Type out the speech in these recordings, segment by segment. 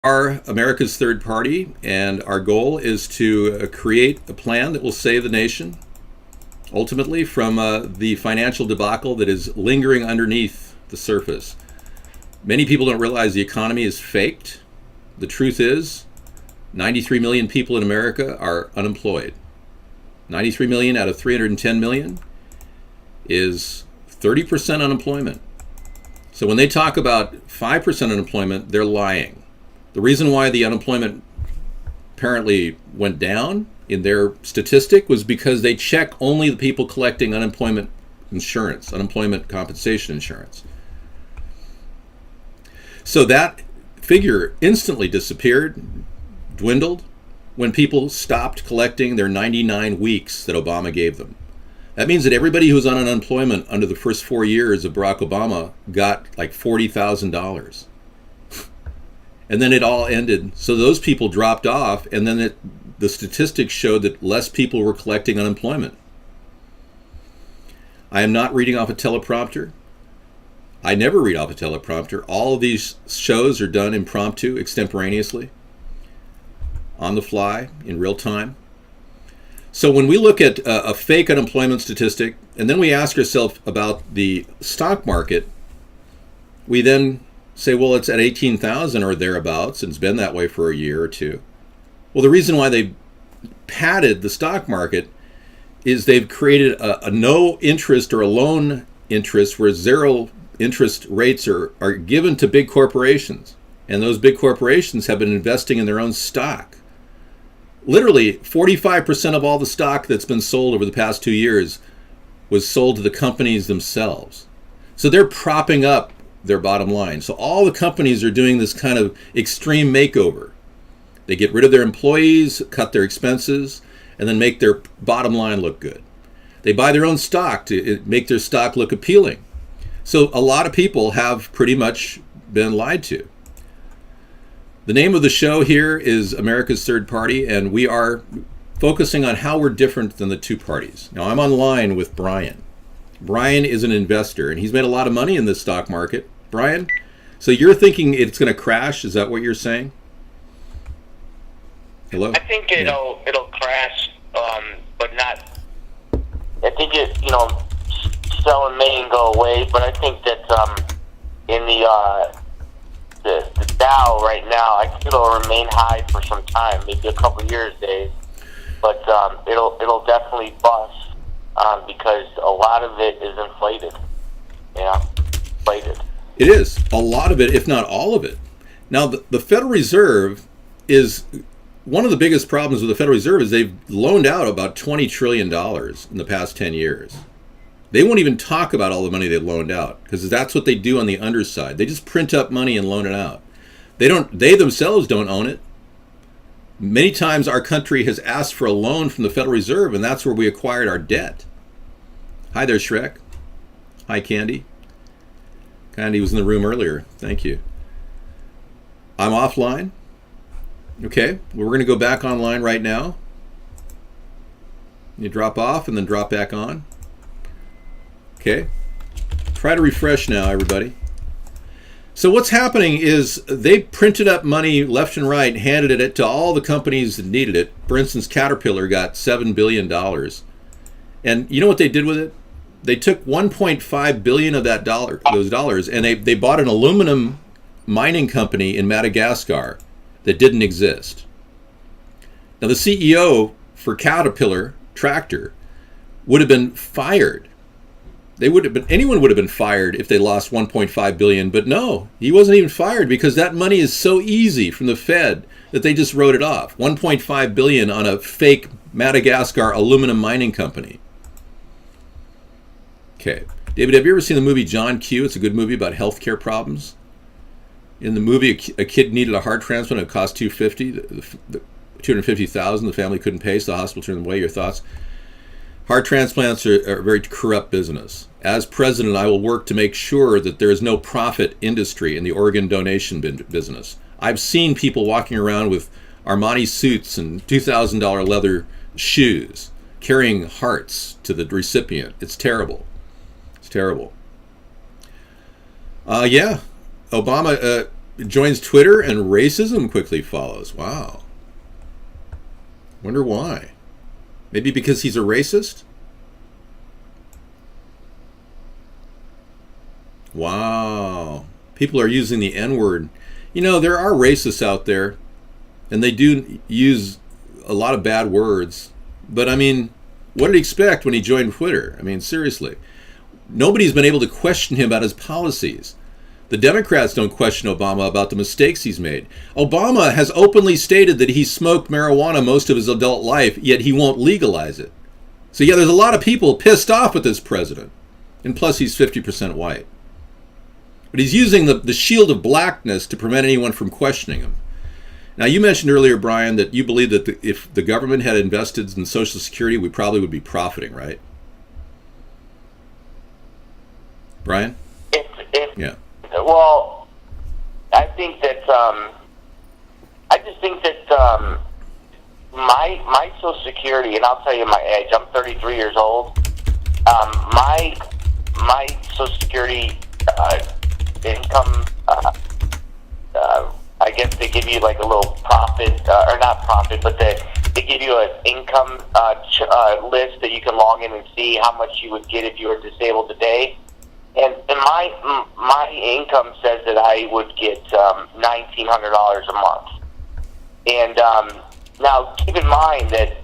are America's third party, and our goal is to create a plan that will save the nation, ultimately, from the financial debacle that is lingering underneath the surface. Many people don't realize the economy is faked. The truth is, 93 million people in America are unemployed. 93 million out of 310 million is 30% unemployment. So when they talk about 5% unemployment, they're lying. The reason why the unemployment apparently went down in their statistic was because they check only the people collecting unemployment insurance, unemployment compensation insurance. So that figure instantly disappeared, dwindled, when people stopped collecting their 99 weeks that Obama gave them. That means that everybody who was on unemployment under the first 4 years of Barack Obama got like $40,000. And then it all ended. So those people dropped off, and then the statistics showed that less people were collecting unemployment. I am not reading off a teleprompter. I never read off a teleprompter. All of these shows are done impromptu, extemporaneously, on the fly, in real time. So when we look at a fake unemployment statistic, and then we ask ourselves about the stock market, we then say, well, it's at 18,000 or thereabouts, and it's been that way for a year or two. Well, the reason why they padded the stock market is they've created a no interest or a loan interest where zero interest rates are given to big corporations. And those big corporations have been investing in their own stock. Literally, 45% of all the stock that's been sold over the past 2 years was sold to the companies themselves. So they're propping up their bottom line. So all the companies are doing this kind of extreme makeover. They get rid of their employees, cut their expenses, and then make their bottom line look good. They buy their own stock to make their stock look appealing. So a lot of people have pretty much been lied to. The name of the show here is America's Third Party, and we are focusing on how we're different than the two parties. Now, I'm online with Brian. Brian is an investor, and he's made a lot of money in this stock market. Brian, so you're thinking it's going to crash? Is that what you're saying? Hello? I think it'll crash, but not. I think selling may go away, but I think that in the Dow right now, I think it'll remain high for some time, maybe a couple years, Dave. But it'll definitely bust because a lot of it is inflated. Yeah, inflated. It is a lot of it, if not all of it. Now, the Federal Reserve is one of the biggest problems with the Federal Reserve is they've loaned out about $20 trillion in the past 10 years. They won't even talk about all the money they loaned out because that's what they do on the underside. They just print up money and loan it out. They themselves don't own it. Many times our country has asked for a loan from the Federal Reserve, and that's where we acquired our debt. Hi there, Shrek. Hi, Candy. Candy was in the room earlier. Thank you. I'm offline. Okay, well, we're going to go back online right now. You drop off and then drop back on. Okay, try to refresh now, everybody. So what's happening is they printed up money left and right, handed it to all the companies that needed it. For instance, Caterpillar got $7 billion. And you know what they did with it? They took 1.5 billion of those dollars, and they bought an aluminum mining company in Madagascar that didn't exist. Now the CEO for Caterpillar Tractor would have been fired. Anyone would have been fired if they lost 1.5 billion, but no, he wasn't even fired because that money is so easy from the Fed that they just wrote it off. 1.5 billion on a fake Madagascar aluminum mining company. Okay, David, have you ever seen the movie John Q? It's a good movie about healthcare problems. In the movie, a kid needed a heart transplant. It cost $250,000. The family couldn't pay, so the hospital turned them away. Your thoughts? Heart transplants are a very corrupt business. As president, I will work to make sure that there is no profit industry in the organ donation business. I've seen people walking around with Armani suits and $2,000 leather shoes, carrying hearts to the recipient. It's terrible. It's terrible. Yeah, Obama joins Twitter and racism quickly follows. Wow. Wonder why. Maybe because he's a racist? Wow. People are using the N-word. You know, there are racists out there, and they do use a lot of bad words. But, I mean, what did he expect when he joined Twitter? I mean, seriously. Nobody's been able to question him about his policies. The Democrats don't question Obama about the mistakes he's made. Obama has openly stated that he smoked marijuana most of his adult life, yet he won't legalize it. So, yeah, there's a lot of people pissed off with this president. And plus, he's 50% white. But he's using the shield of blackness to prevent anyone from questioning him. Now, you mentioned earlier, Brian, that you believe that if the government had invested in Social Security, we probably would be profiting, right? Brian? Yeah. Well, I think that I just think that my Social Security, and I'll tell you my age. I'm 33 years old. My Social Security income. I guess they give you like a little profit, or not profit, but they give you an income list that you can log in and see how much you would get if you were disabled today. And my income says that I would get $1,900 a month. And now keep in mind that,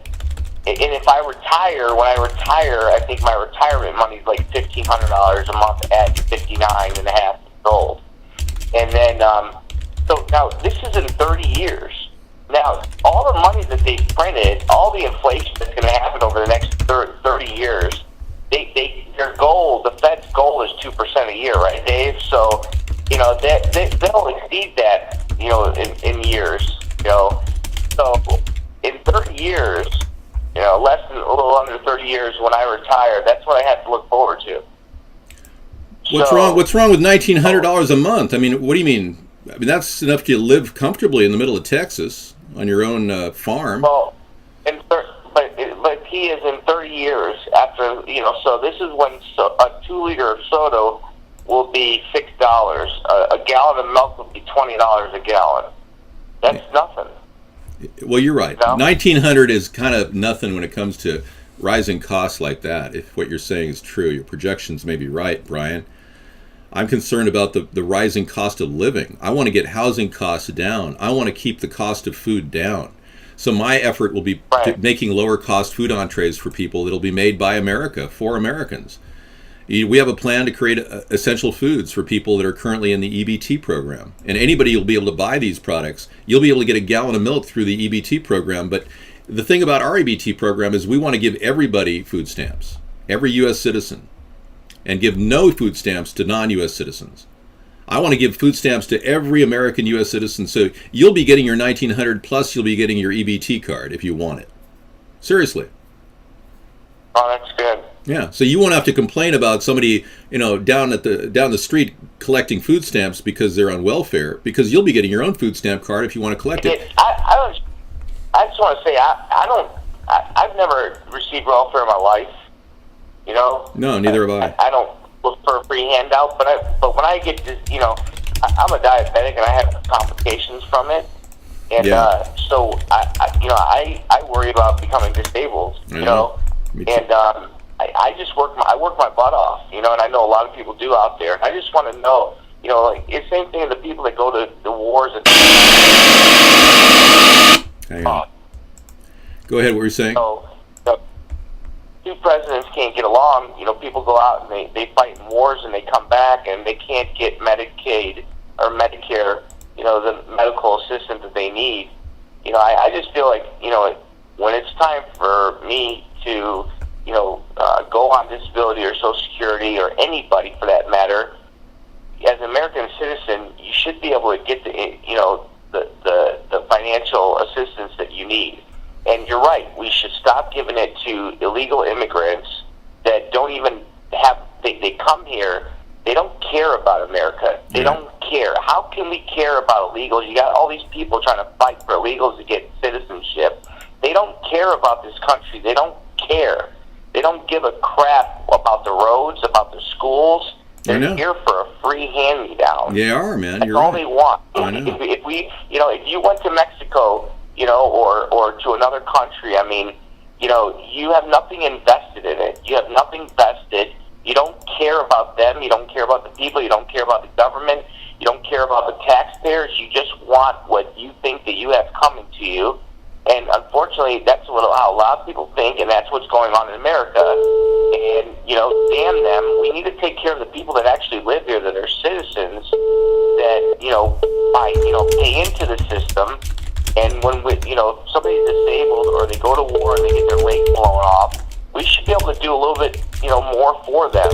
and if I retire, when I retire, I think my retirement money is like $1,500 a month at 59 and a half years old. And then, so now this is in 30 years. Now, all the money that they printed, all the inflation that's going to happen over the next 30 years, their goal, the Fed's goal is 2% a year, right, Dave? So, you know, they'll exceed that, you know, in years, you know. So, in 30 years, you know, a little under 30 years when I retire, that's what I have to look forward to. What's wrong with $1,900 a month? I mean, what do you mean? I mean, that's enough to live comfortably in the middle of Texas on your own farm. Well, but he is in 30 years after, you know, so this is when a 2-liter of soda will be $6. A gallon of milk will be $20 a gallon. That's nothing. Well, you're right. No? $1,900 is kind of nothing when it comes to rising costs like that. If what you're saying is true, your projections may be right, Brian. I'm concerned about the rising cost of living. I want to get housing costs down. I want to keep the cost of food down. So my effort will be making lower cost food entrees for people that'll be made by America, for Americans. We have a plan to create essential foods for people that are currently in the EBT program. And anybody will be able to buy these products. You'll be able to get a gallon of milk through the EBT program. But the thing about our EBT program is we want to give everybody food stamps, every U.S. citizen, and give no food stamps to non-U.S. citizens. I want to give food stamps to every American U.S. citizen, so you'll be getting your $1,900 plus you'll be getting your EBT card if you want it. Seriously. Oh, that's good. Yeah, so you won't have to complain about somebody, you know, down the street collecting food stamps because they're on welfare, because you'll be getting your own food stamp card if you want to collect it. I just want to say I've never received welfare in my life. You know. No, neither have I. I don't look for a free handout, but when I get to, you know, I'm a diabetic and I have complications from it, and so I worry about becoming disabled. You know, and I just work my butt off. You know, and I know a lot of people do out there. I just want to know, you know, like it's the same thing as the people that go to the wars. Hang on. Go ahead. What were you saying? So, two presidents can't get along. You know, people go out and they fight in wars and they come back and they can't get Medicaid or Medicare, you know, the medical assistance that they need. You know, I just feel like, you know, when it's time for me to, you know, go on disability or Social Security or anybody for that matter, as an American citizen, you should be able to get the, you know, the financial assistance that you need. And you're right, we should stop giving it to illegal immigrants that don't even have, they come here, they don't care about America. They don't care. How can we care about illegals? You got all these people trying to fight for illegals to get citizenship. They don't care about this country. They don't care. They don't give a crap about the roads, about the schools. They're here for a free hand-me-downs. They are, man. That's You're all right. they want. I know. If we, if you went to Mexico, or to another country, I mean, you have nothing invested in it. You have nothing vested. You don't care about them. You don't care about the people. You don't care about the government. You don't care about the taxpayers. You just want what you think that you have coming to you. And unfortunately, that's what how a lot of people think, and that's what's going on in America. And, damn them. We need to take care of the people that actually live here, that are citizens, that, pay into the system. And when, somebody's disabled or they go to war and they get their leg blown off, we should be able to do a little bit, more for them.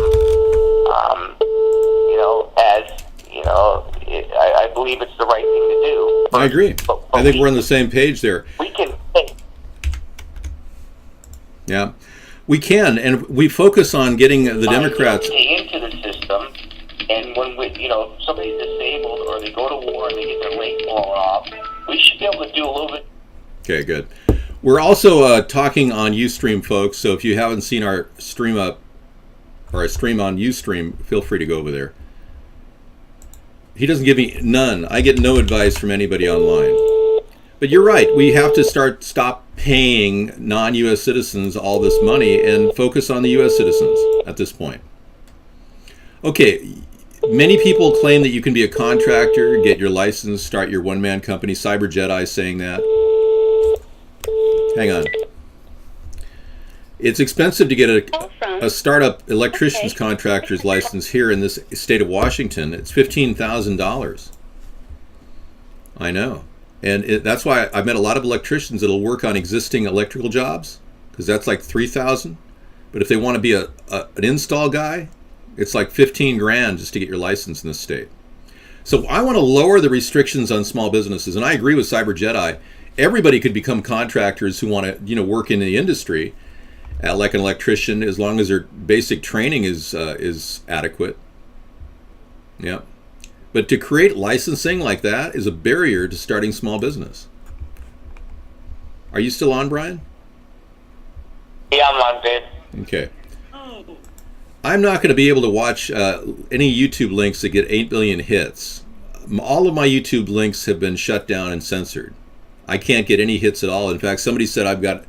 I believe it's the right thing to do. I agree. But I think we're on the same page there. We can pay. Yeah, we can, and we focus on getting the Democrats Pay into the system, and when somebody's disabled or they go to war and they get their leg blown off, we should be able to do a little bit. Okay, good. We're also talking on Ustream, folks, so if you haven't seen our stream up, or our stream on Ustream, feel free to go over there. He doesn't give me none. I get no advice from anybody online. But you're right. We have to stop paying non-U.S. citizens all this money and focus on the U.S. citizens at this point. Okay, many people claim that you can be a contractor, get your license, start your one-man company. Cyber Jedi saying that. Hang on. It's expensive to get a startup electrician's contractor's license here in this state of Washington. It's $15,000. I know. And that's why I've met a lot of electricians that'll work on existing electrical jobs, because that's like $3,000. But if they want to be an install guy, it's like $15,000 just to get your license in this state. So I want to lower the restrictions on small businesses, and I agree with Cyber Jedi. Everybody could become contractors who want to, work in the industry, like an electrician, as long as their basic training is adequate. Yeah. But to create licensing like that is a barrier to starting small business. Are you still on, Brian? Yeah, I'm on, Dave. Okay. I'm not going to be able to watch any YouTube links that get 8 million hits. All of my YouTube links have been shut down and censored. I can't get any hits at all. In fact, somebody said I've got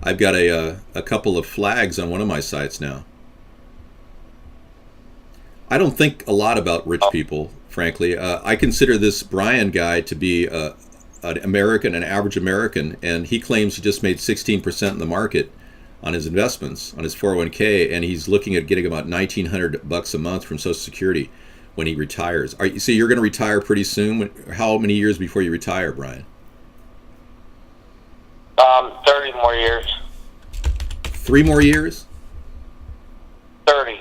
a couple of flags on one of my sites now. I don't think a lot about rich people, frankly. I consider this Brian guy to be an American, an average American, and he claims he just made 16% in the market on his investments, on his 401k, and he's looking at getting about $1,900 a month from Social Security when he retires. So you're going to retire pretty soon? How many years before you retire, Brian? 30 more years. 3 more years? 30.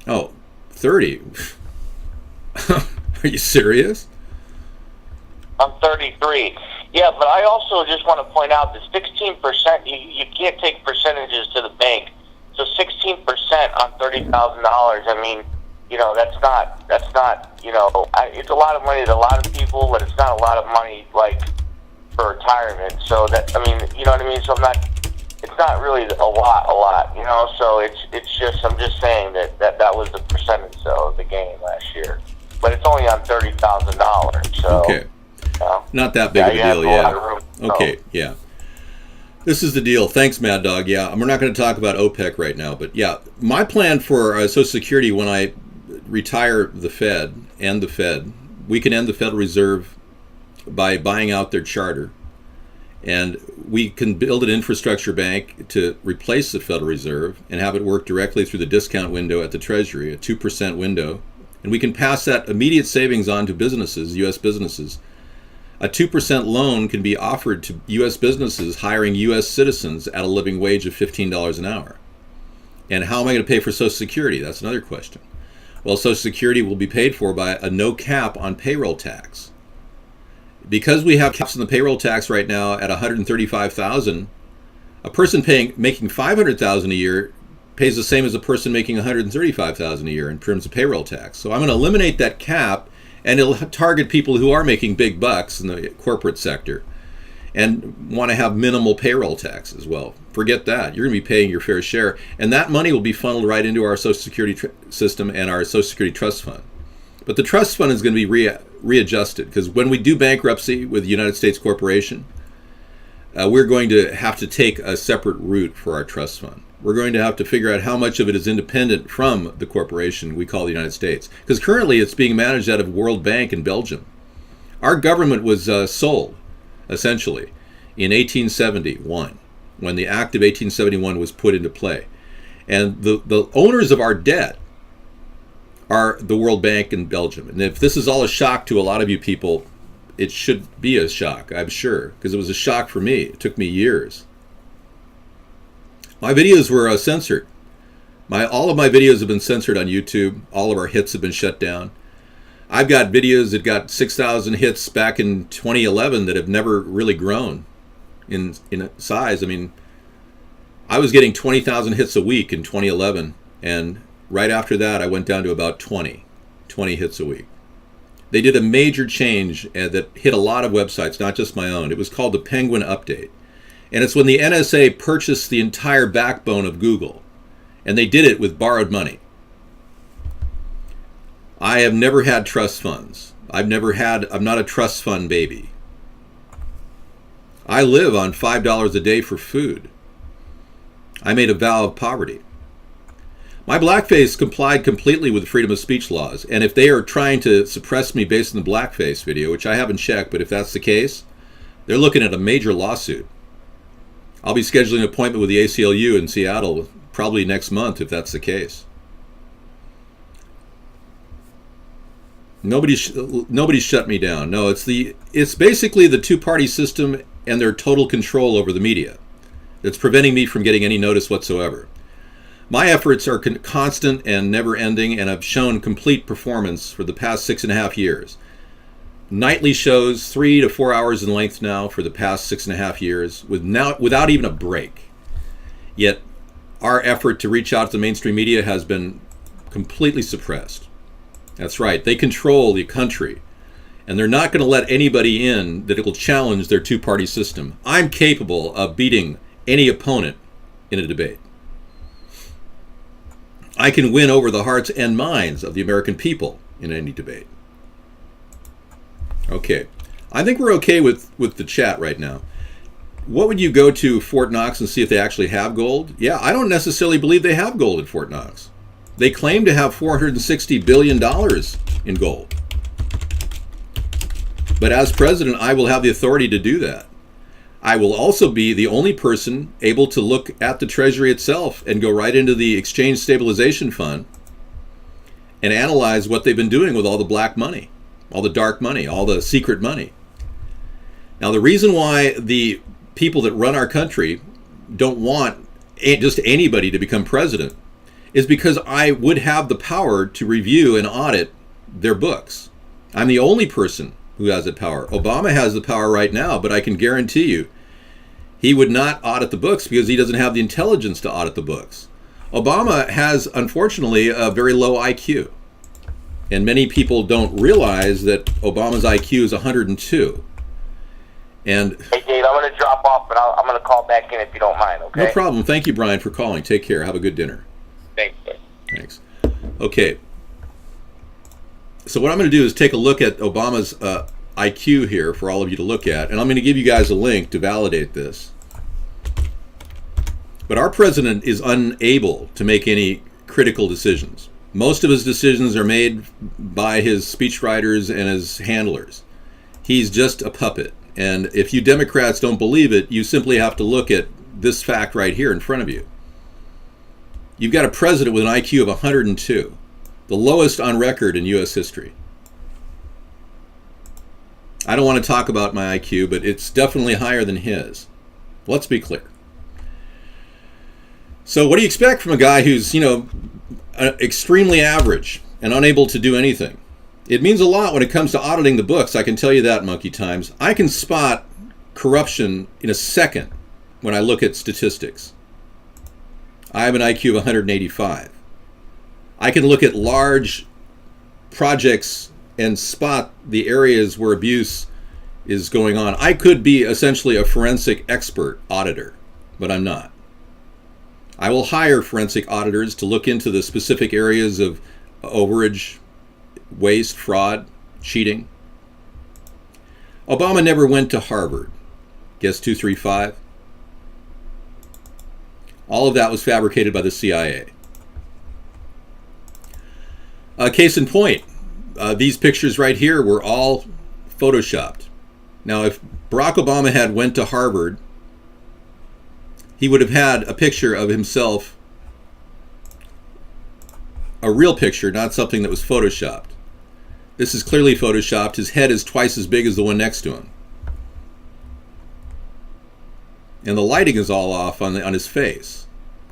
Oh, 30. Are you serious? I'm 33. Yeah, but I also just want to point out that 16%, you can't take percentages to the bank. So 16% on $30,000, I mean, that's not, it's a lot of money to a lot of people, but it's not a lot of money, like, for retirement. So that, I mean, you know what I mean? So it's not really a lot, so it's just, I'm just saying that was the percentage, though, of the game last year. But it's only on $30,000, so. Okay. Not that big of a deal, yeah. Okay, yeah. This is the deal. Thanks, Mad Dog. Yeah, we're not going to talk about OPEC right now, but yeah, my plan for Social Security when I retire the Fed, we can end the Federal Reserve by buying out their charter, and we can build an infrastructure bank to replace the Federal Reserve and have it work directly through the discount window at the Treasury, a 2% window, and we can pass that immediate savings on to businesses, U.S. businesses. A 2% loan can be offered to U.S. businesses hiring U.S. citizens at a living wage of $15 an hour. And how am I going to pay for Social Security? That's another question. Well, Social Security will be paid for by a no cap on payroll tax. Because we have caps on the payroll tax right now at $135,000, a person making $500,000 a year pays the same as a person making $135,000 a year in terms of payroll tax. So I'm going to eliminate that cap, and it'll target people who are making big bucks in the corporate sector and want to have minimal payroll tax as well. Forget that. You're going to be paying your fair share, and that money will be funneled right into our Social Security system and our Social Security Trust Fund. But the trust fund is going to be readjusted, because when we do bankruptcy with the United States Corporation, we're going to have to take a separate route for our trust fund. We're going to have to figure out how much of it is independent from the corporation we call the United States. Because currently it's being managed out of World Bank in Belgium. Our government was sold, essentially, in 1871, when the Act of 1871 was put into play. And the owners of our debt are the World Bank in Belgium. And if this is all a shock to a lot of you people, it should be a shock, I'm sure, because it was a shock for me. It took me years. My videos were censored. All of my videos have been censored on YouTube. All of our hits have been shut down. I've got videos that got 6,000 hits back in 2011 that have never really grown in size. I mean, I was getting 20,000 hits a week in 2011, and right after that I went down to about 20 hits a week. They did a major change that hit a lot of websites, not just my own. It was called the Penguin Update. And it's when the NSA purchased the entire backbone of Google. And they did it with borrowed money. I have never had trust funds. I'm not a trust fund baby. I live on $5 a day for food. I made a vow of poverty. My blackface complied completely with the freedom of speech laws. And if they are trying to suppress me based on the blackface video, which I haven't checked, but if that's the case, they're looking at a major lawsuit. I'll be scheduling an appointment with the ACLU in Seattle probably next month if that's the case. Nobody's shut me down. No, it's basically the two-party system and their total control over the media that's preventing me from getting any notice whatsoever. My efforts are constant and never-ending, and I've shown complete performance for the past 6.5 years. Nightly shows, 3 to 4 hours in length now for the past 6.5 years, without even a break. Yet our effort to reach out to the mainstream media has been completely suppressed. That's right, they control the country, and they're not going to let anybody in that will challenge their two-party system. I'm capable of beating any opponent in a debate. I can win over the hearts and minds of the American people in any debate. Okay, I think we're okay with the chat right now. What would you go to Fort Knox and see if they actually have gold? Yeah, I don't necessarily believe they have gold at Fort Knox. They claim to have $460 billion in gold. But as president, I will have the authority to do that. I will also be the only person able to look at the Treasury itself and go right into the Exchange Stabilization Fund and analyze what they've been doing with all the black money, all the dark money, all the secret money. Now, the reason why the people that run our country don't want just anybody to become president is because I would have the power to review and audit their books. I'm the only person who has that power. Obama has the power right now, but I can guarantee you he would not audit the books because he doesn't have the intelligence to audit the books. Obama has, unfortunately, a very low IQ. And many people don't realize that Obama's IQ is 102. And hey, Dave, I'm going to drop off, but I'm going to call back in if you don't mind, okay? No problem. Thank you, Brian, for calling. Take care. Have a good dinner. Thanks. Thanks. Okay. So what I'm going to do is take a look at Obama's IQ here for all of you to look at, and I'm going to give you guys a link to validate this. But our president is unable to make any critical decisions. Most of his decisions are made by his speechwriters and his handlers. He's just a puppet. And if you Democrats don't believe it, you simply have to look at this fact right here in front of you. You've got a president with an IQ of 102, the lowest on record in U.S. history. I don't want to talk about my IQ, but it's definitely higher than his. Let's be clear. So what do you expect from a guy who's, extremely average and unable to do anything? It means a lot when it comes to auditing the books, I can tell you that, Monkey Times. I can spot corruption in a second when I look at statistics. I have an IQ of 185. I can look at large projects and spot the areas where abuse is going on. I could be essentially a forensic expert auditor, but I'm not. I will hire forensic auditors to look into the specific areas of overage waste, fraud, cheating. Obama never went to Harvard. Guess 235? All of that was fabricated by the CIA. Case in point, these pictures right here were all photoshopped. Now, if Barack Obama had went to Harvard, he would have had a picture of himself, a real picture, not something that was photoshopped. This is clearly photoshopped. His head is twice as big as the one next to him. And the lighting is all off on his face.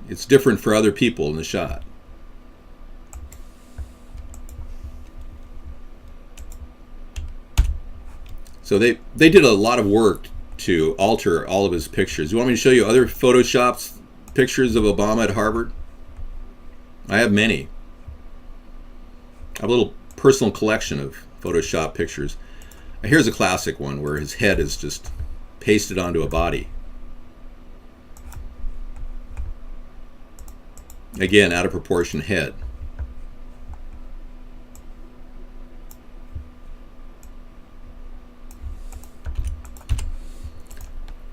It's different for other people in the shot. So they did a lot of work to alter all of his pictures. You want me to show you other photoshopped pictures of Obama at Harvard? I have many. I have a little personal collection of Photoshop pictures. Here's a classic one where his head is just pasted onto a body. Again, out of proportion head.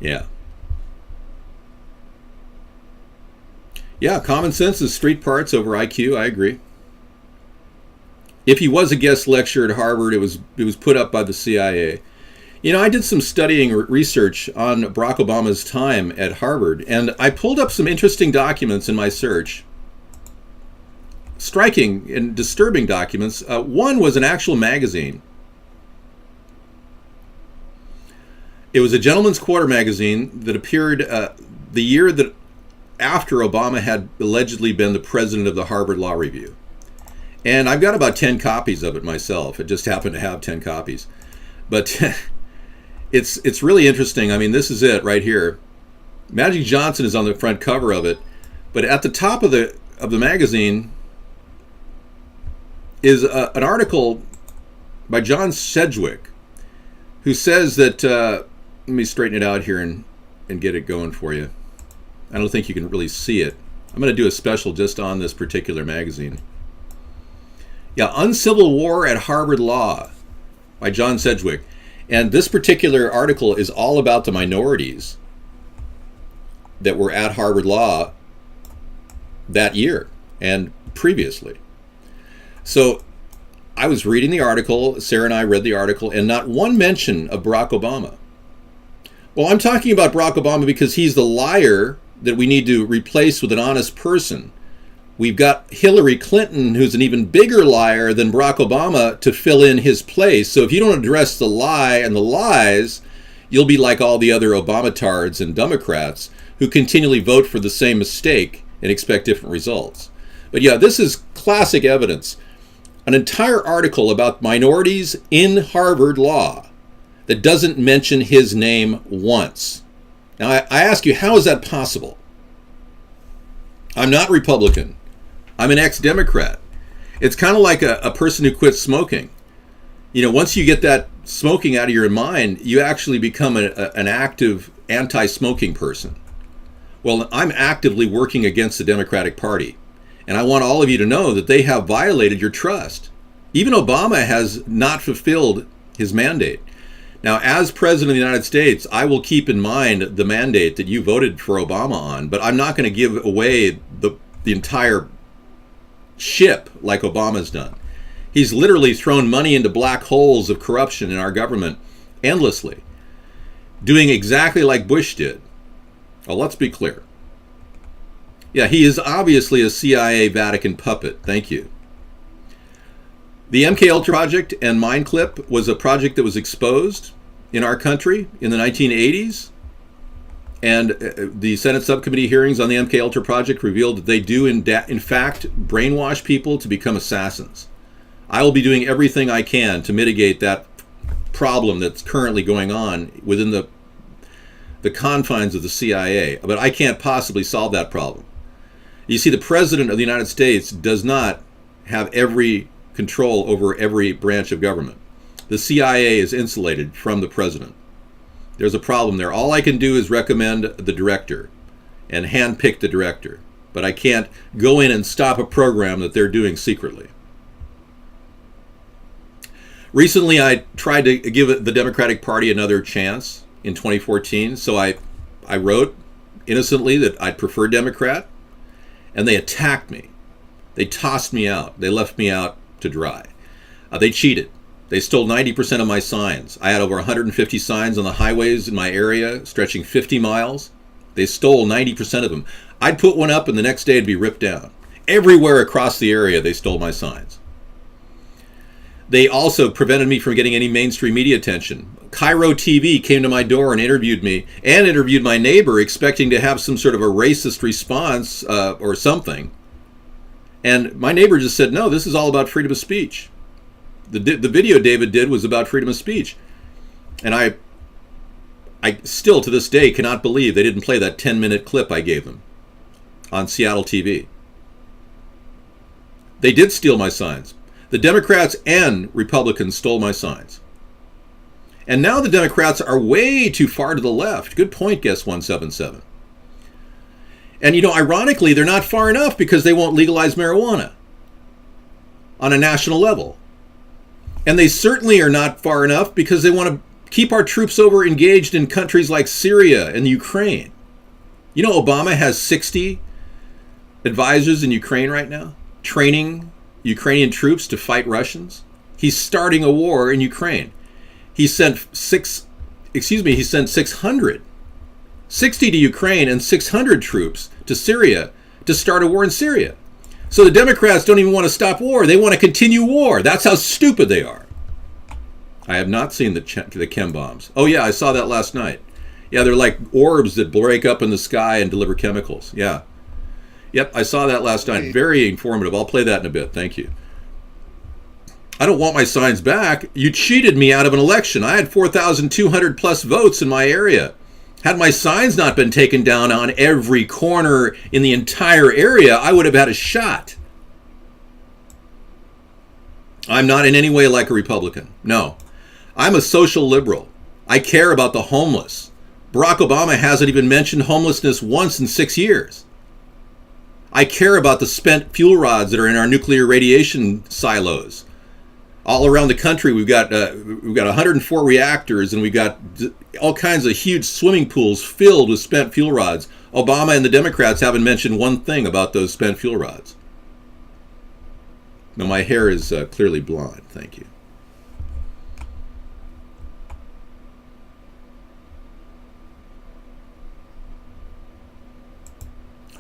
Yeah. Yeah, common sense is street parts over IQ. I agree. If he was a guest lecturer at Harvard, it was put up by the CIA. You know, I did some studying research on Barack Obama's time at Harvard, and I pulled up some interesting documents in my search. Striking and disturbing documents. One was an actual magazine. It was a Gentleman's Quarter magazine that appeared the year that after Obama had allegedly been the president of the Harvard Law Review. And I've got about 10 copies of it myself. It just happened to have 10 copies. But it's really interesting. I mean, this is it right here. Magic Johnson is on the front cover of it. But at the top of the magazine is an article by John Sedgwick, who says that, let me straighten it out here and get it going for you. I don't think you can really see it. I'm going to do a special just on this particular magazine. Yeah, Uncivil War at Harvard Law by John Sedgwick. And this particular article is all about the minorities that were at Harvard Law that year and previously. So I was reading the article, Sarah and I read the article, and not one mention of Barack Obama. Well, I'm talking about Barack Obama because he's the liar that we need to replace with an honest person. We've got Hillary Clinton, who's an even bigger liar than Barack Obama, to fill in his place. So if you don't address the lie and the lies, you'll be like all the other Obama-tards and Democrats who continually vote for the same mistake and expect different results. But yeah, this is classic evidence. An entire article about minorities in Harvard Law that doesn't mention his name once. Now, I ask you, how is that possible? I'm not Republican. I'm an ex-Democrat. It's kind of like a person who quits smoking. You know, once you get that smoking out of your mind, you actually become an active anti-smoking person. Well, I'm actively working against the Democratic Party. And I want all of you to know that they have violated your trust. Even Obama has not fulfilled his mandate. Now, as President of the United States, I will keep in mind the mandate that you voted for Obama on, but I'm not going to give away the entire ship like Obama's done. He's literally thrown money into black holes of corruption in our government endlessly, doing exactly like Bush did. Well, let's be clear. Yeah, he is obviously a CIA Vatican puppet. Thank you. The MKUltra project and Mind Clip was a project that was exposed in our country in the 1980s. And the Senate subcommittee hearings on the MKUltra project revealed that they do, in fact, brainwash people to become assassins. I will be doing everything I can to mitigate that problem that's currently going on within the confines of the CIA. But I can't possibly solve that problem. You see, the President of the United States does not have every control over every branch of government. The CIA is insulated from the President. There's a problem there. All I can do is recommend the director and handpick the director. But I can't go in and stop a program that they're doing secretly. Recently, I tried to give the Democratic Party another chance in 2014, so I wrote innocently that I'd prefer Democrat, and they attacked me. They tossed me out. They left me out to dry. They cheated. They stole 90% of my signs. I had over 150 signs on the highways in my area, stretching 50 miles. They stole 90% of them. I'd put one up, and the next day it'd be ripped down. Everywhere across the area, they stole my signs. They also prevented me from getting any mainstream media attention. Cairo TV came to my door and interviewed me, and interviewed my neighbor, expecting to have some sort of a racist response or something. And my neighbor just said, no, this is all about freedom of speech. The video David did was about freedom of speech. And I still, to this day, cannot believe they didn't play that 10-minute clip I gave them on Seattle TV. They did steal my signs. The Democrats and Republicans stole my signs. And now the Democrats are way too far to the left. Good point, Guest 177. And, ironically, they're not far enough because they won't legalize marijuana on a national level. And they certainly are not far enough because they want to keep our troops over engaged in countries like Syria and Ukraine. Obama has 60 advisors in Ukraine right now, training Ukrainian troops to fight Russians. He's starting a war in Ukraine. He sent 600, 60 to Ukraine and 600 troops to Syria to start a war in Syria. So the Democrats don't even want to stop war. They want to continue war. That's how stupid they are. I have not seen the chem bombs. Oh yeah, I saw that last night. Yeah, they're like orbs that break up in the sky and deliver chemicals. Yeah. Yep, I saw that last night. Very informative. I'll play that in a bit. Thank you. I don't want my signs back. You cheated me out of an election. I had 4,200 plus votes in my area. Had my signs not been taken down on every corner in the entire area, I would have had a shot. I'm not in any way like a Republican. No. I'm a social liberal. I care about the homeless. Barack Obama hasn't even mentioned homelessness once in 6 years. I care about the spent fuel rods that are in our nuclear radiation silos. All around the country, we've got 104 reactors, and we've got all kinds of huge swimming pools filled with spent fuel rods. Obama and the Democrats haven't mentioned one thing about those spent fuel rods. Now, my hair is clearly blonde. Thank you.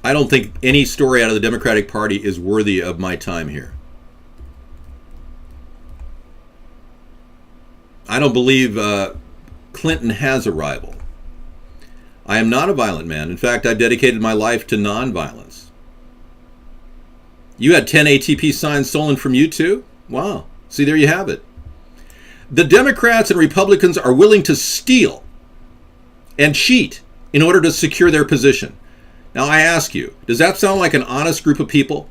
I don't think any story out of the Democratic Party is worthy of my time here. I don't believe Clinton has a rival. I am not a violent man. In fact, I've dedicated my life to nonviolence. You had 10 ATP signs stolen from you too? Wow. See, there you have it. The Democrats and Republicans are willing to steal and cheat in order to secure their position. Now I ask you, does that sound like an honest group of people?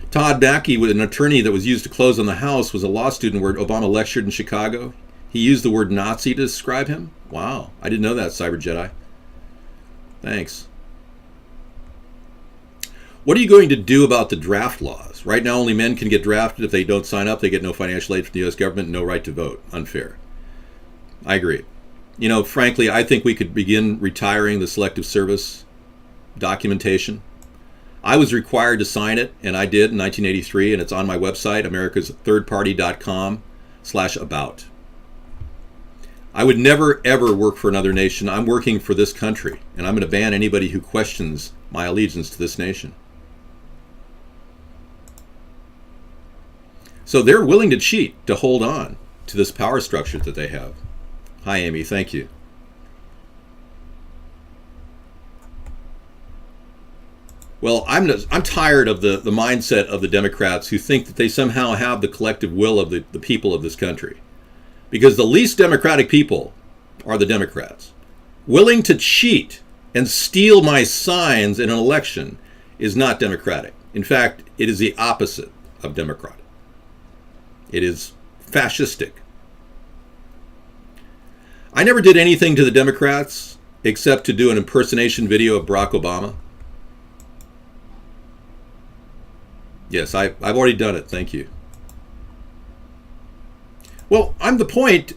Todd Mackey, with an attorney that was used to close on the House, was a law student where Obama lectured in Chicago. He used the word Nazi to describe him. Wow, I didn't know that, Cyber Jedi. Thanks. What are you going to do about the draft laws? Right now, only men can get drafted. If they don't sign up, they get no financial aid from the U.S. government and no right to vote. Unfair. I agree. Frankly, I think we could begin retiring the selective service documentation. I was required to sign it, and I did in 1983, and it's on my website, americasthirdparty.com/about. I would never, ever work for another nation. I'm working for this country, and I'm going to ban anybody who questions my allegiance to this nation. So they're willing to cheat to hold on to this power structure that they have. Hi, Amy. Thank you. Well, I'm tired of the mindset of the Democrats who think that they somehow have the collective will of the people of this country. Because the least democratic people are the Democrats. Willing to cheat and steal my signs in an election is not democratic. In fact, it is the opposite of democratic. It is fascistic. I never did anything to the Democrats except to do an impersonation video of Barack Obama. Yes, I've already done it. Thank you. Well, I'm the point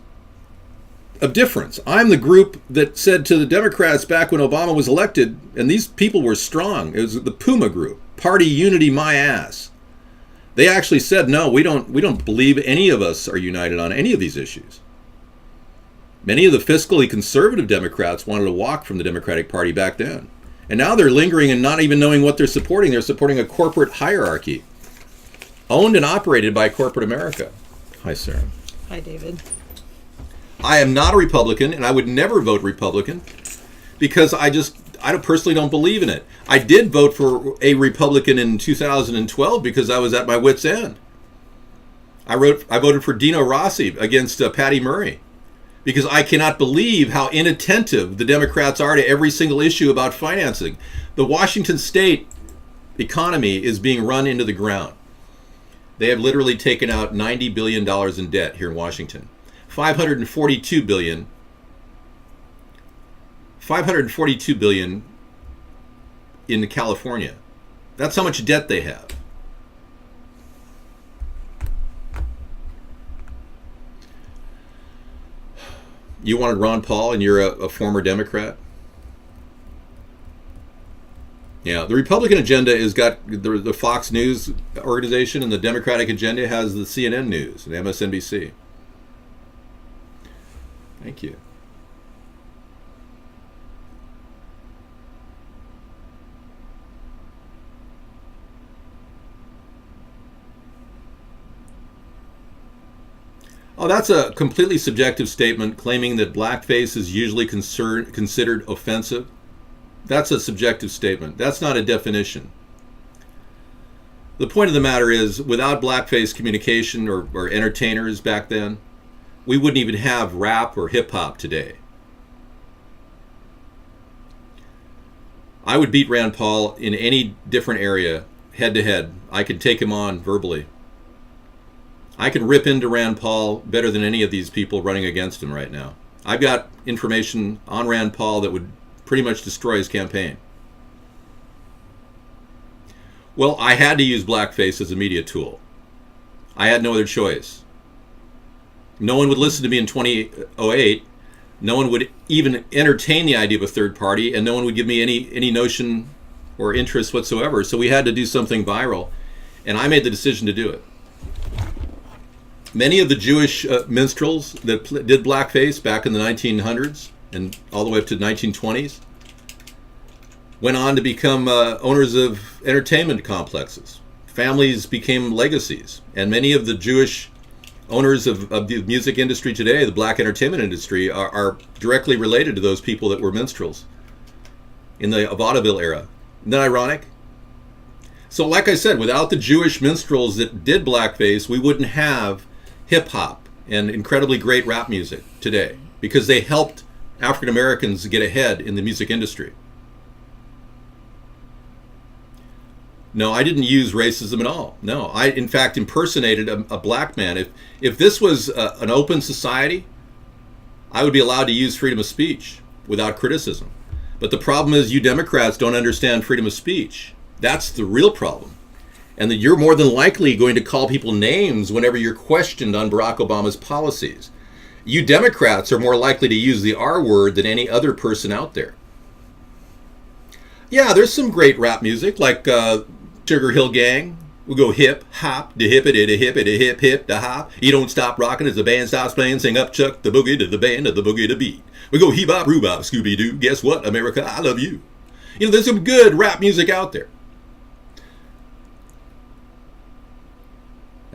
of difference. I'm the group that said to the Democrats back when Obama was elected, and these people were strong. It was the Puma group, party unity, my ass. They actually said, no, we don't believe any of us are united on any of these issues. Many of the fiscally conservative Democrats wanted to walk from the Democratic Party back then. And now they're lingering and not even knowing what they're supporting. They're supporting a corporate hierarchy, owned and operated by corporate America. Hi, Sarah. Hi, David. I am not a Republican, and I would never vote Republican because I personally don't believe in it. I did vote for a Republican in 2012 because I was at my wit's end. I voted for Dino Rossi against Patty Murray because I cannot believe how inattentive the Democrats are to every single issue about financing. The Washington state economy is being run into the ground. They have literally taken out $90 billion in debt here in Washington. $542 billion in California. That's how much debt they have. You wanted Ron Paul and you're a former Democrat? Yeah, the Republican agenda has got the Fox News organization, and the Democratic agenda has the CNN News and MSNBC. Thank you. Oh, that's a completely subjective statement claiming that blackface is usually considered offensive. That's a subjective statement. That's not a definition. The point of the matter is, without blackface communication or entertainers back then, we wouldn't even have rap or hip-hop today. I would beat Rand Paul in any different area, head-to-head. I could take him on verbally. I can rip into Rand Paul better than any of these people running against him right now. I've got information on Rand Paul that would pretty much destroy his campaign. Well, I had to use blackface as a media tool. I had no other choice. No one would listen to me in 2008. No one would even entertain the idea of a third party, and no one would give me any notion or interest whatsoever. So we had to do something viral, and I made the decision to do it. Many of the Jewish minstrels that did blackface back in the 1900s and all the way up to the 1920s went on to become owners of entertainment complexes. Families became legacies, and many of the Jewish owners of the music industry today, the black entertainment industry, are directly related to those people that were minstrels in the vaudeville era. Isn't that ironic? So like I said, without the Jewish minstrels that did blackface, we wouldn't have hip-hop and incredibly great rap music today because they helped African Americans get ahead in the music industry. No, I didn't use racism at all. No, I in fact impersonated a black man. If this was an open society, I would be allowed to use freedom of speech without criticism. But the problem is you Democrats don't understand freedom of speech. That's the real problem. And that you're more than likely going to call people names whenever you're questioned on Barack Obama's policies. You Democrats are more likely to use the R word than any other person out there. Yeah, there's some great rap music like Sugar Hill Gang. We'll go hip, hop, da hip it, da hip it, da hip, hip, da hop. You don't stop rocking as the band stops playing. Sing up, Chuck, the boogie to the band, of the boogie to beat. We go hee-bop, roo-bop, Scooby-Doo. Guess what, America, I love you. You know, there's some good rap music out there.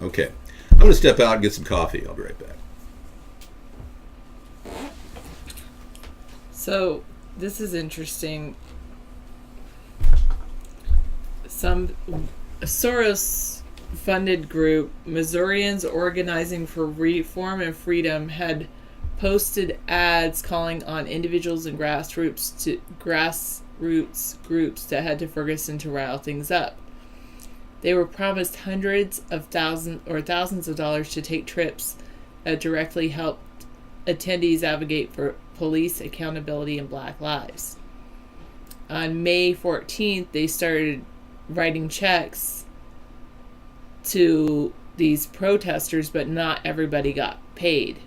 Okay, I'm going to step out and get some coffee. I'll be right back. So, this is interesting. Some Soros-funded group, Missourians Organizing for Reform and Freedom, had posted ads calling on individuals and grassroots groups to head to Ferguson to rile things up. They were promised hundreds of thousands of dollars to take trips that directly helped attendees advocate for police accountability and Black lives. On May 14th, they started writing checks to these protesters, but not everybody got paid.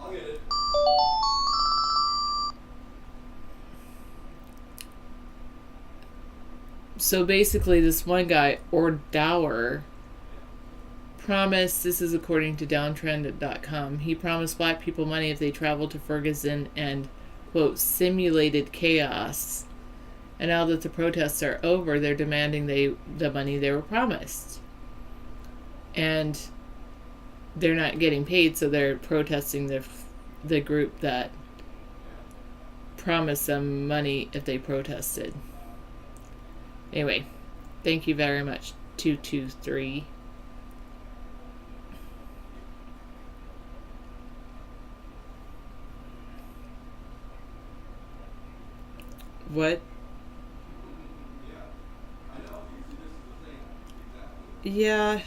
I'll get it. So basically, this one guy, Ordauer, promised, this is according to downtrend.com, he promised black people money if they traveled to Ferguson and, quote, simulated chaos. And now that the protests are over, they're demanding the money they were promised. And they're not getting paid, so they're protesting the group that promised them money if they protested. Anyway, thank you very much, 223. What? Yeah,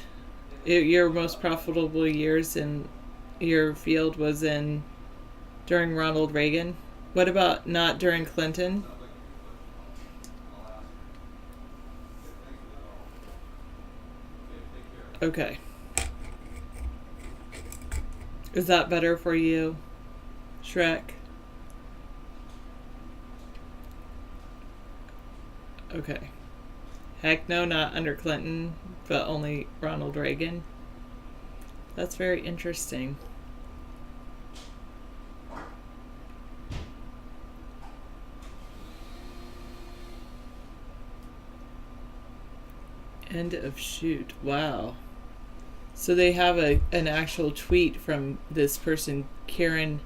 your most profitable years in your field was during Ronald Reagan. What about not during Clinton? Okay. Is that better for you, Shrek? Okay. Heck no, not under Clinton, but only Ronald Reagan. That's very interesting. End of shoot. Wow. So they have an actual tweet from this person, Karen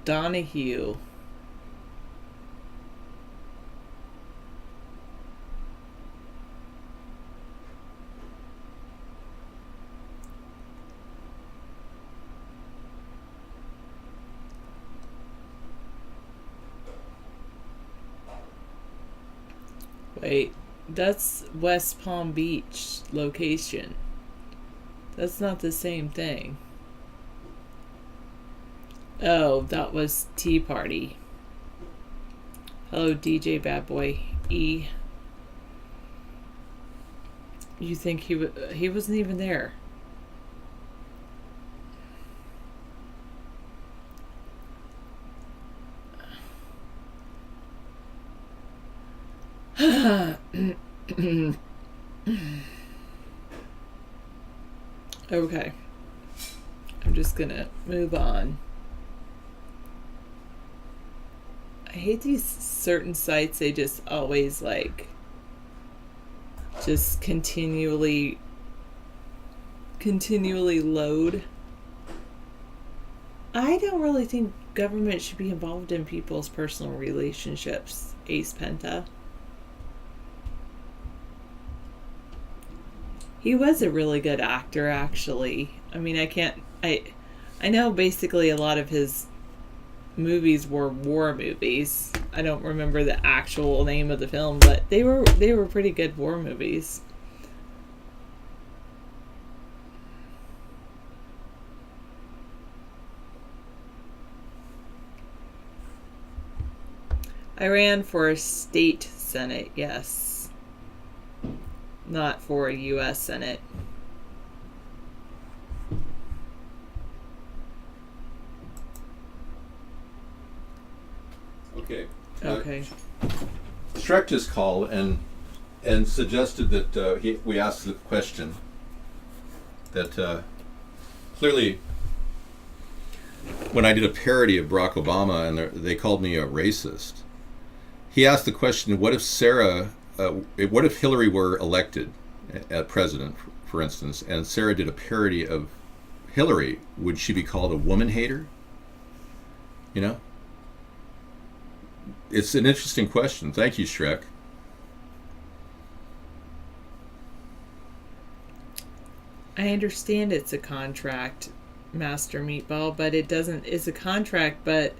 Donahue. Wait, that's West Palm Beach location. That's not the same thing. Oh, that was Tea Party. Hello, DJ Bad Boy E. You think he wasn't even there? Okay. I'm just gonna move on. I hate these certain sites, they just always just continually load. I don't really think government should be involved in people's personal relationships, Ace Penta. He was a really good actor, actually. I mean, I know basically a lot of his movies were war movies. I don't remember the actual name of the film, but they were pretty good war movies. I ran for a state senate, yes. Not for a U.S. Senate. Okay. Okay. Shrek just called and suggested that we ask the question that clearly when I did a parody of Barack Obama and they called me a racist, he asked the question, what if Hillary were elected as president, for instance, and Sarah did a parody of Hillary, would she be called a woman hater? You know? It's an interesting question. Thank you, Shrek. I understand it's a contract, Master Meatball, but it's a contract, but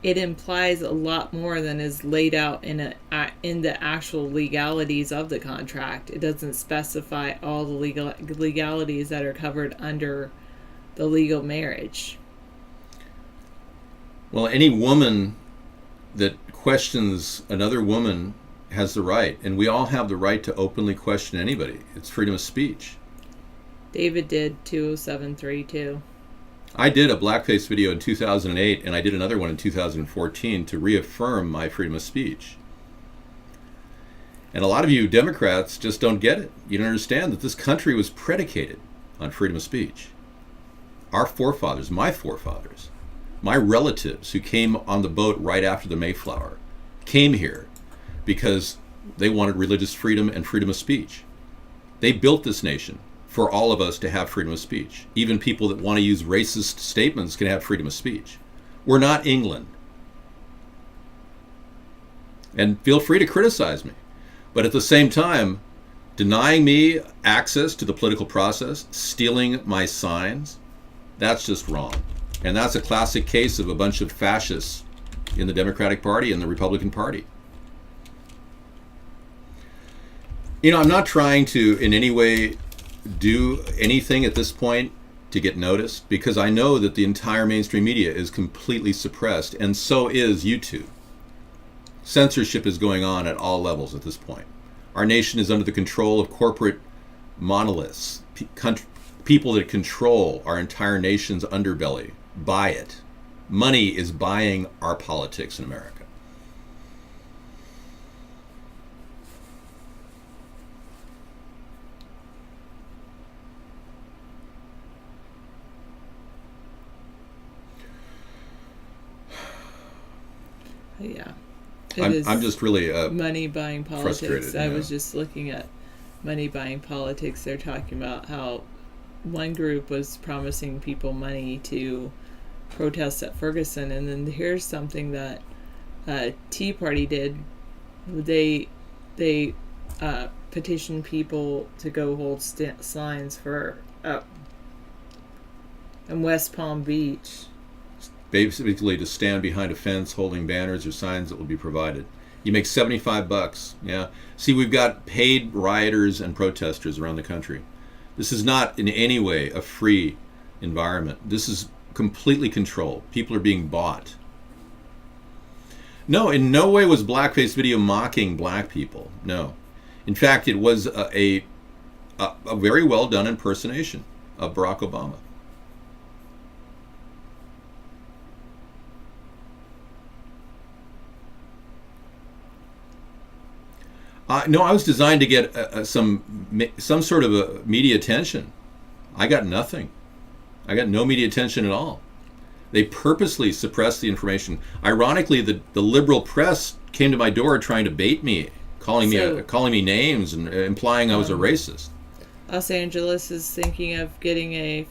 it implies a lot more than is laid out in the actual legalities of the contract. It doesn't specify all the legalities that are covered under the legal marriage. Well, any woman that questions another woman has the right, and we all have the right to openly question anybody. It's freedom of speech. David did 20732. I did a blackface video in 2008, and I did another one in 2014 to reaffirm my freedom of speech. And a lot of you Democrats just don't get it. You don't understand that this country was predicated on freedom of speech. Our forefathers, my relatives who came on the boat right after the Mayflower, came here because they wanted religious freedom and freedom of speech. They built this nation for all of us to have freedom of speech. Even people that want to use racist statements can have freedom of speech. We're not England. And feel free to criticize me. But at the same time, denying me access to the political process, stealing my signs, that's just wrong. And that's a classic case of a bunch of fascists in the Democratic Party and the Republican Party. You know, I'm not trying to in any way do anything at this point to get noticed, because I know that the entire mainstream media is completely suppressed, and so is YouTube. Censorship is going on at all levels at this point. Our nation is under the control of corporate monoliths, people that control our entire nation's underbelly, buy it. Money is buying our politics in America. Yeah. I'm just really money buying politics. frustrated. I was just looking at money buying politics. They're talking about how one group was promising people money to protest at Ferguson, and then here's something that Tea Party did. They petitioned people to go hold signs for in West Palm Beach. Basically to stand behind a fence holding banners or signs that will be provided. You make $75. Yeah. See, we've got paid rioters and protesters around the country. This is not in any way a free environment. This is completely controlled. People are being bought. No, in no way was blackface video mocking black people. No. In fact, it was a very well done impersonation of Barack Obama. No, I was designed to get some sort of a media attention. I got nothing. I got no media attention at all. They purposely suppressed the information. Ironically, the liberal press came to my door trying to bait me, calling me names and implying I was a racist. Los Angeles is thinking of getting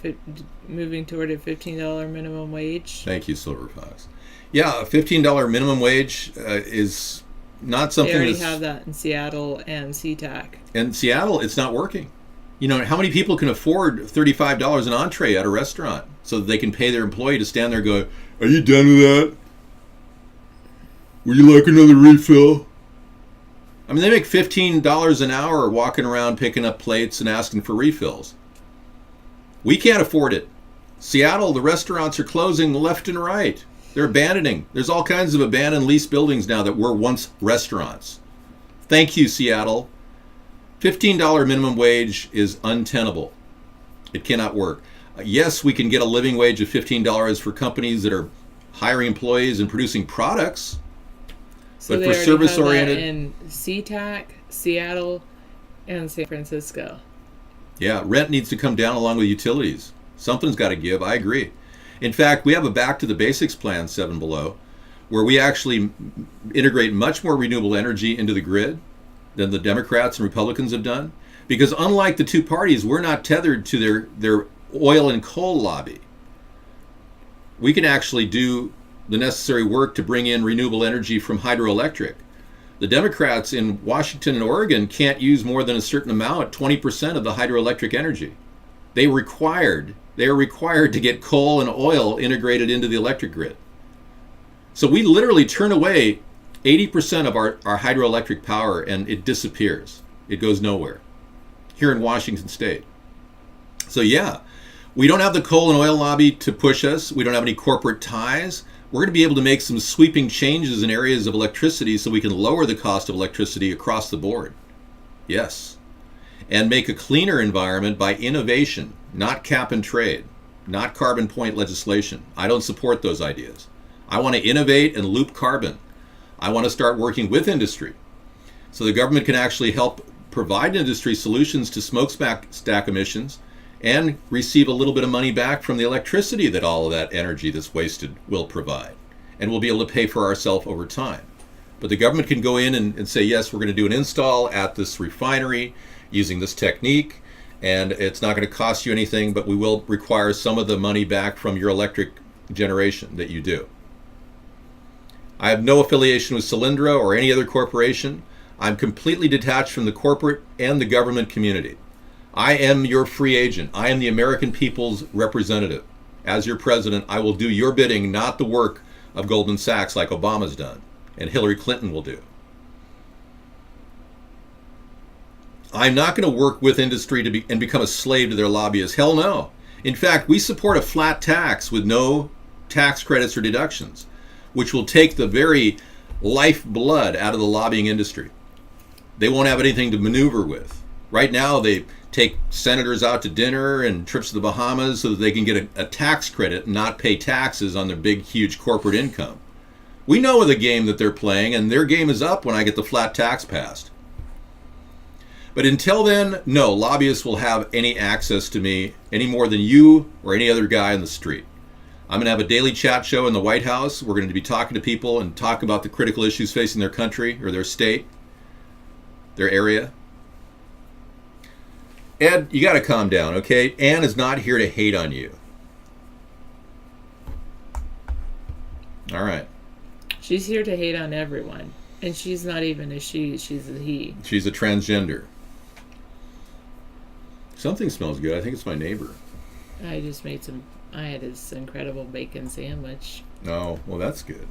moving toward a $15 minimum wage. Thank you, Silver Fox. Yeah, a $15 minimum wage is not something. They already have that in Seattle and SeaTac. In Seattle, it's not working. You know, how many people can afford $35 an entree at a restaurant so that they can pay their employee to stand there and go, "Are you done with that? Would you like another refill?" I mean, they make $15 an hour walking around picking up plates and asking for refills. We can't afford it. Seattle, the restaurants are closing left and right. They're abandoning. There's all kinds of abandoned leased buildings now that were once restaurants. Thank you, Seattle. $15 minimum wage is untenable. It cannot work. Yes, we can get a living wage of $15 for companies that are hiring employees and producing products. So but for service-oriented, in SeaTac, Seattle, and San Francisco. Yeah, rent needs to come down along with utilities. Something's got to give. I agree. In fact, we have a Back to the Basics plan, 7 Below, where we actually integrate much more renewable energy into the grid than the Democrats and Republicans have done. Because unlike the two parties, we're not tethered to their oil and coal lobby. We can actually do the necessary work to bring in renewable energy from hydroelectric. The Democrats in Washington and Oregon can't use more than a certain amount, 20% of the hydroelectric energy. They are required to get coal and oil integrated into the electric grid. So we literally turn away 80% of our hydroelectric power and it disappears. It goes nowhere here in Washington state. So yeah, we don't have the coal and oil lobby to push us. We don't have any corporate ties. We're going to be able to make some sweeping changes in areas of electricity so we can lower the cost of electricity across the board. Yes. And make a cleaner environment by innovation, not cap and trade, not carbon point legislation. I don't support those ideas. I want to innovate and loop carbon. I want to start working with industry so the government can actually help provide industry solutions to smokestack emissions and receive a little bit of money back from the electricity that all of that energy that's wasted will provide. And we'll be able to pay for ourselves over time. But the government can go in and say, yes, we're going to do an install at this refinery using this technique, and it's not going to cost you anything, but we will require some of the money back from your electric generation that you do. I have no affiliation with Solyndra or any other corporation. I'm completely detached from the corporate and the government community. I am your free agent. I am the American people's representative. As your president, I will do your bidding, not the work of Goldman Sachs like Obama's done and Hillary Clinton will do. I'm not going to work with industry and become a slave to their lobbyists. Hell no. In fact, we support a flat tax with no tax credits or deductions, which will take the very lifeblood out of the lobbying industry. They won't have anything to maneuver with. Right now, they take senators out to dinner and trips to the Bahamas so that they can get a tax credit and not pay taxes on their big, huge corporate income. We know the game that they're playing, and their game is up when I get the flat tax passed. But until then, no, lobbyists will have any access to me any more than you or any other guy in the street. I'm going to have a daily chat show in the White House. We're going to be talking to people and talk about the critical issues facing their country or their state, their area. Ed, you got to calm down, okay? Ann is not here to hate on you. All right. She's here to hate on everyone. And she's not even a she, she's a he. She's a transgender. Something smells good. I think it's my neighbor. I had this incredible bacon sandwich. Oh, well, that's good.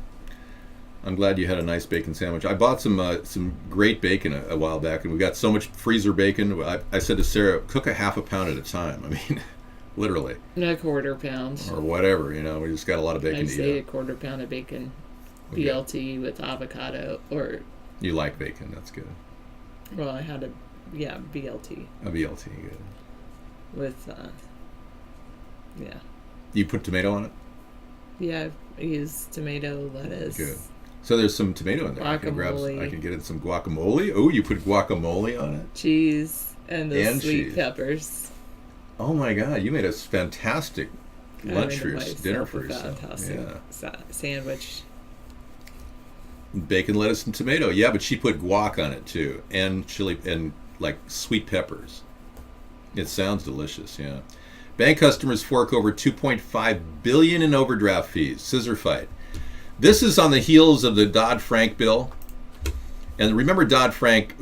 I'm glad you had a nice bacon sandwich. I bought some great bacon a while back, and we got so much freezer bacon. I said to Sarah, cook a half a pound at a time. I mean, literally. A quarter pound. Or whatever, we just got a lot of bacon I'd to eat. say a quarter pound of bacon. Okay. BLT with avocado, or... You like bacon, that's good. Well, I had BLT. A BLT, good. With, yeah. You put tomato on it? Yeah, I use tomato, lettuce. Good. So there's some tomato in there. Guacamole. I can get it some guacamole. Oh, you put guacamole on it? Cheese and sweet cheese. Peppers. Oh my God, you made a fantastic lunch for your dinner for yourself. Fantastic sandwich. Bacon, lettuce, and tomato. Yeah, but she put guac on it too, and chili and like sweet peppers. It sounds delicious. Yeah. Bank customers fork over $2.5 billion in overdraft fees. Scissor fight. This is on the heels of the Dodd-Frank bill. And remember, Dodd-Frank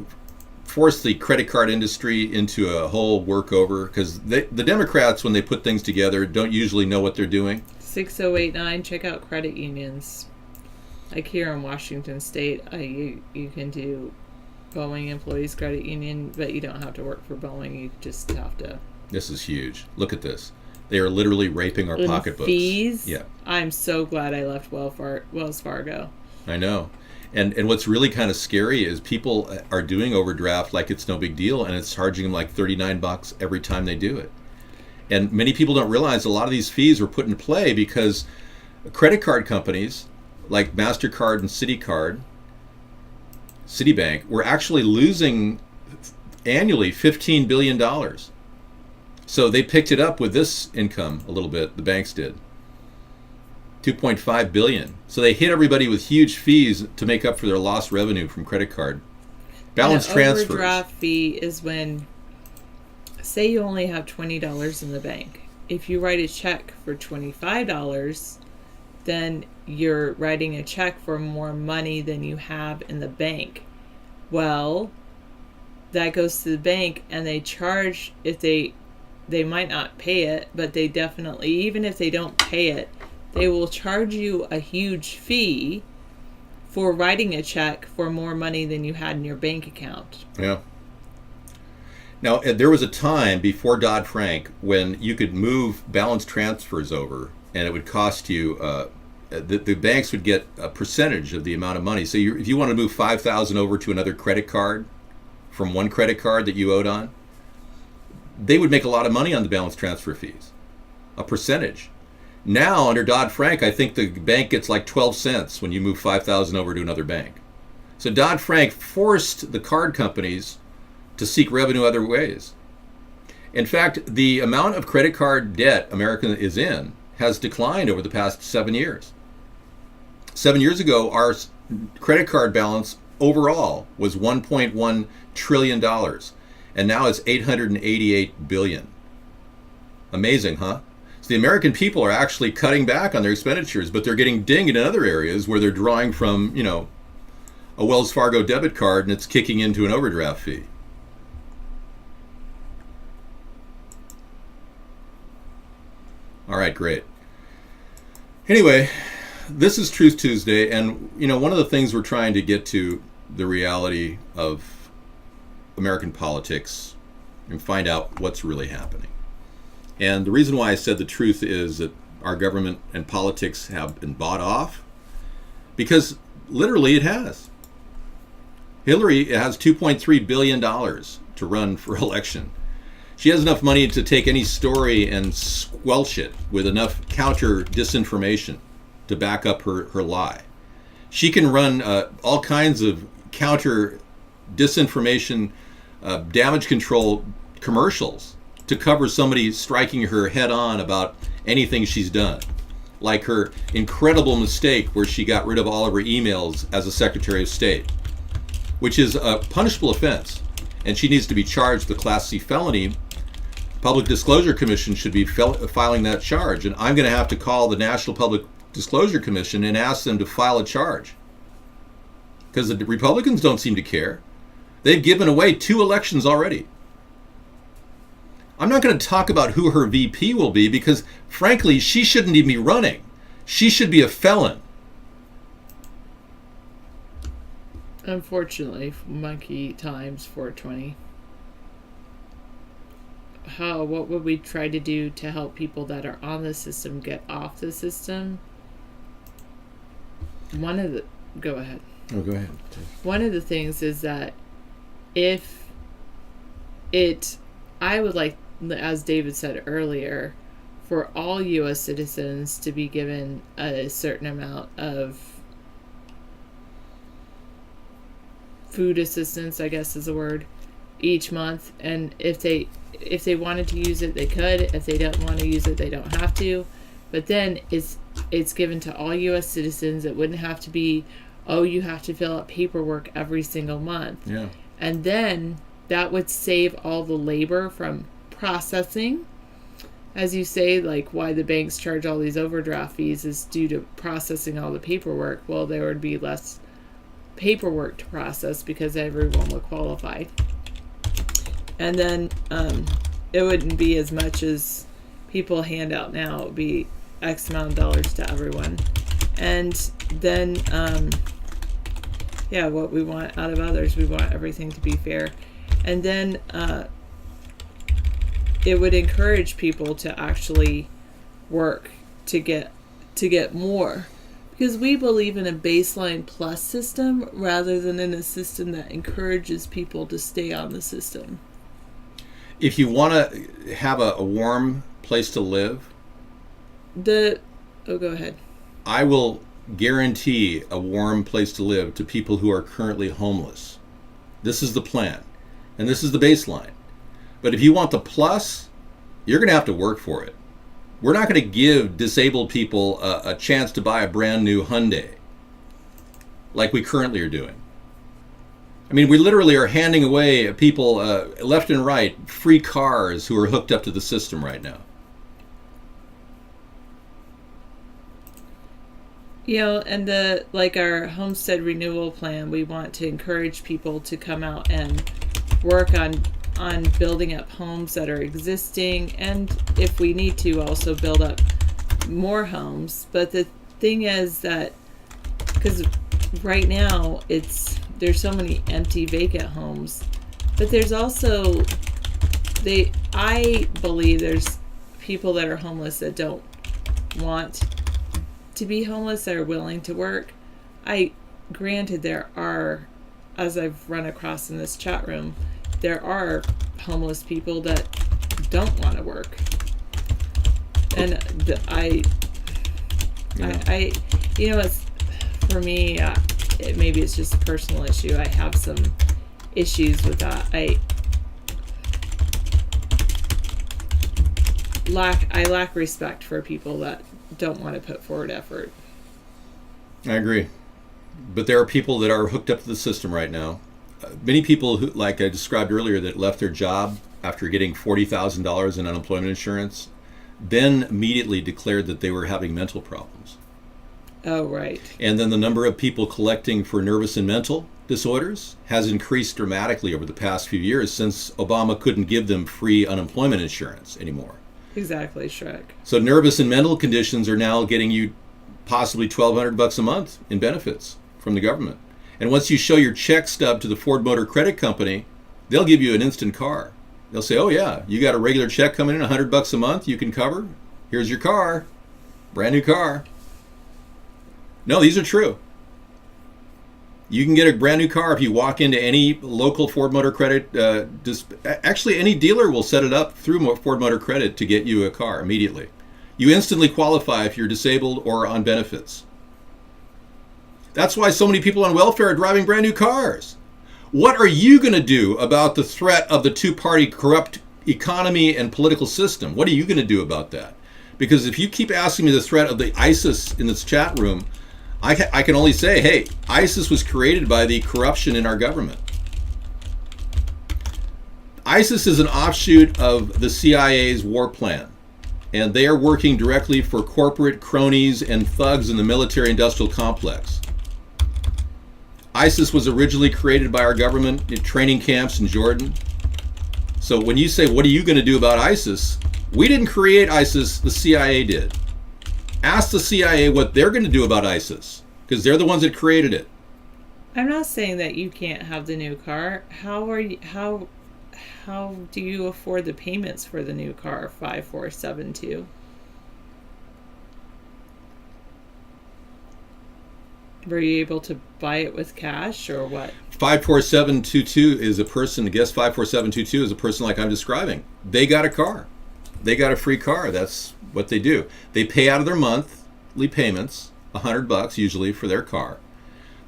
forced the credit card industry into a whole workover because the Democrats, when they put things together, don't usually know what they're doing. 6089, check out credit unions. Like here in Washington State, you can do Boeing Employees Credit Union, but you don't have to work for Boeing. You just have to. This is huge. Look at this. They are literally raping our pocketbooks. Fees? Yeah. I'm so glad I left Wells Fargo. I know. And what's really kind of scary is people are doing overdraft like it's no big deal, and it's charging them like $39 every time they do it. And many people don't realize a lot of these fees were put in play because credit card companies like MasterCard and Citibank were actually losing annually $15 billion. So they picked it up with this income a little bit, the banks did. $2.5 billion. So they hit everybody with huge fees to make up for their lost revenue from credit card. Balance transfers. An overdraft fee is when, say you only have $20 in the bank. If you write a check for $25, then you're writing a check for more money than you have in the bank. Well, that goes to the bank and they charge, if they might not pay it, but they definitely, even if they don't pay it, they will charge you a huge fee for writing a check for more money than you had in your bank account. Yeah. Now, there was a time before Dodd-Frank when you could move balance transfers over and it would cost you the banks would get a percentage of the amount of money. So if you want to move $5,000 over to another credit card from one credit card that you owed on, they would make a lot of money on the balance transfer fees, a percentage. Now, under Dodd-Frank, I think the bank gets like 12 cents when you move $5,000 over to another bank. So Dodd-Frank forced the card companies to seek revenue other ways. In fact, the amount of credit card debt America is in has declined over the past 7 years. 7 years ago, our credit card balance overall was $1.1 trillion, and now it's $888 billion. Amazing, huh? So the American people are actually cutting back on their expenditures, but they're getting dinged in other areas where they're drawing from, a Wells Fargo debit card and it's kicking into an overdraft fee. All right, great. Anyway, this is Truth Tuesday, and one of the things we're trying to get to the reality of American politics and find out what's really happening. And the reason why I said the truth is that our government and politics have been bought off, because literally it has. Hillary has $2.3 billion to run for election. She has enough money to take any story and squelch it with enough counter disinformation to back up her lie. She can run all kinds of counter disinformation, damage control commercials to cover somebody striking her head on about anything she's done. Like her incredible mistake where she got rid of all of her emails as a Secretary of State, which is a punishable offense, and she needs to be charged with a Class C felony. Public Disclosure Commission should be filing that charge, and I'm going to have to call the National Public Disclosure Commission and ask them to file a charge, because the Republicans don't seem to care. They've given away 2 elections already. I'm not going to talk about who her VP will be, because frankly, she shouldn't even be running. She should be a felon. Unfortunately, monkey times 420. What would we try to do to help people that are on the system get off the system? Go ahead. Oh, go ahead. One of the things is that I would like, as David said earlier, for all U.S. citizens to be given a certain amount of food assistance, I guess is the word, each month. And if they wanted to use it, they could. If they don't want to use it, they don't have to. But then it's given to all U.S. citizens. It wouldn't have to be, you have to fill out paperwork every single month. Yeah. And then that would save all the labor from processing. As you say, like why the banks charge all these overdraft fees is due to processing all the paperwork. Well, there would be less paperwork to process because everyone would qualify. And then it wouldn't be as much as people hand out now. It would be X amount of dollars to everyone. And then, what we want out of others, we want everything to be fair. And then it would encourage people to actually work to get more. Because we believe in a baseline plus system rather than in a system that encourages people to stay on the system. If you want to have a warm place to live, go ahead. I will guarantee a warm place to live to people who are currently homeless. This is the plan, and this is the baseline. But if you want the plus, you're going to have to work for it. We're not going to give disabled people a chance to buy a brand new Hyundai like we currently are doing. I mean, we literally are handing away people left and right free cars who are hooked up to the system right now. And our homestead renewal plan, we want to encourage people to come out and work on building up homes that are existing, and if we need to, also build up more homes. But the thing is that, because right now there's so many empty vacant homes, but there's also I believe there's people that are homeless that don't want to to be homeless that are willing to work. Granted, there are, as I've run across in this chat room, there are homeless people that don't want to work. And it's, for me, maybe it's just a personal issue. I have some issues with that. I lack respect for people that don't want to put forward effort. I agree. But there are people that are hooked up to the system right now. Many people who, like I described earlier, that left their job after getting $40,000 in unemployment insurance, then immediately declared that they were having mental problems. Oh, right. And then the number of people collecting for nervous and mental disorders has increased dramatically over the past few years since Obama couldn't give them free unemployment insurance anymore. Exactly, Shrek. So nervous and mental conditions are now getting you possibly $1,200 a month in benefits from the government. And once you show your check stub to the Ford Motor Credit Company, they'll give you an instant car. They'll say, oh yeah, you got a regular check coming in, $100 a month you can cover. Here's your car, brand new car. No, these are true. You can get a brand new car if you walk into any local Ford Motor Credit. Actually, any dealer will set it up through Ford Motor Credit to get you a car immediately. You instantly qualify if you're disabled or on benefits. That's why so many people on welfare are driving brand new cars. What are you going to do about the threat of the two-party corrupt economy and political system? What are you going to do about that? Because if you keep asking me the threat of the ISIS in this chat room, I can only say, hey, ISIS was created by the corruption in our government. ISIS is an offshoot of the CIA's war plan, and they are working directly for corporate cronies and thugs in the military-industrial complex. ISIS was originally created by our government in training camps in Jordan. So when you say, what are you going to do about ISIS? We didn't create ISIS, the CIA did. Ask the CIA what they're going to do about ISIS, because they're the ones that created it. I'm not saying that you can't have the new car. How do you afford the payments for the new car, 5472? Were you able to buy it with cash or what? 54722 is a person, guess 54722 is a person like I'm describing. They got a car. They got a free car. That's what they do. They pay out of their monthly payments, $100 usually for their car.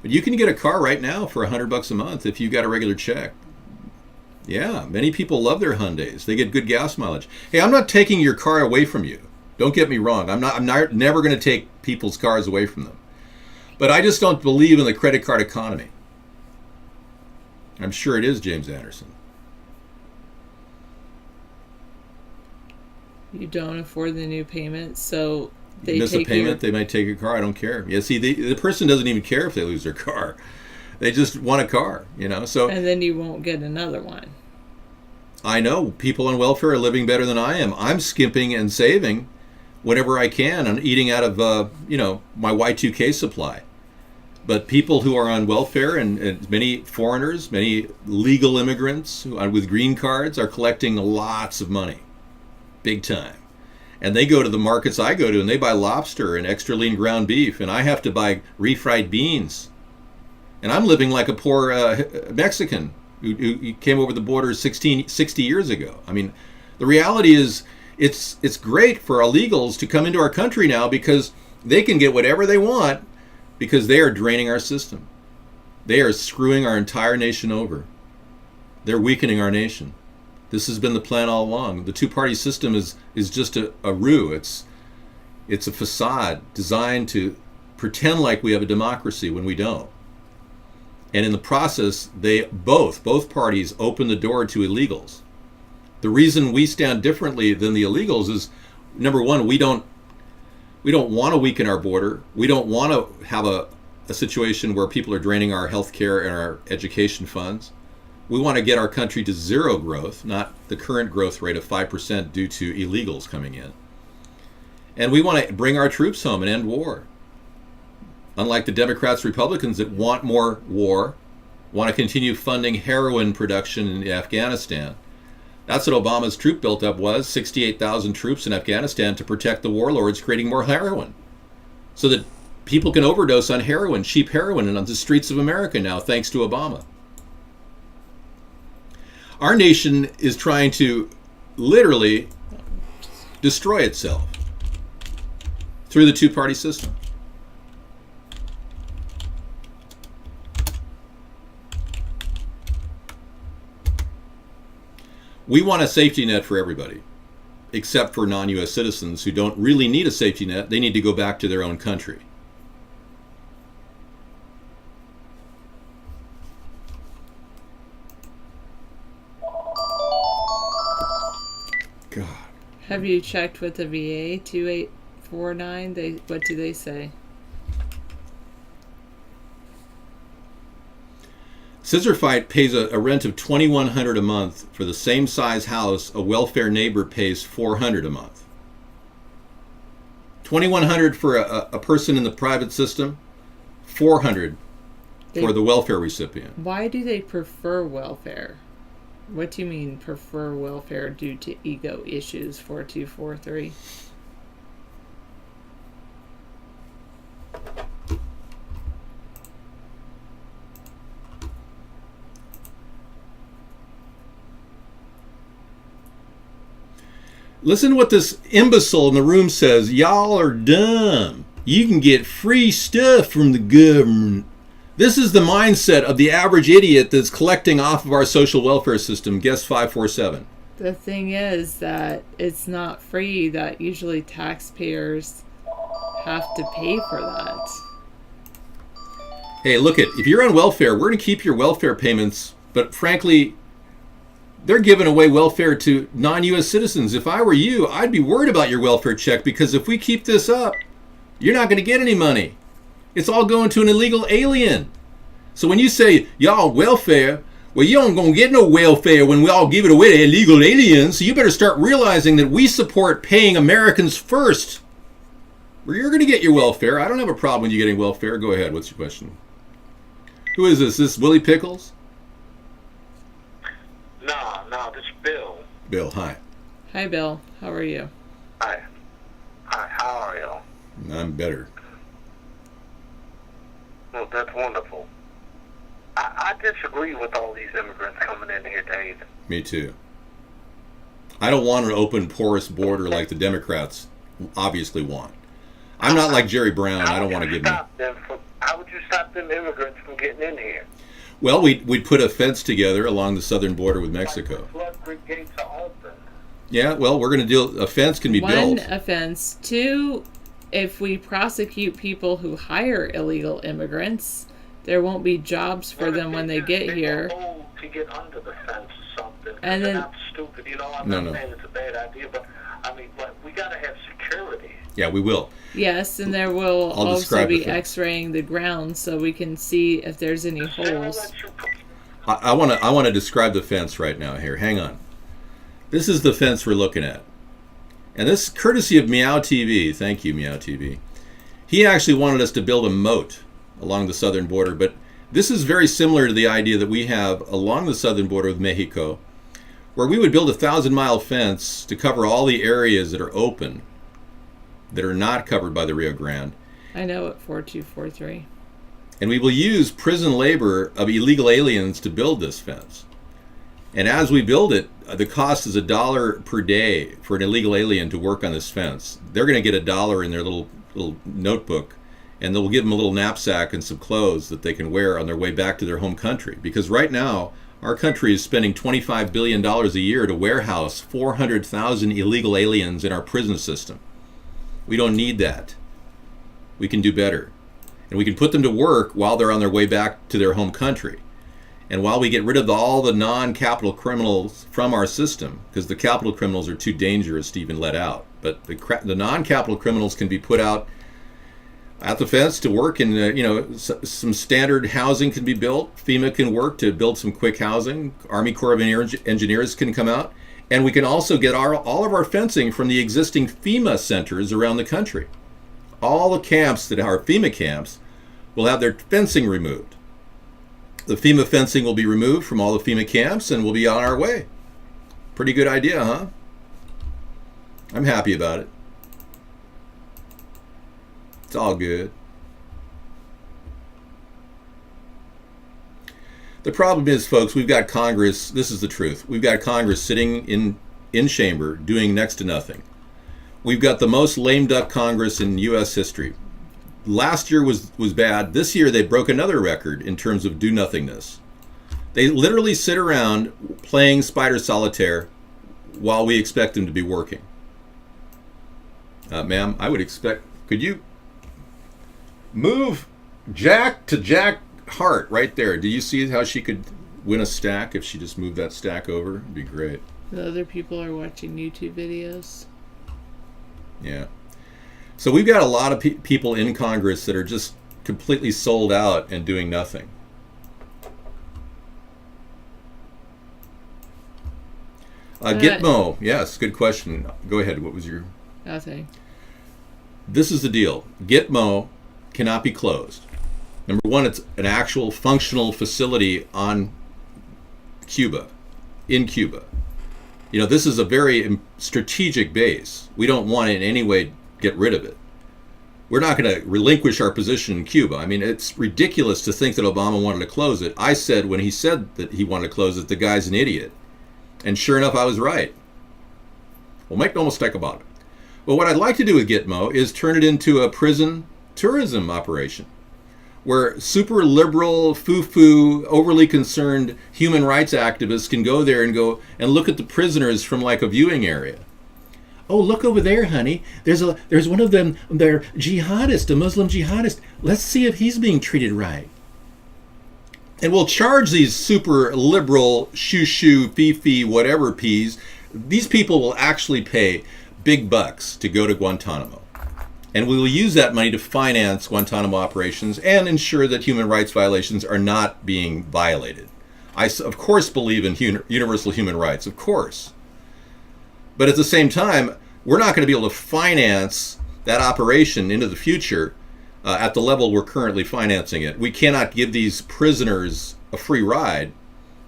But you can get a car right now for $100 a month if you got a regular check. Yeah, many people love their Hyundais. They get good gas mileage. Hey, I'm not taking your car away from you. Don't get me wrong. I'm never going to take people's cars away from them. But I just don't believe in the credit card economy. I'm sure it is, James Anderson. You don't afford the new payment, so they miss a payment, they might take a car. I don't care. Yeah, see, the person doesn't even care if they lose their car. They just want a car, So and then you won't get another one. I know people on welfare are living better than I am. I'm skimping and saving whenever I can and eating out of my Y2K supply. But people who are on welfare and many foreigners, many legal immigrants who are with green cards are collecting lots of money, big time. And they go to the markets I go to and they buy lobster and extra lean ground beef, and I have to buy refried beans. And I'm living like a poor Mexican who came over the border 60 years ago. I mean, the reality is it's great for illegals to come into our country now because they can get whatever they want because they are draining our system. They are screwing our entire nation over. They're weakening our nation. This has been the plan all along. The two-party system is just a ruse. It's a facade designed to pretend like we have a democracy when we don't. And in the process, they both parties open the door to illegals. The reason we stand differently than the illegals is, number one, we don't want to weaken our border. We don't want to have a situation where people are draining our health care and our education funds. We want to get our country to zero growth, not the current growth rate of 5% due to illegals coming in. And we want to bring our troops home and end war. Unlike the Democrats, Republicans that want more war, want to continue funding heroin production in Afghanistan. That's what Obama's troop built-up was, 68,000 troops in Afghanistan to protect the warlords creating more heroin. so that people can overdose on heroin, cheap heroin, and on the streets of America now, thanks to Obama. Our nation is trying to literally destroy itself through the two-party system. We want a safety net for everybody, except for non-U.S. citizens who don't really need a safety net. They need to go back to their own country. God. Have you checked with the VA 2849? What do they say? Scissor Fight pays a rent of $2,100 a month for the same size house a welfare neighbor pays $400 a month. $2,100 for a person in the private system, $400 for the welfare recipient. Why do they prefer welfare? What do you mean prefer welfare due to ego issues? 4243. Listen to what this imbecile in the room says. Y'all are dumb. You can get free stuff from the government. This is the mindset of the average idiot that's collecting off of our social welfare system. Guess 547. The thing is that it's not free, that usually taxpayers have to pay for that. Hey, look if you're on welfare, we're going to keep your welfare payments, but frankly, they're giving away welfare to non-U.S. citizens. If I were you, I'd be worried about your welfare check, because if we keep this up, you're not going to get any money. It's all going to an illegal alien. So when you say, y'all welfare, well, you don't going to get no welfare when we all give it away to illegal aliens. So you better start realizing that we support paying Americans first. Where you're going to get your welfare. I don't have a problem with you getting welfare. Go ahead. What's your question? Who is this? Is this Willie Pickles? No, this is Bill. Bill, hi. Hi, Bill. How are you? Hi, how are you? I'm better. Well, that's wonderful. I disagree with all these immigrants coming in here, Dave. Me too. I don't want an open, porous border like the Democrats obviously want. I'm not like Jerry Brown. I don't want to give them. How would you stop them immigrants from getting in here? Well, we'd put a fence together along the southern border with Mexico. Flood gates are open. Yeah, well, we're going to deal. A fence can be built. One offense. Two, if we prosecute people who hire illegal immigrants, there won't be jobs for them when they get here. To get under the fence or something. And then, they're not stupid, you know. I'm not saying it's a bad idea, but I mean, we got to have security. Yeah, we will. Yes, and there will also be X-raying the ground so we can see if there's any holes. I want to describe the fence right now here. Hang on. This is the fence we're looking at. And this is courtesy of Meow TV. Thank you, Meow TV. He actually wanted us to build a moat along the southern border, but this is very similar to the idea that we have along the southern border with Mexico, where we would build a 1,000-mile fence to cover all the areas that are open, that are not covered by the Rio Grande. I know it, 4243. And we will use prison labor of illegal aliens to build this fence. And as we build it, the cost is $1 per day for an illegal alien to work on this fence. They're going to get $1 in their little notebook, and they'll give them a little knapsack and some clothes that they can wear on their way back to their home country. Because right now, our country is spending $25 billion a year to warehouse 400,000 illegal aliens in our prison system. We don't need that. We can do better. And we can put them to work while they're on their way back to their home country. And while we get rid of all the non-capital criminals from our system, because the capital criminals are too dangerous to even let out, but the non-capital criminals can be put out at the fence to work, and some standard housing can be built. FEMA can work to build some quick housing. Army Corps of Engineers can come out. And we can also get all of our fencing from the existing FEMA centers around the country. All the camps that are FEMA camps will have their fencing removed. The FEMA fencing will be removed from all the FEMA camps, and we'll be on our way. Pretty good idea, huh? I'm happy about it. It's all good. The problem is, folks, we've got Congress. This is the truth. We've got Congress sitting in chamber doing next to nothing. We've got the most lame duck Congress in U.S. history. Last year was bad. This year they broke another record in terms of do nothingness. They literally sit around playing Spider Solitaire while we expect them to be working. Ma'am, I would expect, could you move Jack to Jack Hart right there? Do you see how she could win a stack if she just moved that stack over? It'd be great. The other people are watching YouTube videos. Yeah. So we've got a lot of people in Congress that are just completely sold out and doing nothing. Gitmo, yes, good question. Go ahead. What was your... Nothing. This is the deal. Gitmo cannot be closed. Number one, it's an actual functional facility on Cuba, in Cuba. You know, this is a very strategic base. We don't want to in any way get rid of it. We're not going to relinquish our position in Cuba. I mean, it's ridiculous to think that Obama wanted to close it. I said when he said that he wanted to close it, the guy's an idiot. And sure enough, I was right. Well, make no mistake about it. But what I'd like to do with Gitmo is turn it into a prison tourism operation, where super liberal, foo-foo, overly concerned human rights activists can go there and look at the prisoners from like a viewing area. Oh, look over there, honey. There's one of them. They're jihadist, a Muslim jihadist. Let's see if he's being treated right. And we'll charge these super liberal shoo-shoo, fee-fee, whatever peas. These people will actually pay big bucks to go to Guantanamo. And we will use that money to finance Guantanamo operations and ensure that human rights violations are not being violated. I, of course, believe in universal human rights, of course. But at the same time, we're not going to be able to finance that operation into the future at the level we're currently financing it. We cannot give these prisoners a free ride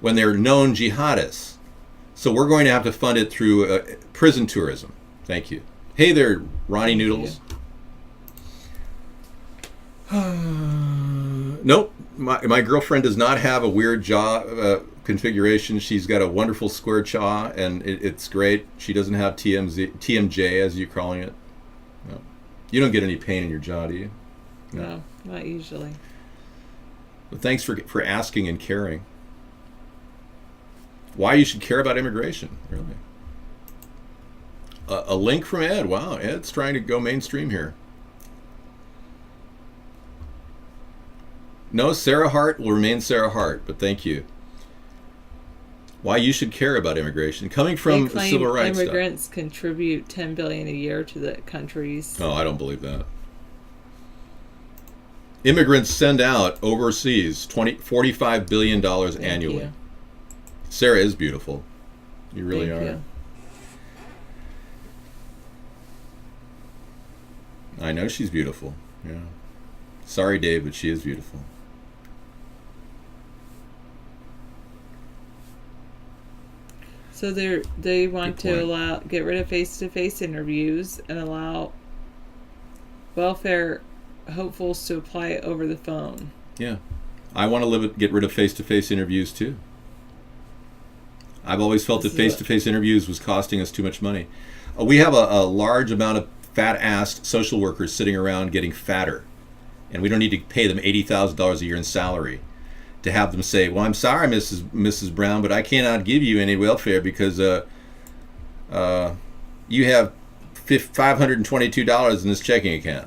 when they're known jihadists. So we're going to have to fund it through prison tourism. Thank you. Hey there, Ronnie Noodles. Nope, my girlfriend does not have a weird jaw configuration. She's got a wonderful square jaw, and it's great. She doesn't have TMJ, as you're calling it. No. You don't get any pain in your jaw, do you? No, not usually. But thanks for asking and caring. Why you should care about immigration, really. A link from Ed. Wow, Ed's trying to go mainstream here. No, Sarah Hart will remain Sarah Hart, but thank you. Why you should care about immigration. Coming from They claim civil rights immigrants stuff. contribute $10 billion a year to the country's. Oh, I don't believe that. Immigrants send out overseas $45 billion annually. You. Sarah is beautiful. You really Thank are. you. I know she's beautiful. Yeah. Sorry, Dave, but she is beautiful. So they want Good to point. get rid of face-to-face interviews and allow welfare hopefuls to apply it over the phone. Yeah. I want to get rid of face-to-face interviews too. I've always felt that face-to-face interviews was costing us too much money. We have a large amount of fat-assed social workers sitting around getting fatter, and we don't need to pay them $80,000 a year in salary to have them say, well, I'm sorry, Mrs. Brown, but I cannot give you any welfare because you have $522 in this checking account.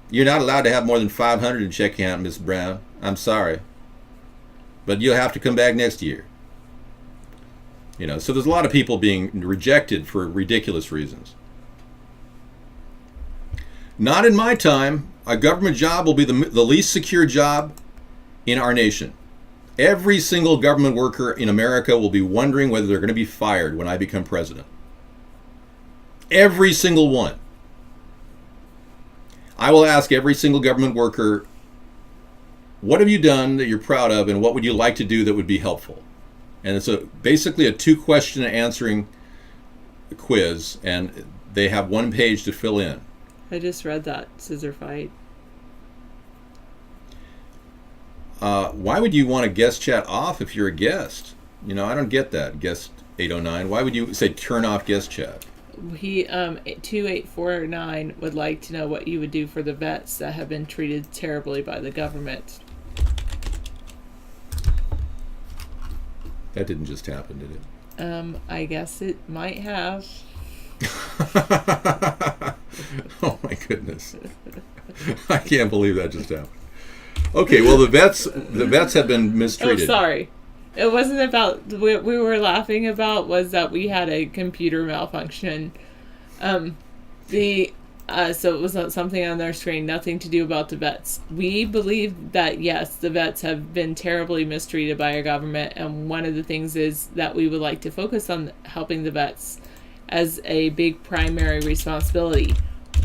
You're not allowed to have more than $500 in checking account, Miss Brown. I'm sorry. But you'll have to come back next year. You know, so there's a lot of people being rejected for ridiculous reasons. Not in my time. A government job will be the least secure job in our nation. Every single government worker in America will be wondering whether they're going to be fired when I become president. Every single one. I will ask every single government worker, what have you done that you're proud of, and what would you like to do that would be helpful? And it's basically a 2-question answering quiz, and they have 1 page to fill in. I just read that scissor fight. Why would you want to guest chat off if you're a guest? I don't get that. Guest 809. Why would you say turn off guest chat? He 2849 would like to know what you would do for the vets that have been treated terribly by the government. That didn't just happen, did it? I guess it might have. Oh my goodness. I can't believe that just happened. Okay, well the vets have been mistreated. Oh, sorry. It wasn't about what we were laughing about was that we had a computer malfunction. So it was something on their screen, nothing to do about the vets. We believe that yes, the vets have been terribly mistreated by our government, and one of the things is that we would like to focus on helping the vets as a big primary responsibility.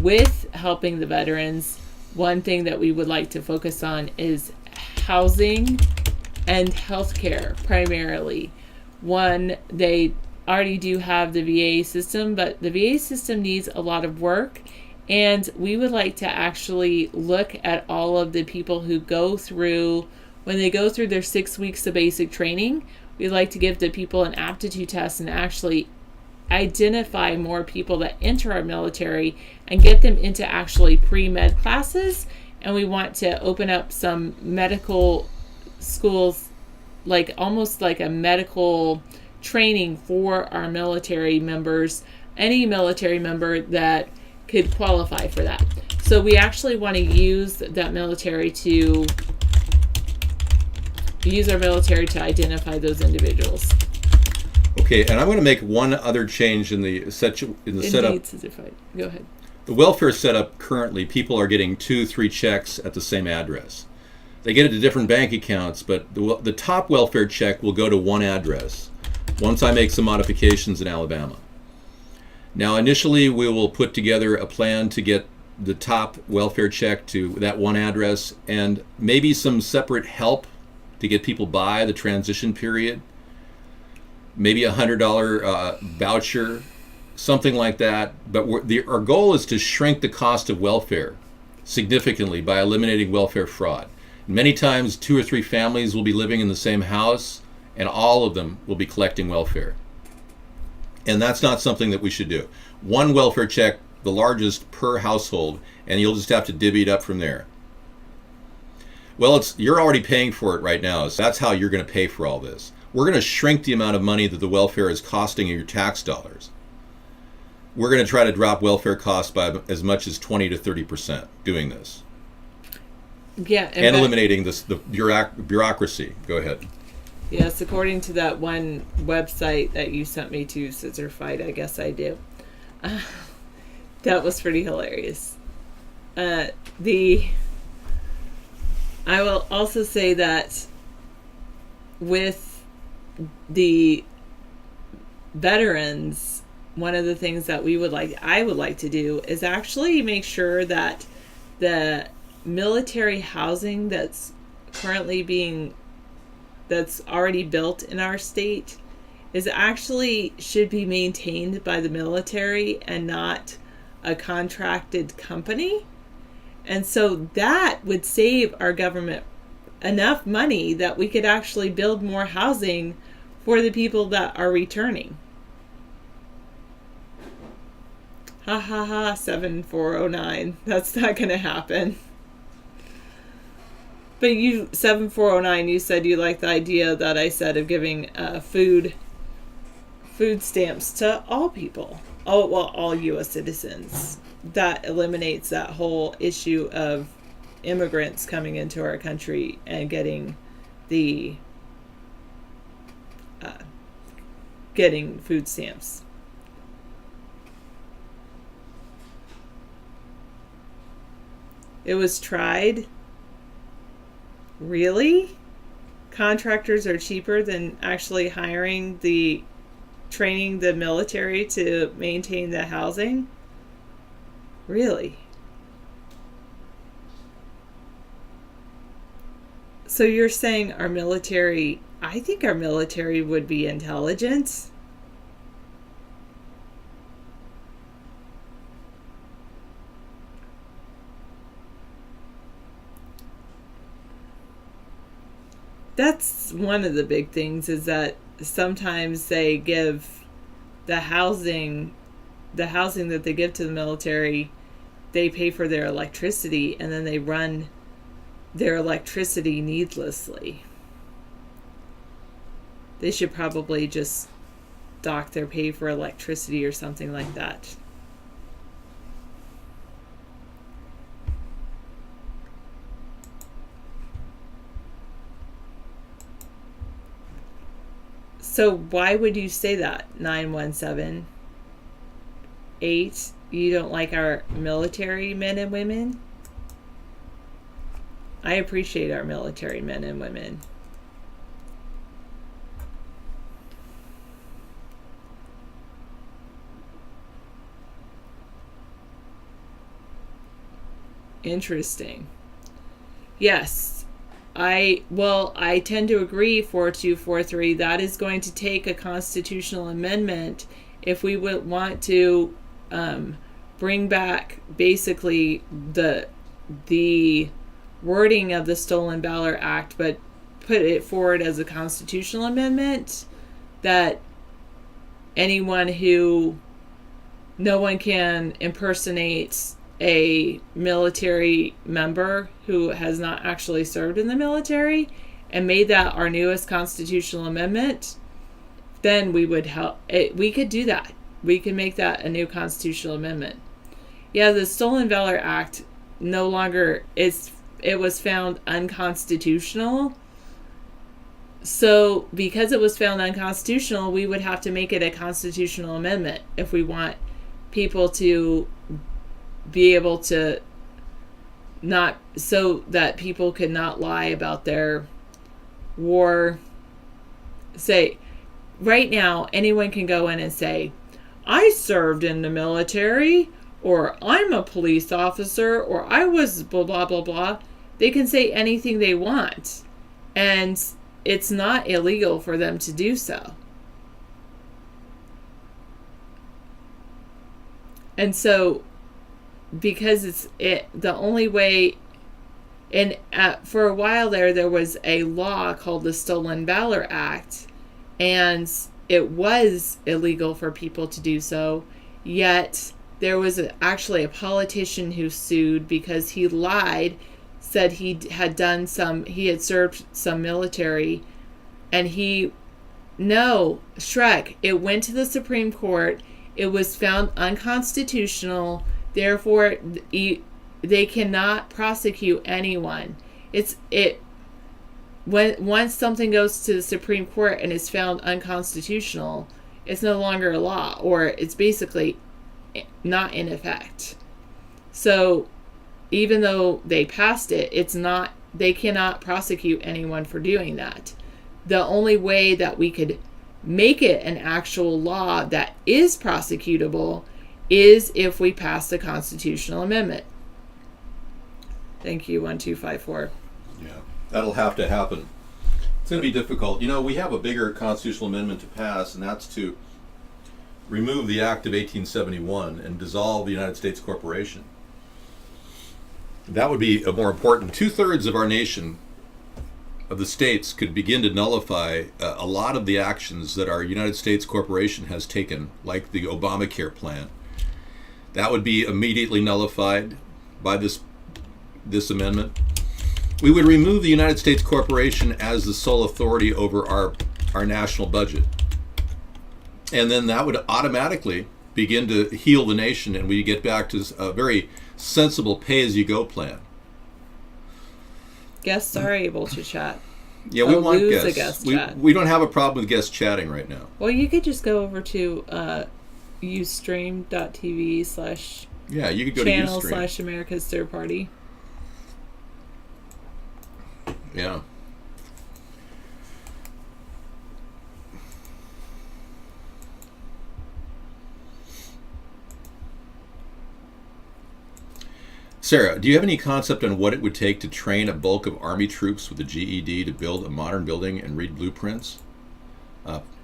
With helping the veterans, one thing that we would like to focus on is housing and healthcare primarily. One, they already do have the VA system, but the VA system needs a lot of work, and we would like to actually look at all of the people who go through, when they go through their 6 weeks of basic training, we'd like to give the people an aptitude test and actually identify more people that enter our military and get them into actually pre-med classes. And we want to open up some medical schools, like almost like a medical training for our military members, any military member that could qualify for that. So we actually want to use our military to identify those individuals. Okay, and I'm going to make one other change in the setup. Go ahead. The welfare setup currently, people are getting 2-3 checks at the same address. They get it to different bank accounts, but the top welfare check will go to one address once I make some modifications in Alabama. Now, initially, we will put together a plan to get the top welfare check to that one address and maybe some separate help to get people by the transition period. Maybe $100 voucher, something like that. But our goal is to shrink the cost of welfare significantly by eliminating welfare fraud. Many times 2 or 3 families will be living in the same house and all of them will be collecting welfare. And that's not something that we should do. One welfare check, the largest per household, and you'll just have to divvy it up from there. Well, you're already paying for it right now, so that's how you're going to pay for all this. We're going to shrink the amount of money that the welfare is costing in your tax dollars. We're going to try to drop welfare costs by as much as 20 to 30% doing this. Yeah, and eliminating the bureaucracy. Go ahead. Yes, according to that one website that you sent me to, Scissor Fight, I guess I do. That was pretty hilarious. I will also say that with the veterans, one of the things that I would like to do is actually make sure that the military housing that's already built in our state should be maintained by the military and not a contracted company. And so that would save our government enough money that we could actually build more housing for the people that are returning. Ha ha ha, 7409. That's not going to happen. But 7409, you said you like the idea that I said of giving food stamps to all people. All U.S. citizens. That eliminates that whole issue of immigrants coming into our country and getting food stamps. It was tried. Really? Contractors are cheaper than actually training the military to maintain the housing? Really? So you're saying I think our military would be intelligent? That's one of the big things, is that sometimes they give the housing that they give to the military, they pay for their electricity, and then they run their electricity needlessly. They should probably just dock their pay for electricity or something like that. So why would you say that? 917 8, you don't like our military men and women? I appreciate our military men and women. Interesting. Yes. I tend to agree, 4243. That is going to take a constitutional amendment if we would want to bring back basically the wording of the Stolen Valor Act, but put it forward as a constitutional amendment that no one can impersonate a military member who has not actually served in the military, and made that our newest constitutional amendment. Then we would help it. We could do that. We can make that a new constitutional amendment. Yeah, the Stolen Valor Act no longer is. It was found unconstitutional. So because it was found unconstitutional, we would have to make it a constitutional amendment if we want people to be able to not, so that people could not lie about their war. Say, right now, anyone can go in and say, I served in the military, or I'm a police officer, or I was blah, blah, blah, blah. They can say anything they want, and it's not illegal for them to do so. And so, because the only way, and for a while there was a law called the Stolen Valor Act, and it was illegal for people to do so, yet there was actually a politician who sued because he lied, said he had served some military, and Shrek, it went to the Supreme Court, it was found unconstitutional, therefore they cannot prosecute anyone. Once something goes to the Supreme Court and is found unconstitutional, it's no longer a law, or it's basically not in effect. So even though they passed it, they cannot prosecute anyone for doing that. The only way that we could make it an actual law that is prosecutable is if we pass the constitutional amendment. Thank you, 1254. Yeah, that'll have to happen. It's going to be difficult. We have a bigger constitutional amendment to pass, and that's to remove the Act of 1871 and dissolve the United States Corporation. That would be a more important. 2/3 of our nation, of the states, could begin to nullify a lot of the actions that our United States Corporation has taken, like the Obamacare plan. That would be immediately nullified by this amendment. We would remove the United States Corporation as the sole authority over our national budget. And then that would automatically begin to heal the nation, and we get back to a very sensible pay-as-you-go plan. Guests are able to chat. Yeah, we want guests. A guest chat. We don't have a problem with guests chatting right now. Well, you could just go over to ustream.tv/ yeah, you could go to channel / America's Third Party. Yeah. Sarah, do you have any concept on what it would take to train a bulk of Army troops with a GED to build a modern building and read blueprints?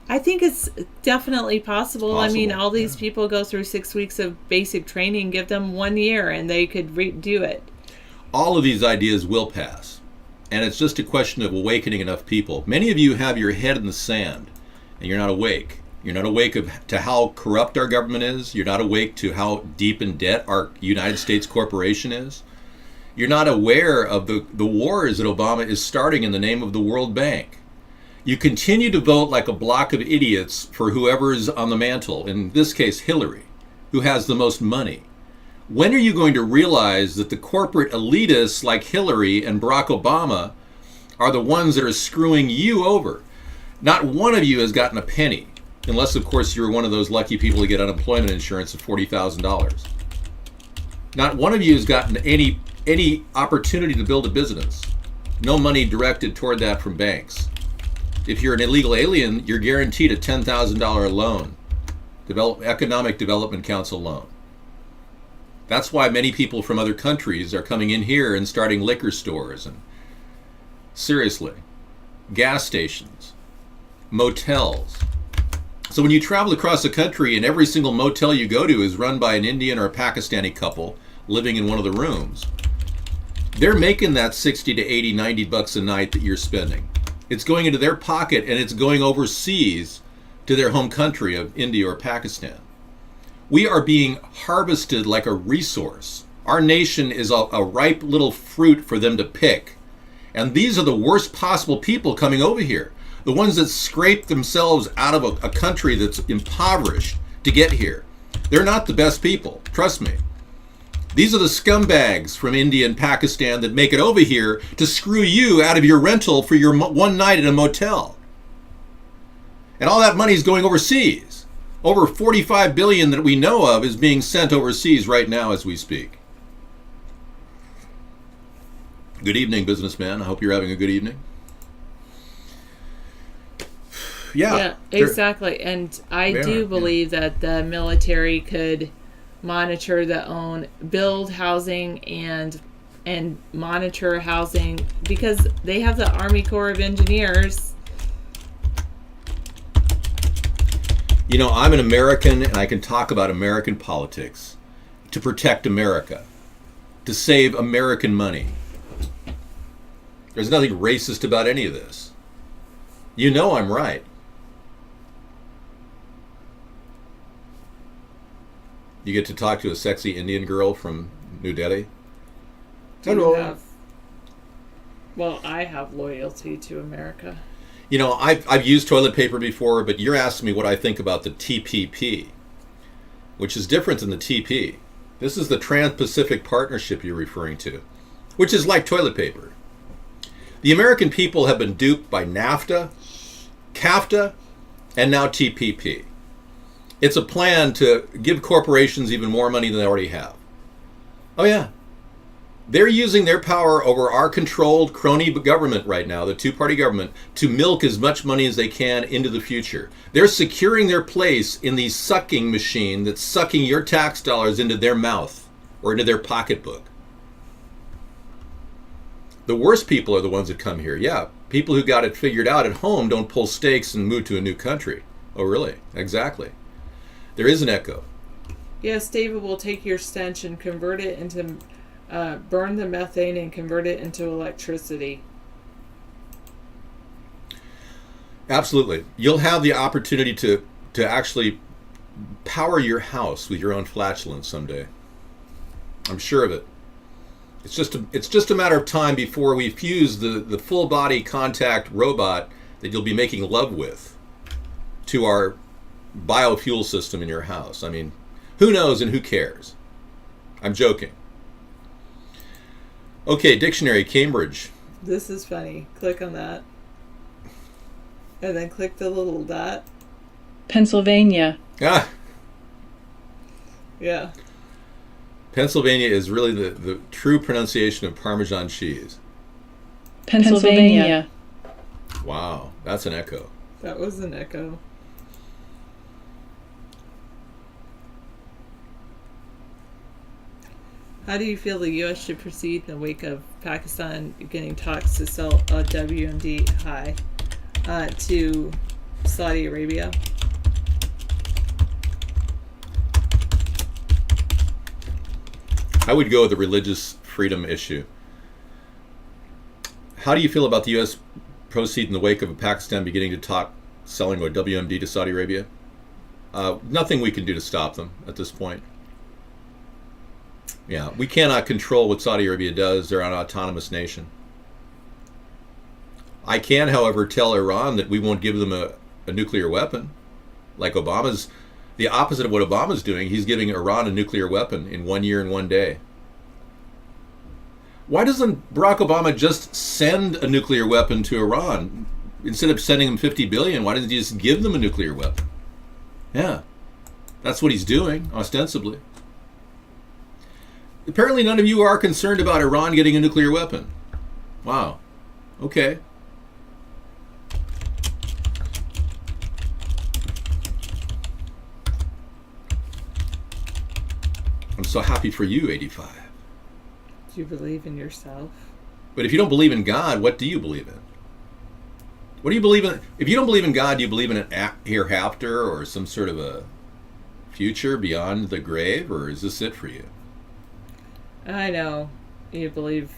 I think it's definitely possible. I mean, all these yeah. people go through 6 weeks of basic training, give them 1 year, and they could do it. All of these ideas will pass. and it's just a question of awakening enough people. Many of you have your head in the sand, and you're not awake. You're not awake to how corrupt our government is. You're not awake to how deep in debt our United States corporation is. You're not aware of the wars that Obama is starting in the name of the World Bank. You continue to vote like a block of idiots for whoever's on the mantle, in this case Hillary, who has the most money. When are you going to realize that the corporate elitists like Hillary and Barack Obama are the ones that are screwing you over? Not one of you has gotten a penny, unless, of course, you're one of those lucky people who get unemployment insurance of $40,000. Not one of you has gotten any opportunity to build a business. No money directed toward that from banks. If you're an illegal alien, you're guaranteed a $10,000 loan, Economic Development Council loan. That's why many people from other countries are coming in here and starting liquor stores and, seriously, gas stations, motels. So when you travel across the country and every single motel you go to is run by an Indian or a Pakistani couple living in one of the rooms, they're making that 60 to 80, 90 bucks a night that you're spending. It's going into their pocket and it's going overseas to their home country of India or Pakistan. We are being harvested like a resource. Our nation is a ripe little fruit for them to pick. And these are the worst possible people coming over here. The ones that scrape themselves out of a country that's impoverished to get here. They're not the best people, trust me. These are the scumbags from India and Pakistan that make it over here to screw you out of your rental for your one night at a motel. And all that money is going overseas. Over 45 billion that we know of is being sent overseas right now as we speak. Good evening, businessman. I hope you're having a good evening. Yeah, exactly. And I do believe that the military could monitor build housing and monitor housing, because they have the Army Corps of Engineers. You know, I'm an American and I can talk about American politics to protect America, to save American money. There's nothing racist about any of this. You know I'm right. You get to talk to a sexy Indian girl from New Delhi. Hello. I have loyalty to America. You know, I've used toilet paper before, but you're asking me what I think about the TPP, which is different than the TP. This is the Trans-Pacific Partnership you're referring to, which is like toilet paper. The American people have been duped by NAFTA, CAFTA, and now TPP. It's a plan to give corporations even more money than they already have. Oh yeah. They're using their power over our controlled crony government right now, the two-party government, to milk as much money as they can into the future. They're securing their place in the sucking machine that's sucking your tax dollars into their mouth or into their pocketbook. The worst people are the ones that come here. Yeah, people who got it figured out at home don't pull stakes and move to a new country. Oh, really? Exactly. There is an echo. Yes, David will take your stench and convert it into... burn the methane and convert it into electricity. Absolutely. You'll have the opportunity to actually power your house with your own flatulence someday. I'm sure of it. It's just a matter of time before we fuse the full body contact robot that you'll be making love with to our biofuel system in your house. I mean, who knows and who cares? I'm joking. Okay, dictionary, Cambridge. This is funny. Click on that. And then click the little dot. Pennsylvania. Ah. Yeah. Pennsylvania is really the true pronunciation of Parmesan cheese. Pennsylvania. Wow, that's an echo. That was an echo. How do you feel the U.S. should proceed in the wake of Pakistan beginning talks to sell a WMD high to Saudi Arabia? I would go with the religious freedom issue. How do you feel about the U.S. proceed in the wake of Pakistan beginning to talk selling a WMD to Saudi Arabia? Nothing we can do to stop them at this point. Yeah, we cannot control what Saudi Arabia does. They're an autonomous nation. I can, however, tell Iran that we won't give them a nuclear weapon. Like Obama's, the opposite of what Obama's doing. He's giving Iran a nuclear weapon in 1 year and 1 day. Why doesn't Barack Obama just send a nuclear weapon to Iran? Instead of sending them $50 billion, why doesn't he just give them a nuclear weapon? Yeah, that's what he's doing, ostensibly. Apparently none of you are concerned about Iran getting a nuclear weapon. Wow. Okay. I'm so happy for you, 85. Do you believe in yourself? But if you don't believe in God, what do you believe in? What do you believe in? If you don't believe in God, do you believe in an hereafter or some sort of a future beyond the grave, or is this it for you? I know you believe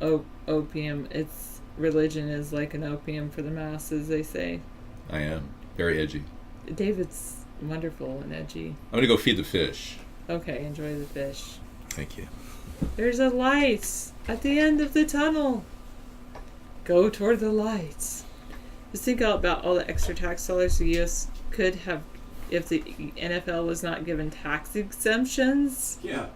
opium. It's religion is like an opium for the masses, they say. I am. Very edgy. David's wonderful and edgy. I'm going to go feed the fish. Okay, enjoy the fish. Thank you. There's a light at the end of the tunnel. Go toward the lights. Just think about all the extra tax dollars the U.S. could have if the NFL was not given tax exemptions. Yeah.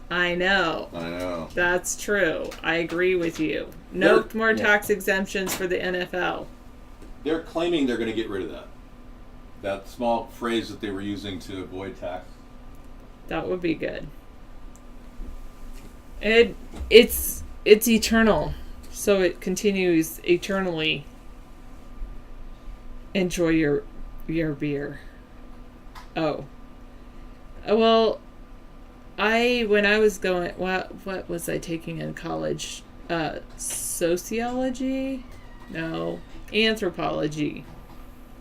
I know. I know. That's true. I agree with you. No more tax exemptions for the NFL. They're claiming they're going to get rid of that. That small phrase that they were using to avoid tax. That would be good. It's eternal, so it continues eternally. Enjoy your beer. Oh. Well, when I was going, what was I taking in college? Sociology? No, anthropology.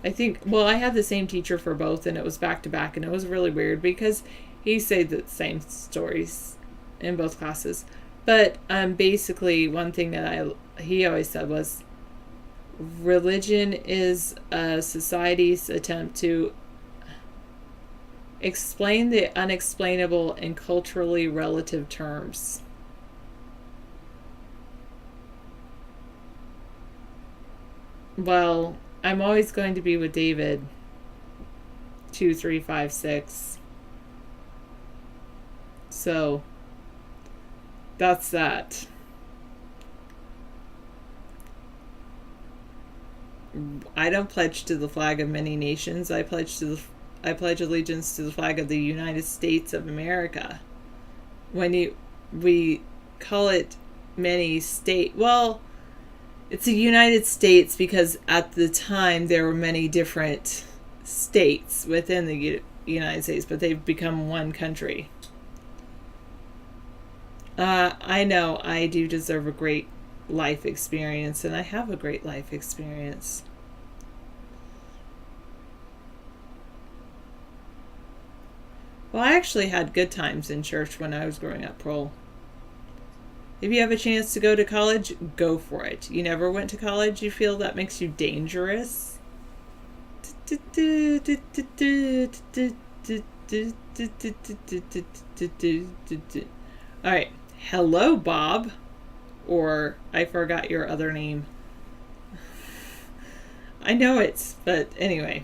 I think, well, I had the same teacher for both, and it was back to back, and it was really weird because he said the same stories in both classes. But basically, one thing that he always said was, religion is a society's attempt to explain the unexplainable in culturally relative terms. Well, I'm always going to be with David. 2, 3, 5, 6. So that's that. I don't pledge to the flag of many nations. I pledge allegiance to the flag of the United States of America. We call it many state. Well, it's the United States because at the time there were many different states within the United States, but they've become one country. I know I do deserve a great life experience, and I have a great life experience. Well, I actually had good times in church when I was growing up, Pearl. If you have a chance to go to college, go for it. You never went to college? You feel that makes you dangerous? Alright. Hello, Bob. Or, I forgot your other name. I know it, but anyway.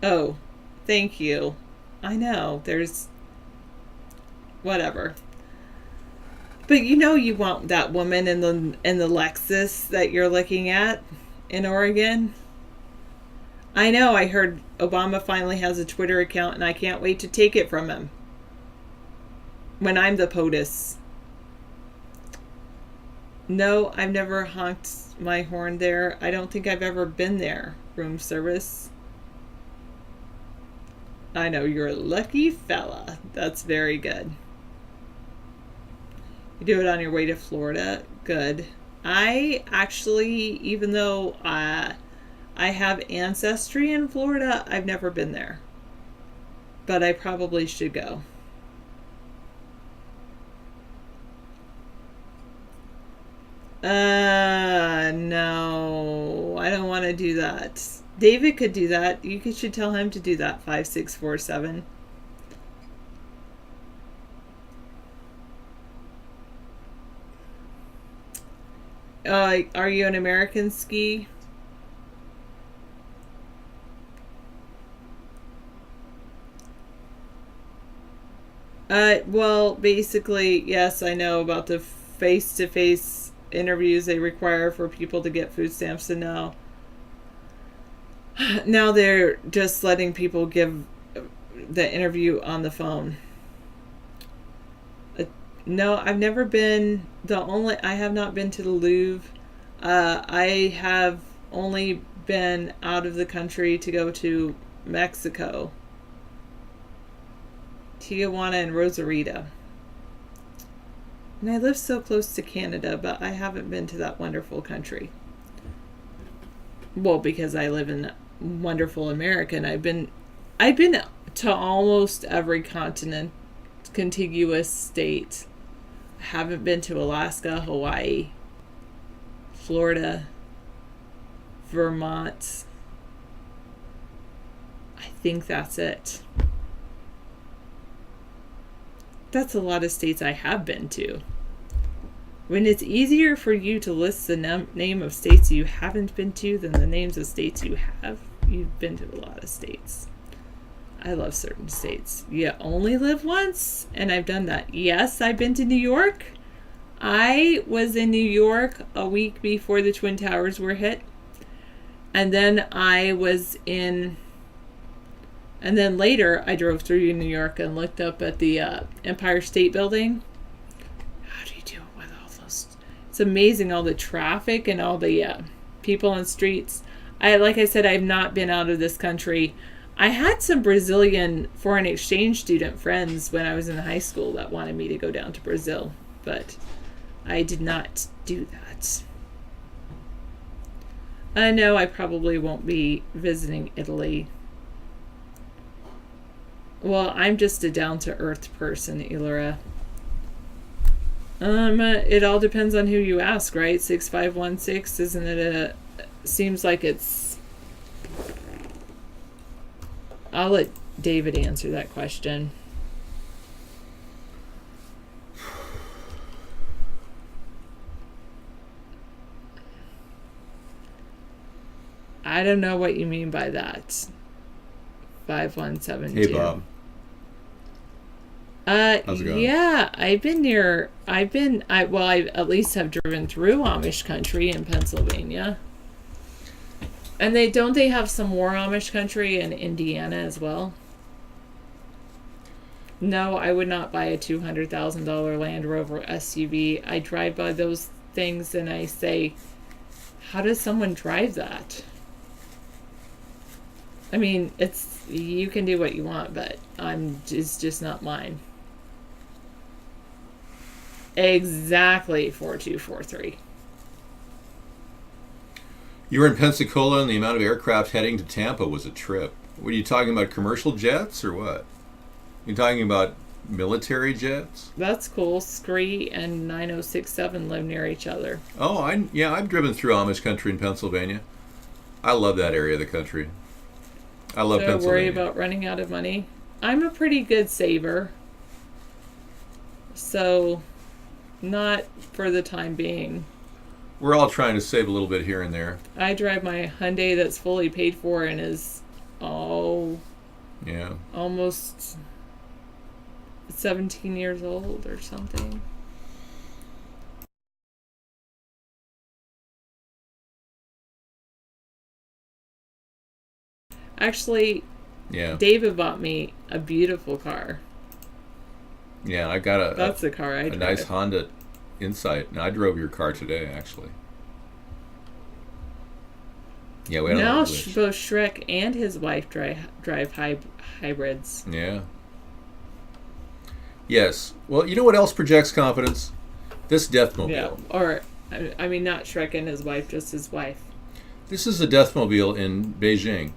Oh, thank you. I know, there's... whatever. But you know you want that woman in the Lexus that you're looking at in Oregon. I know, I heard Obama finally has a Twitter account and I can't wait to take it from him. When I'm the POTUS. No, I've never honked my horn there. I don't think I've ever been there. Room service. I know, you're a lucky fella. That's very good. You do it on your way to Florida. Good. I actually, even though I have ancestry in Florida, I've never been there. But I probably should go. No, I don't want to do that. David could do that. Should tell him to do that. 5647. Are you an American ski? Well, basically, yes, I know about the face-to-face interviews they require for people to get food stamps, and now they're just letting people give the interview on the phone. No, I've never been. I have not been to the Louvre. I have only been out of the country to go to Mexico, Tijuana and Rosarito. And I live so close to Canada, but I haven't been to that wonderful country. Well, because I live in wonderful America, and I've been to almost every continent, contiguous state. I haven't been to Alaska, Hawaii, Florida, Vermont. I think that's it. That's a lot of states I have been to. When it's easier for you to list the name of states you haven't been to than the names of states you have, you've been to a lot of states. I love certain states. You only live once, and I've done that. Yes, I've been to New York. I was in New York a week before the Twin Towers were hit. And then later I drove through New York and looked up at the Empire State Building. How do you do it with all those? It's amazing, all the traffic and all the people on streets. Like I said, I've not been out of this country. I had some Brazilian foreign exchange student friends when I was in high school that wanted me to go down to Brazil, but I did not do that. No, I probably won't be visiting Italy. Well, I'm just a down-to-earth person, Elora. It all depends on who you ask, right? 6516, isn't it seems like it's... I'll let David answer that question. I don't know what you mean by that. 5172. Hey, Bob. How's it going? Yeah, I at least have driven through Amish country in Pennsylvania. And they have some more Amish country in Indiana as well. No, I would not buy a $200,000 Land Rover SUV. I drive by those things and I say, how does someone drive that? I mean, you can do what you want, but it's just not mine. Exactly 4243. You were in Pensacola, and the amount of aircraft heading to Tampa was a trip. Were you talking about commercial jets or what? You talking about military jets? That's cool. Scree and 9067 live near each other. Oh, I've driven through Amish country in Pennsylvania. I love that area of the country. I love Pennsylvania. Don't worry about running out of money. I'm a pretty good saver. So, not for the time being. We're all trying to save a little bit here and there. I drive my Hyundai that's fully paid for and is almost 17 years old or something. Actually, David bought me a beautiful car. Yeah, I got that's the car I drive. A nice Honda Insight. And I drove your car today, actually. Yeah, we had now both Shrek and his wife drive hybrids. Yeah. Yes. Well, you know what else projects confidence? This Deathmobile. Yeah. Or, I mean, not Shrek and his wife, just his wife. This is the Deathmobile in Beijing.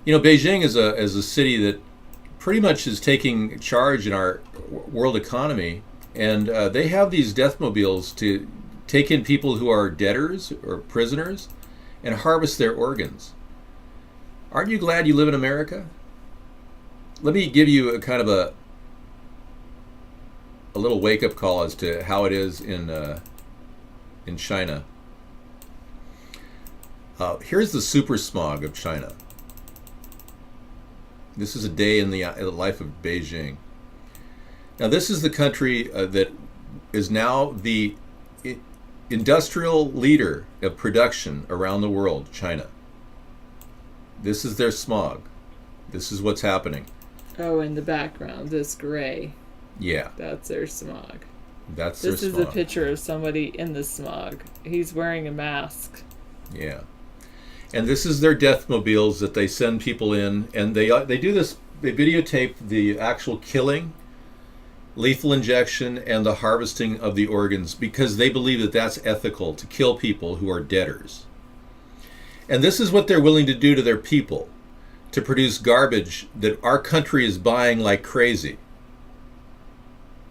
You know, Beijing is a city that pretty much is taking charge in our world economy, and they have these Deathmobiles to take in people who are debtors or prisoners and harvest their organs. Aren't you glad you live in America? Let me give you a kind of a little wake-up call as to how it is in China. Here's the super smog of China. This is a day in the life of Beijing. Now, this is the country that is now the industrial leader of production around the world, China. This is their smog. This is what's happening. Oh, in the background, this gray. Yeah. That's their smog. That's their smog. This is a picture of somebody in the smog. He's wearing a mask. Yeah. And this is their death mobiles that they send people in, and they do this. They videotape the actual killing, lethal injection, and the harvesting of the organs because they believe that that's ethical, to kill people who are debtors. And this is what they're willing to do to their people, to produce garbage that our country is buying like crazy.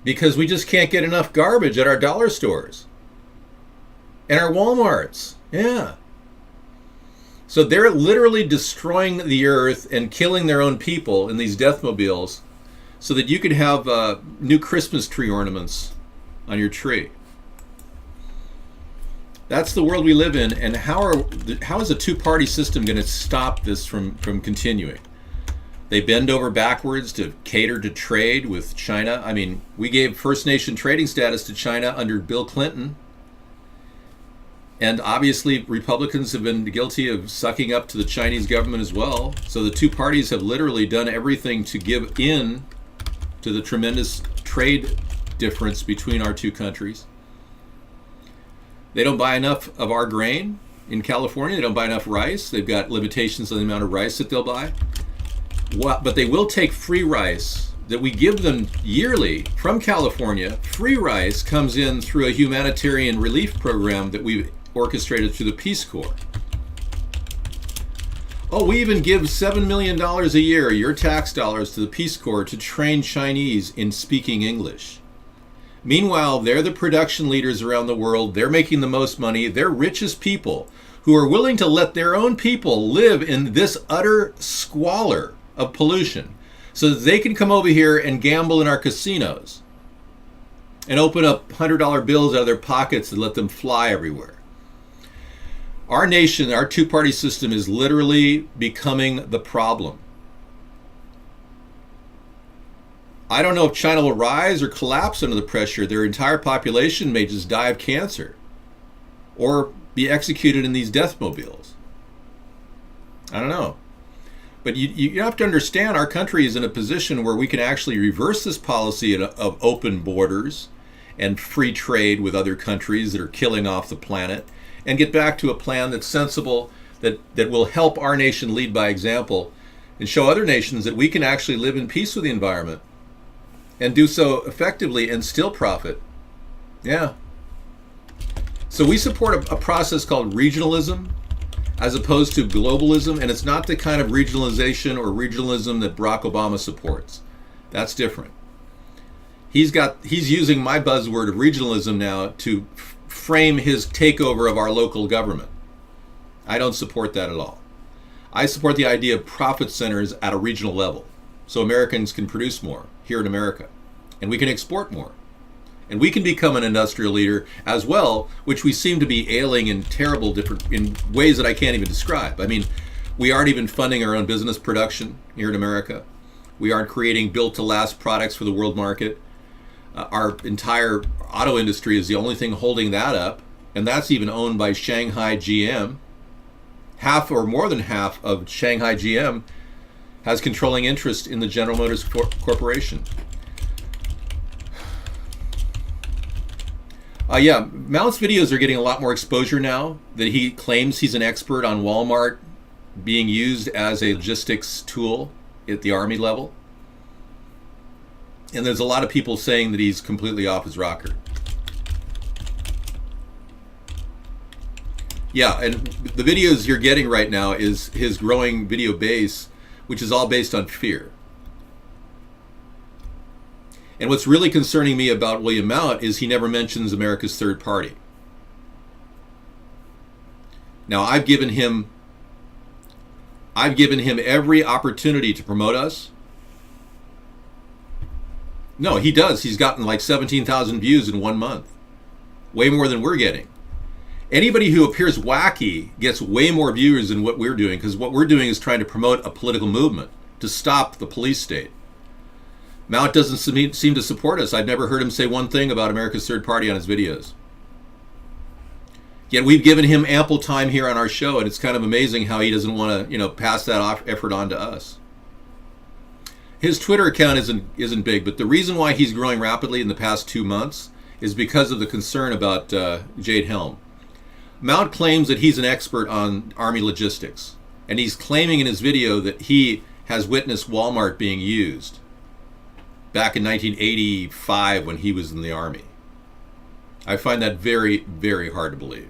Because we just can't get enough garbage at our dollar stores and our Walmarts. Yeah. So they're literally destroying the earth and killing their own people in these death mobiles so that you could have new Christmas tree ornaments on your tree. That's the world we live in, and how is a two-party system going to stop this from continuing? They bend over backwards to cater to trade with China. I mean, we gave First Nation trading status to China under Bill Clinton. And obviously, Republicans have been guilty of sucking up to the Chinese government as well. So the two parties have literally done everything to give in to the tremendous trade difference between our two countries. They don't buy enough of our grain in California. They don't buy enough rice. They've got limitations on the amount of rice that they'll buy. But they will take free rice that we give them yearly from California. Free rice comes in through a humanitarian relief program that we've orchestrated through the Peace Corps. Oh, we even give $7 million a year, your tax dollars, to the Peace Corps to train Chinese in speaking English. Meanwhile, they're the production leaders around the world. They're making the most money. They're richest people who are willing to let their own people live in this utter squalor of pollution so that they can come over here and gamble in our casinos and open up $100 bills out of their pockets and let them fly everywhere. Our nation, our two-party system is literally becoming the problem. I don't know if China will rise or collapse under the pressure. Their entire population may just die of cancer or be executed in these death mobiles. I don't know. But you have to understand our country is in a position where we can actually reverse this policy of open borders and free trade with other countries that are killing off the planet, and get back to a plan that's sensible, that will help our nation lead by example and show other nations that we can actually live in peace with the environment and do so effectively and still profit. Yeah. So we support a process called regionalism as opposed to globalism, and it's not the kind of regionalization or regionalism that Barack Obama supports. That's different. He's using my buzzword of regionalism now to frame his takeover of our local government. I don't support that at all. I support the idea of profit centers at a regional level so Americans can produce more here in America and we can export more. And we can become an industrial leader as well, which we seem to be ailing in in ways that I can't even describe. I mean, we aren't even funding our own business production here in America. We aren't creating built-to-last products for the world market. Our entire auto industry is the only thing holding that up, and that's even owned by Shanghai GM. Half or more than half of Shanghai GM has controlling interest in the General Motors Corporation. Mount's videos are getting a lot more exposure now that he claims he's an expert on Walmart being used as a logistics tool at the Army level. And there's a lot of people saying that he's completely off his rocker. Yeah, and the videos you're getting right now is his growing video base, which is all based on fear. And what's really concerning me about William Mount is he never mentions America's third party. Now, I've given him every opportunity to promote us. No, he does. He's gotten like 17,000 views in 1 month. Way more than we're getting. Anybody who appears wacky gets way more viewers than what we're doing, because what we're doing is trying to promote a political movement to stop the police state. Mount doesn't seem to support us. I've never heard him say one thing about America's Third Party on his videos. Yet we've given him ample time here on our show, and it's kind of amazing how he doesn't want to, pass that effort on to us. His Twitter account isn't big, but the reason why he's growing rapidly in the past 2 months is because of the concern about Jade Helm. Mount claims that he's an expert on Army logistics, and he's claiming in his video that he has witnessed Walmart being used back in 1985 when he was in the Army. I find that very, very hard to believe.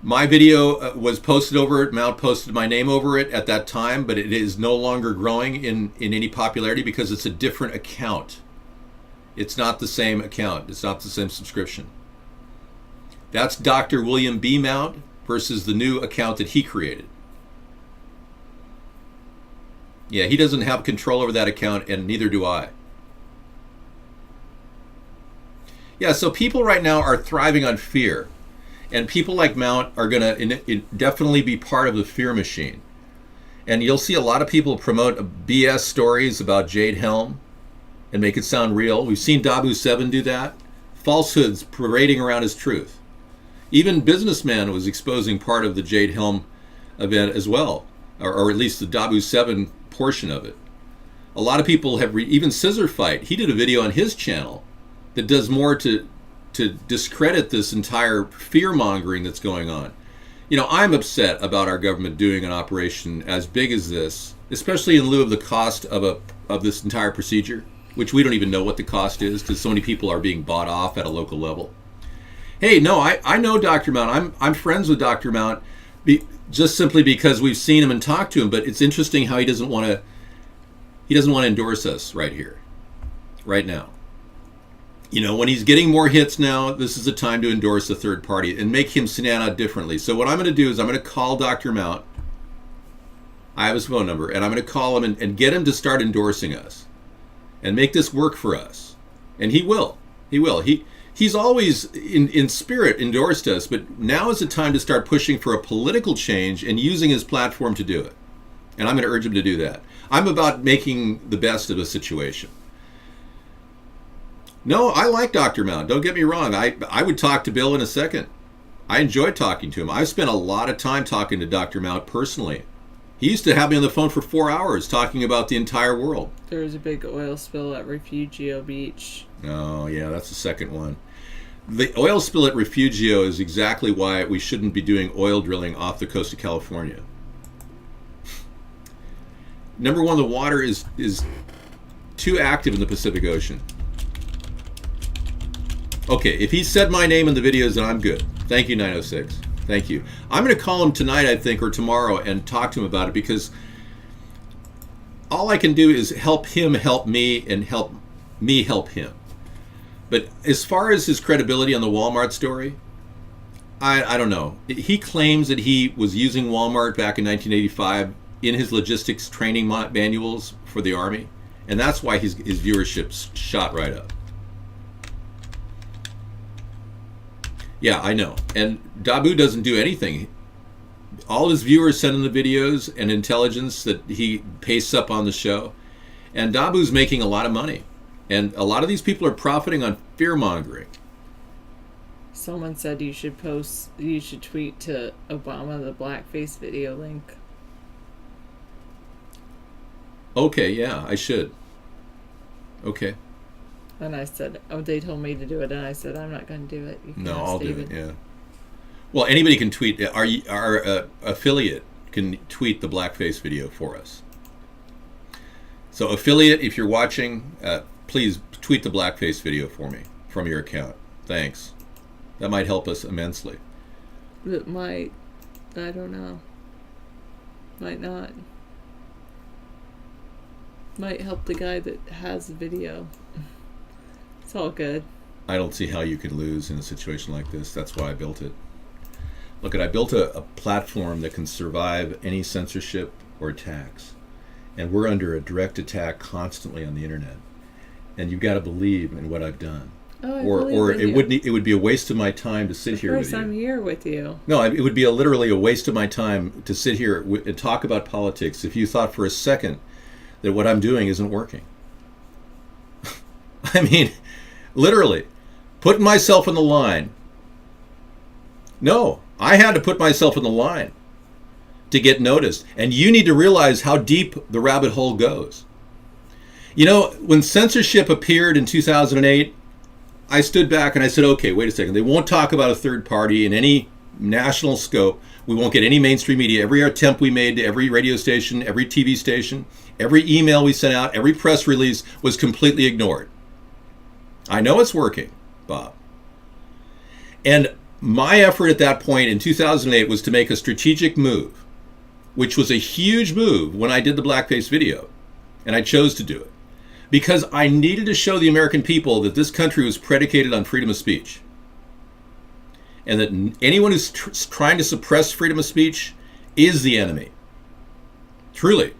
My video was posted over it. Mount posted my name over it at that time, but it is no longer growing in any popularity because it's a different account. It's not the same account. It's not the same subscription. That's Dr. William B. Mount versus the new account that he created. Yeah, he doesn't have control over that account, and neither do I. Yeah, so people right now are thriving on fear. And people like Mount are going to definitely be part of the fear machine. And you'll see a lot of people promote BS stories about Jade Helm and make it sound real. We've seen Dabu 7 do that. Falsehoods parading around his truth. Even Businessman was exposing part of the Jade Helm event as well, or at least the Dabu 7 portion of it. A lot of people have, even Scissor Fight, he did a video on his channel that does more to discredit this entire fear-mongering that's going on. I'm upset about our government doing an operation as big as this, especially in lieu of the cost of this entire procedure, which we don't even know what the cost is because so many people are being bought off at a local level. Hey, no, I know Dr. Mount. I'm friends with Dr. Mount just simply because we've seen him and talked to him, but it's interesting how he doesn't want to endorse us right here, right now. When he's getting more hits now, this is the time to endorse a third party and make him stand out differently. So what I'm going to do is I'm going to call Dr. Mount. I have his phone number, and I'm going to call him and get him to start endorsing us and make this work for us. And he will. He will. He's always, in spirit, endorsed us, but now is the time to start pushing for a political change and using his platform to do it. And I'm going to urge him to do that. I'm about making the best of a situation. No, I like Dr. Mount. Don't get me wrong. I would talk to Bill in a second. I enjoy talking to him. I've spent a lot of time talking to Dr. Mount personally. He used to have me on the phone for 4 hours talking about the entire world. There was a big oil spill at Refugio Beach. Oh, yeah, that's the second one. The oil spill at Refugio is exactly why we shouldn't be doing oil drilling off the coast of California. Number one, the water is too active in the Pacific Ocean. Okay, if he said my name in the videos, then I'm good. Thank you, 906. Thank you. I'm going to call him tonight, I think, or tomorrow, and talk to him about it, because all I can do is help him help me and help me help him. But as far as his credibility on the Walmart story, I don't know. He claims that he was using Walmart back in 1985 in his logistics training manuals for the Army, and that's why his viewership's shot right up. Yeah, I know. And Dabu doesn't do anything. All his viewers send him the videos and intelligence that he pastes up on the show. And Dabu's making a lot of money. And a lot of these people are profiting on fear-mongering. Someone said you should tweet to Obama the blackface video link. Okay, yeah, I should. Okay. And I said, they told me to do it, and I said, I'm not going to do it. No, I'll do it, yeah. Well, anybody can tweet. Our affiliate can tweet the blackface video for us. So affiliate, if you're watching, please tweet the blackface video for me from your account. Thanks. That might help us immensely. It might. I don't know. Might not. Might help the guy that has the video. It's all good. I don't see how you could lose in a situation like this. That's why I built it. Look, I built a platform that can survive any censorship or attacks. And we're under a direct attack constantly on the internet. And you've got to believe in what I've done. Oh, I or believe in it would be a waste of my time to sit here with Of course, I'm you. here with you. No, it would be literally a waste of my time to sit here and talk about politics if you thought for a second that what I'm doing isn't working. I mean, literally, putting myself in the line. No, I had to put myself in the line to get noticed. And you need to realize how deep the rabbit hole goes. You know, when censorship appeared in 2008, I stood back and I said, okay, wait a second. They won't talk about a third party in any national scope. We won't get any mainstream media. Every attempt we made to every radio station, every TV station, every email we sent out, every press release was completely ignored. I know it's working, Bob. And my effort at that point in 2008 was to make a strategic move, which was a huge move when I did the blackface video. And I chose to do it because I needed to show the American people that this country was predicated on freedom of speech. And that anyone who's trying to suppress freedom of speech is the enemy. Truly.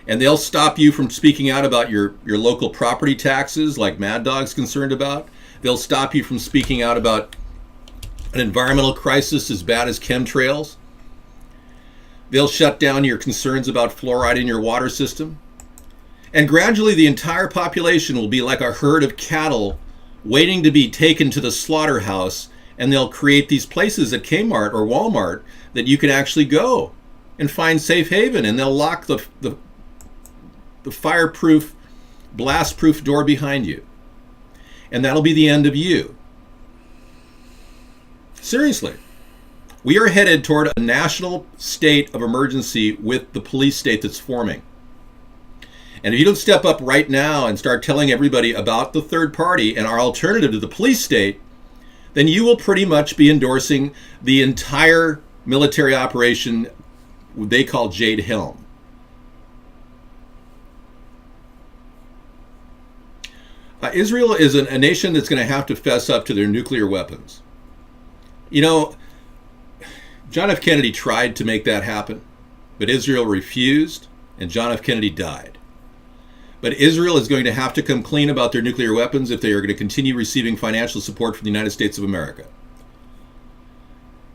And they'll stop you from speaking out about your local property taxes like Mad Dog's concerned about. They'll stop you from speaking out about an environmental crisis as bad as chemtrails. They'll shut down your concerns about fluoride in your water system. And gradually the entire population will be like a herd of cattle waiting to be taken to the slaughterhouse, and they'll create these places at Kmart or Walmart that you can actually go and find safe haven, and they'll lock the fireproof, blast-proof door behind you. And that'll be the end of you. Seriously. We are headed toward a national state of emergency with the police state that's forming. And if you don't step up right now and start telling everybody about the third party and our alternative to the police state, then you will pretty much be endorsing the entire military operation they call Jade Helm. Israel is a nation that's going to have to fess up to their nuclear weapons. You know, John F. Kennedy tried to make that happen, but Israel refused, and John F. Kennedy died. But Israel is going to have to come clean about their nuclear weapons if they are going to continue receiving financial support from the United States of America.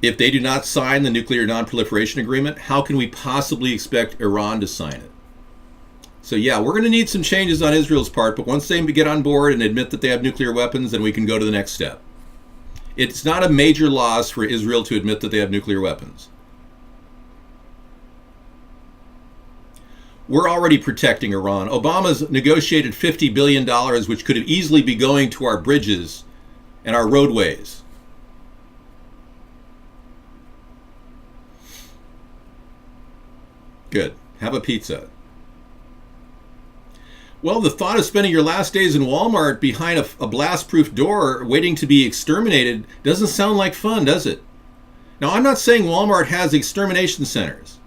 If they do not sign the Nuclear Non-Proliferation Agreement, how can we possibly expect Iran to sign it? So yeah, we're going to need some changes on Israel's part, but once they get on board and admit that they have nuclear weapons, then we can go to the next step. It's not a major loss for Israel to admit that they have nuclear weapons. We're already protecting Iran. Obama's negotiated $50 billion, which could have easily be going to our bridges and our roadways. Good. Have a pizza. Well, the thought of spending your last days in Walmart behind a blast-proof door waiting to be exterminated doesn't sound like fun, does it? Now, I'm not saying Walmart has extermination centers,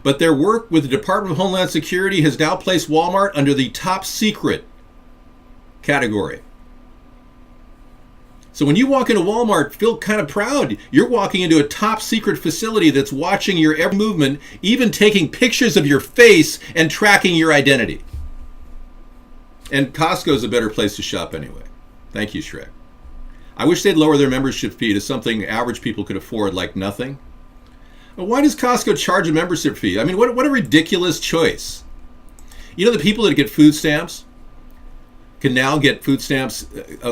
but their work with the Department of Homeland Security has now placed Walmart under the top secret category. So when you walk into Walmart, feel kind of proud. You're walking into a top secret facility that's watching your every movement, even taking pictures of your face and tracking your identity. And Costco's a better place to shop anyway. Thank you, Shrek. I wish they'd lower their membership fee to something average people could afford, like nothing. Why does Costco charge a membership fee? I mean, what a ridiculous choice. You know, the people that get food stamps can now get food stamps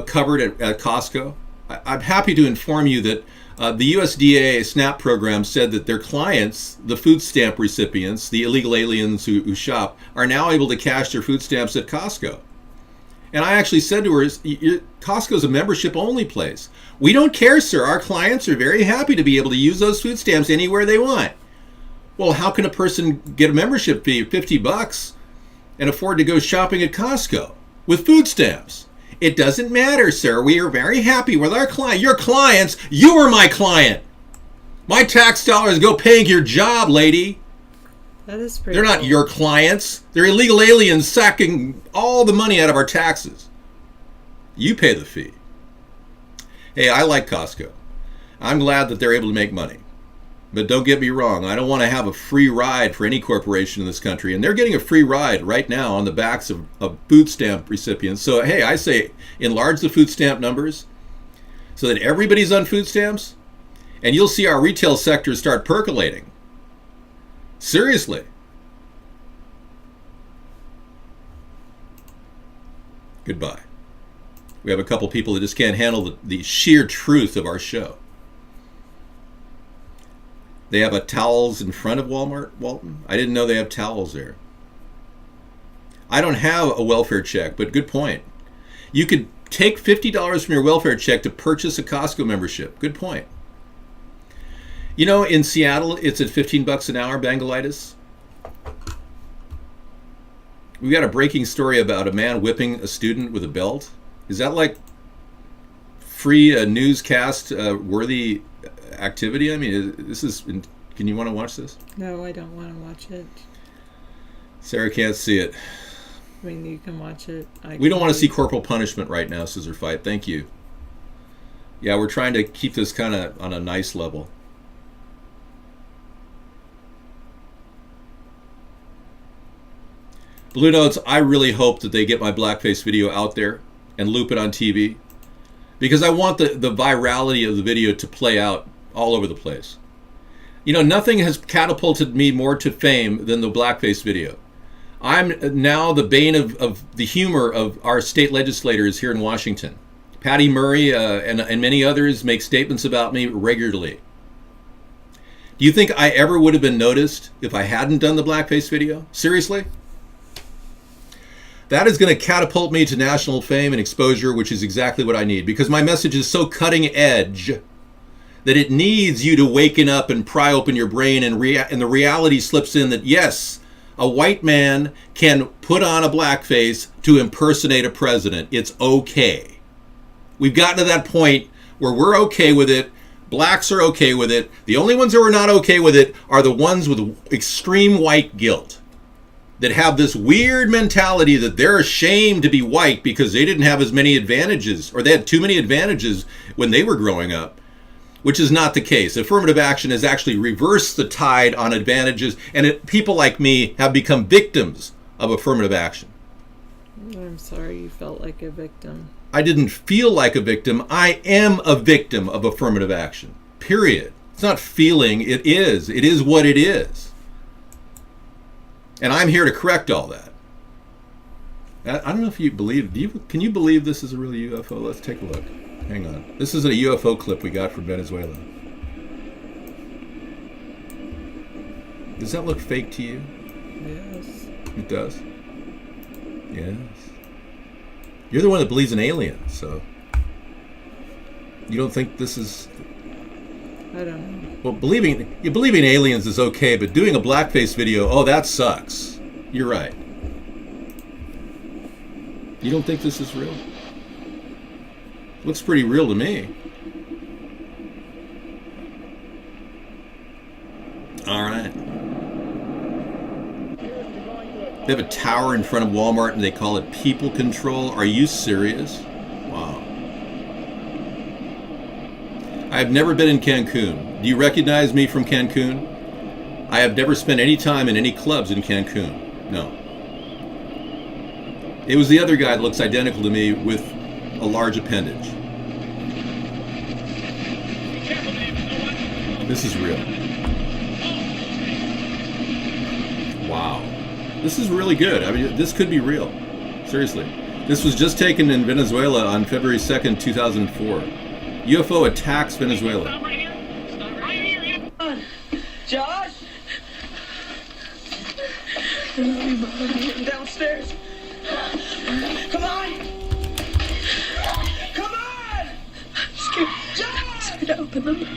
covered at Costco. I'm happy to inform you that the USDA SNAP program said that their clients, the food stamp recipients, the illegal aliens who shop, are now able to cash their food stamps at Costco. And I actually said to her, Costco's a membership-only place. We don't care, sir. Our clients are very happy to be able to use those food stamps anywhere they want. Well, how can a person get a membership fee of $50 and afford to go shopping at Costco with food stamps? It doesn't matter, sir. We are very happy with our client. Your clients, you are my client. My tax dollars go paying your job, lady. That is pretty They're not cool. your clients. They're illegal aliens sacking all the money out of our taxes. You pay the fee. Hey, I like Costco. I'm glad that they're able to make money. But don't get me wrong, I don't want to have a free ride for any corporation in this country. And they're getting a free ride right now on the backs of food stamp recipients. So, hey, I say enlarge the food stamp numbers so that everybody's on food stamps, and you'll see our retail sector start percolating. Seriously. Goodbye. We have a couple people that just can't handle the sheer truth of our show. They have a towels in front of Walmart, Walton? I didn't know they have towels there. I don't have a welfare check, but good point. You could take $50 from your welfare check to purchase a Costco membership. Good point. You know, in Seattle, it's at $15 an hour, Bangalitis. We got a breaking story about a man whipping a student with a belt. Is that like free newscast worthy activity? I mean, this is. Can you want to watch this? No, I don't want to watch it. Sarah can't see it. I mean, you can watch it. We don't want to see corporal punishment right now, Scissor Fight. Thank you. Yeah, we're trying to keep this kind of on a nice level. Blue Notes, I really hope that they get my blackface video out there and loop it on TV, because I want the virality of the video to play out all over the place. You know, nothing has catapulted me more to fame than the blackface video. I'm now the bane of the humor of our state legislators here in Washington. Patty Murray and many others make statements about me regularly. Do you think I ever would have been noticed if I hadn't done the blackface video? Seriously? That is going to catapult me to national fame and exposure, which is exactly what I need, because my message is so cutting edge that it needs you to waken up and pry open your brain, and the reality slips in that, yes, a white man can put on a blackface to impersonate a president. It's okay. We've gotten to that point where we're okay with it. Blacks are okay with it. The only ones who are not okay with it are the ones with extreme white guilt, that have this weird mentality that they're ashamed to be white because they didn't have as many advantages, or they had too many advantages when they were growing up, which is not the case. Affirmative action has actually reversed the tide on advantages, and people like me have become victims of affirmative action. I'm sorry you felt like a victim. I didn't feel like a victim. I am a victim of affirmative action. Period. It's not feeling, it is. It is what it is. And I'm here to correct all that. I don't know if you believe, can you believe this is a real UFO? Let's take a look. Hang on. This is a UFO clip we got from Venezuela. Does that look fake to you? Yes. It does? Yes. You're the one that believes in aliens, so you don't think this is... I don't know. Well, believing in aliens is okay, but doing a blackface video, oh, that sucks. You're right. You don't think this is real? Looks pretty real to me. All right. They have a tower in front of Walmart and they call it people control. Are you serious? Wow. I have never been in Cancun. Do you recognize me from Cancun? I have never spent any time in any clubs in Cancun. No. It was the other guy that looks identical to me with a large appendage. This is real. Wow. This is really good. I mean, this could be real. Seriously. This was just taken in Venezuela on February 2nd, 2004. UFO attacks Venezuela. Stop right here. Stop right here. Josh? Downstairs. Come on. Come on. Josh! Scared to open them.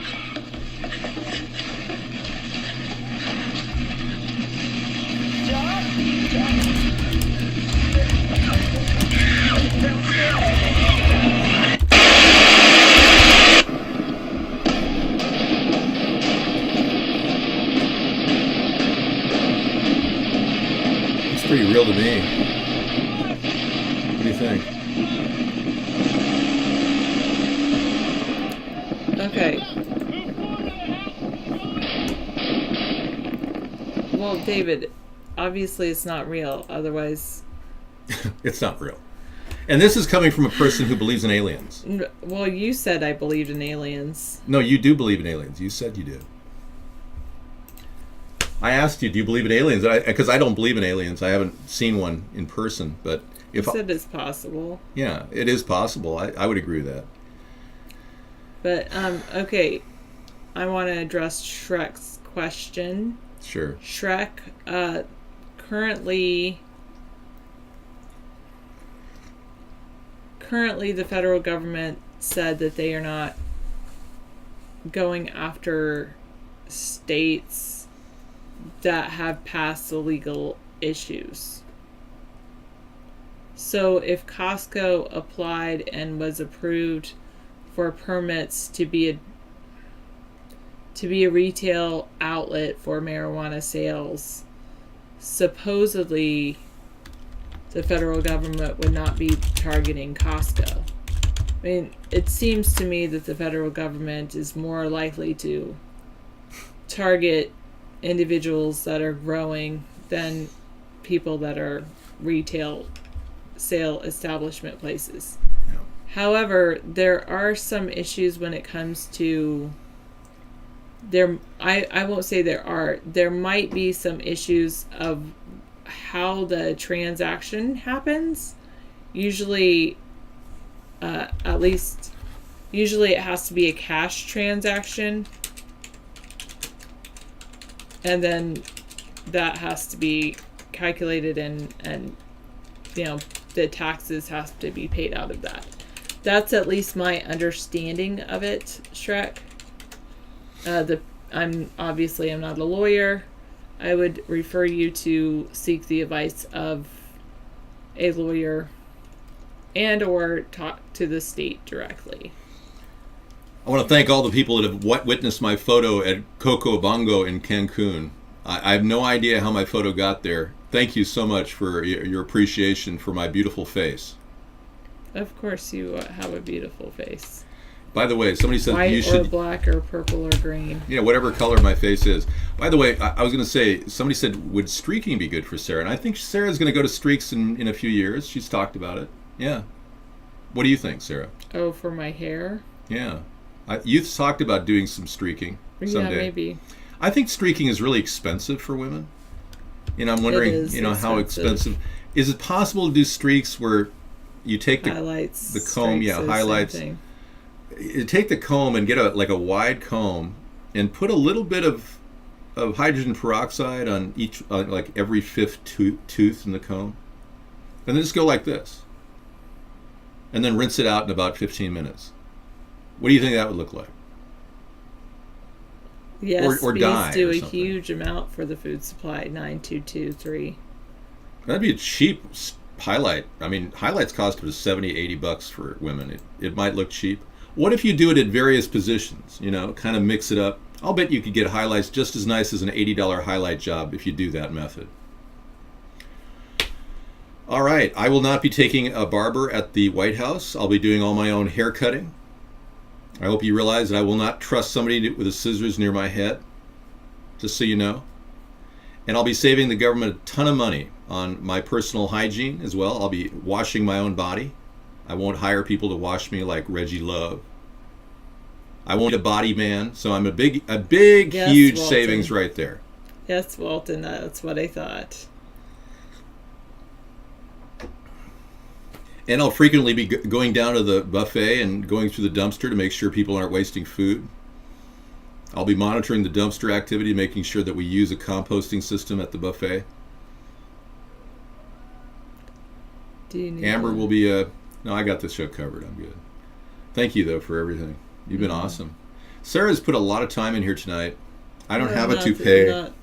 It's pretty real to me. What do you think? Well, David, obviously it's not real. Otherwise, It's not real. And this is coming from a person who believes in aliens. well, you said I believed in aliens. No, you do believe in aliens. You said you do. I asked you, do you believe in aliens? Because I don't believe in aliens. I haven't seen one in person. But You if said it's possible. yeah, it is possible. I would agree with that. But okay, I want to address Shrek's question. Sure. Shrek, currently the federal government said that they are not going after states that have passed the legal issues. So if Costco applied and was approved for permits to be a retail outlet for marijuana sales, supposedly the federal government would not be targeting Costco. I mean, it seems to me that the federal government is more likely to target individuals that are growing than people that are retail sale establishment places. Yeah. However, there are some issues when it comes to I won't say there might be some issues of how the transaction happens. Usually it has to be a cash transaction, and then that has to be calculated and the taxes have to be paid out of that. That's at least my understanding of it, Shrek. I'm not a lawyer. I would refer you to seek the advice of a lawyer and or talk to the state directly. I want to thank all the people that have witnessed my photo at Coco Bongo in Cancun. I have no idea how my photo got there. Thank you so much for your appreciation for my beautiful face. Of course you have a beautiful face. By the way, somebody said White you should... or black or purple or green. Yeah, whatever color my face is. By the way, I was going to say, somebody said, would streaking be good for Sarah? And I think Sarah's going to go to streaks in a few years. She's talked about it. Yeah. What do you think, Sarah? Oh, for my hair? Yeah. You've talked about doing some streaking someday. Yeah, maybe. I think streaking is really expensive for women. I'm wondering, how expensive. Is it possible to do streaks where you take the comb, highlights. You take the comb and get a wide comb and put a little bit of hydrogen peroxide on each, every fifth tooth in the comb, and then just go like this, and then rinse it out in about 15 minutes. What do you think that would look like? Yes, or dye do or a something. huge amount for the food supply. 9223. That'd be a cheap highlight. I mean, highlights cost us $70-$80 for women. It might look cheap. What if you do it at various positions? Kind of mix it up. I'll bet you could get highlights just as nice as an $80 highlight job if you do that method. All right, I will not be taking a barber at the White House. I'll be doing all my own hair cutting. I hope you realize that I will not trust somebody with the scissors near my head, just so you know. And I'll be saving the government a ton of money on my personal hygiene as well. I'll be washing my own body. I won't hire people to wash me like Reggie Love. I won't be a body man, so I'm a big, Yes, huge Walton. savings right there. Yes, Walton, that's what I thought. And I'll frequently be going down to the buffet and going through the dumpster to make sure people aren't wasting food. I'll be monitoring the dumpster activity, making sure that we use a composting system at the buffet. Do you need Amber will be no, I got this show covered. I'm good. Thank you, though, for everything. You've been awesome. Sarah's put a lot of time in here tonight. I don't have a toupee. Not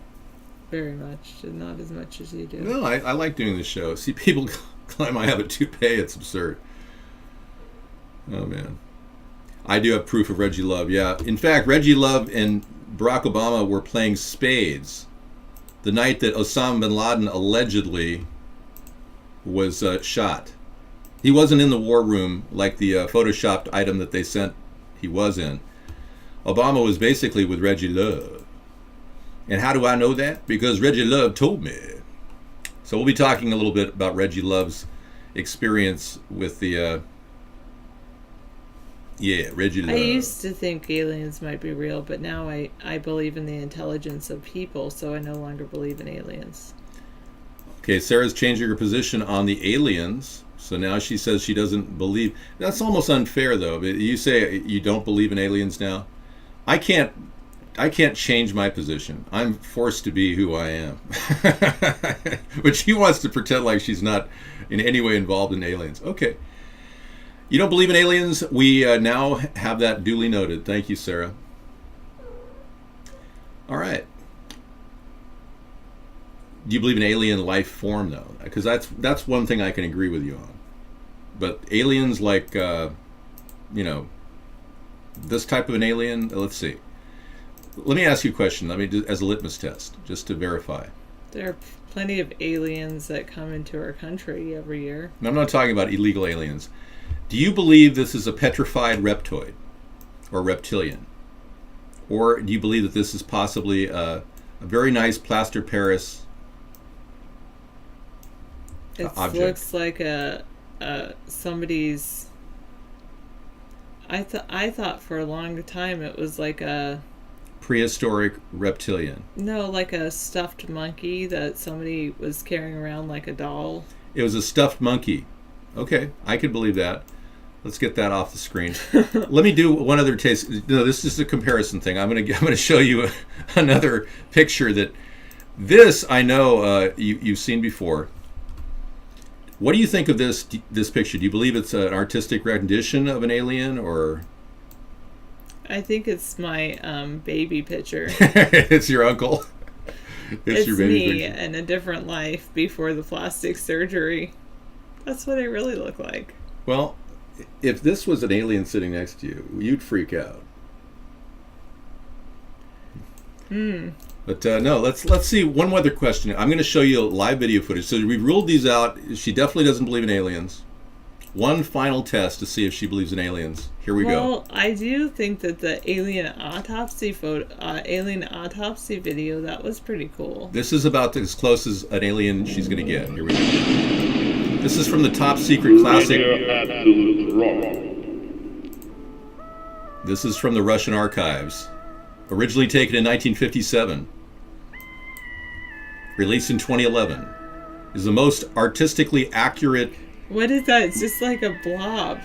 very much. Not as much as you do. No, I like doing this show. See, people claim I have a toupee. It's absurd. Oh, man. I do have proof of Reggie Love, yeah. In fact, Reggie Love and Barack Obama were playing spades the night that Osama bin Laden allegedly was shot. He wasn't in the war room like the photoshopped item that they sent he was in. Obama was basically with Reggie Love. And how do I know that? Because Reggie Love told me. So we'll be talking a little bit about Reggie Love's experience with the Reggie Love. I used to think aliens might be real, but now I believe in the intelligence of people, so I no longer believe in aliens. Okay, Sarah's changing her position on the aliens. So now she says she doesn't believe. That's almost unfair, though. You say you don't believe in aliens now. I can't change my position. I'm forced to be who I am. But she wants to pretend like she's not in any way involved in aliens. Okay. You don't believe in aliens? We now have that duly noted. Thank you, Sarah. All right. Do you believe in alien life form, though? Because that's one thing I can agree with you on. But aliens like, this type of an alien, let's see. Let me ask you a question. As a litmus test, just to verify. There are plenty of aliens that come into our country every year. And I'm not talking about illegal aliens. Do you believe this is a petrified reptoid or reptilian? Or do you believe that this is possibly a very nice plaster Paris object? It looks like somebody's... I thought for a long time it was like a... prehistoric reptilian. No, like a stuffed monkey that somebody was carrying around like a doll. It was a stuffed monkey. Okay, I could believe that. Let's get that off the screen. Let me do one other taste. No, this is a comparison thing. I'm gonna show you another picture that this I know you've seen before. What do you think of this picture? Do you believe it's an artistic rendition of an alien, or? I think it's my baby picture. It's your uncle. It's your baby me picture. in a different life before the plastic surgery. That's what I really look like. Well, if this was an alien sitting next to you, you'd freak out. But no, let's see one other question. I'm going to show you live video footage. So we've ruled these out. She definitely doesn't believe in aliens. One final test to see if she believes in aliens. Here we go. Well, I do think that the alien autopsy video, that was pretty cool. This is about as close as an alien she's going to get. Here we go. This is from the top secret classic. Absolutely wrong. This is from the Russian archives. Originally taken in 1957. Released in 2011. Is the most artistically accurate... What is that? It's just like a blob.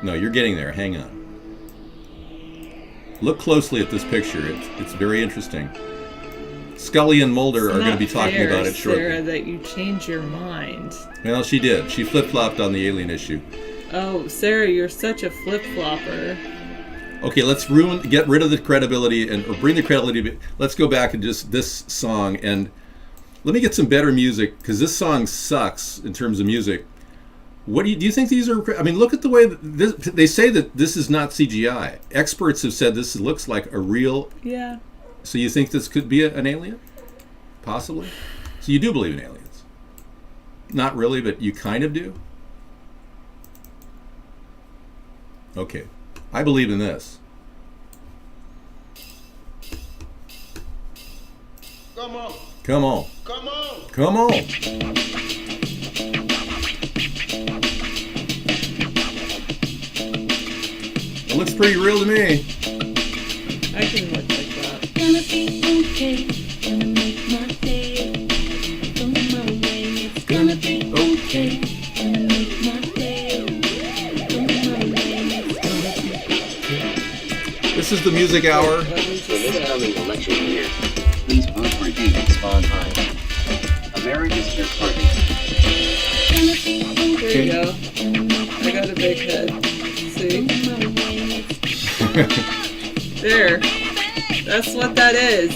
No, you're getting there. Hang on. Look closely at this picture. It's very interesting. Scully and Mulder are going to be talking about it shortly. Sarah, that you change your mind. Well, she did. She flip-flopped on the alien issue. Oh, Sarah, you're such a flip-flopper. Okay, let's get rid of the credibility or bring the credibility. Let's go back and just this song, and let me get some better music, because this song sucks in terms of music. What do you think these are? I mean, look at the way they say that this is not CGI. Experts have said this looks like a real. Yeah. So you think this could be an alien? Possibly. So you do believe in aliens? Not really, but you kind of do. Okay, I believe in this. Come on. Come on. Come on. Come on. It looks pretty real to me. I can look like that. Gonna be okay. Gonna make my day. On my way. It's gonna be okay. Gonna make my day. On my way. It's gonna be okay. This is the music hour. What we For just this said. coming election year, please vote for David Sponheim. America's your party. Gonna be There okay. you go. I got a big head. See? There. That's what that is.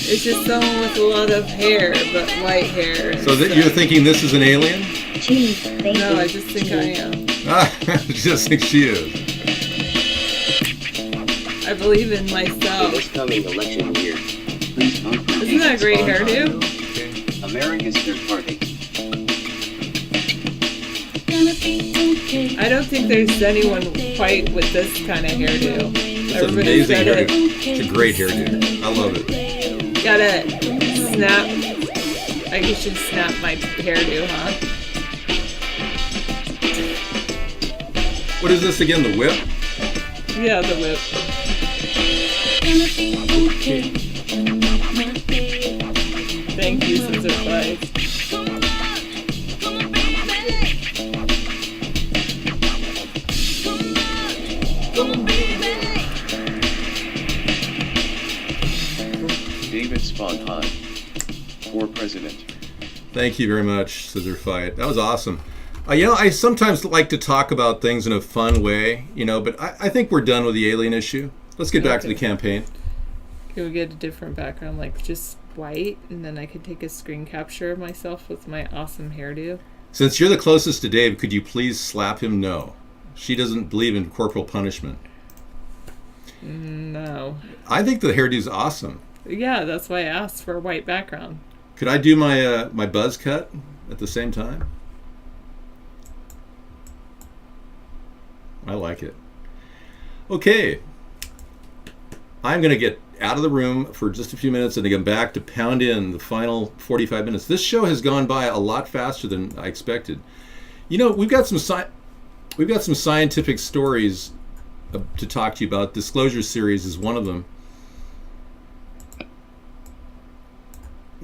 It's just someone with a lot of hair, but white hair. and So that stuff. you're thinking this is an alien? Cheese, baby. No, I just think I am. Ah, I just think she is. I believe in For myself. this coming election year, please vote for Isn't that a great David hairdo? Sponheim. America's your party. Gonna be okay. I don't think there's anyone quite with this kind of hairdo. It's an Everybody's amazing got hairdo. It's a great hairdo. I love it. Gotta snap. I should snap my hairdo, huh? What is this again? The whip? Yeah, the whip. Thank you, Scissor Fight. David Sponheim, for president. Thank you very much, Scissor Fight. That was awesome. I sometimes like to talk about things in a fun way, but I think we're done with the alien issue. Let's get back to the campaign. Can we get a different background, like just white, and then I could take a screen capture of myself with my awesome hairdo? Since you're the closest to Dave, could you please slap him no? She doesn't believe in corporal punishment. No. I think the hairdo's awesome. Yeah, that's why I asked for a white background. Could I do my my buzz cut at the same time? I like it. Okay. I'm going to get out of the room for just a few minutes and to come back to pound in the final 45 minutes. This show has gone by a lot faster than I expected. We've got some scientific stories to talk to you about. Disclosure series is one of them.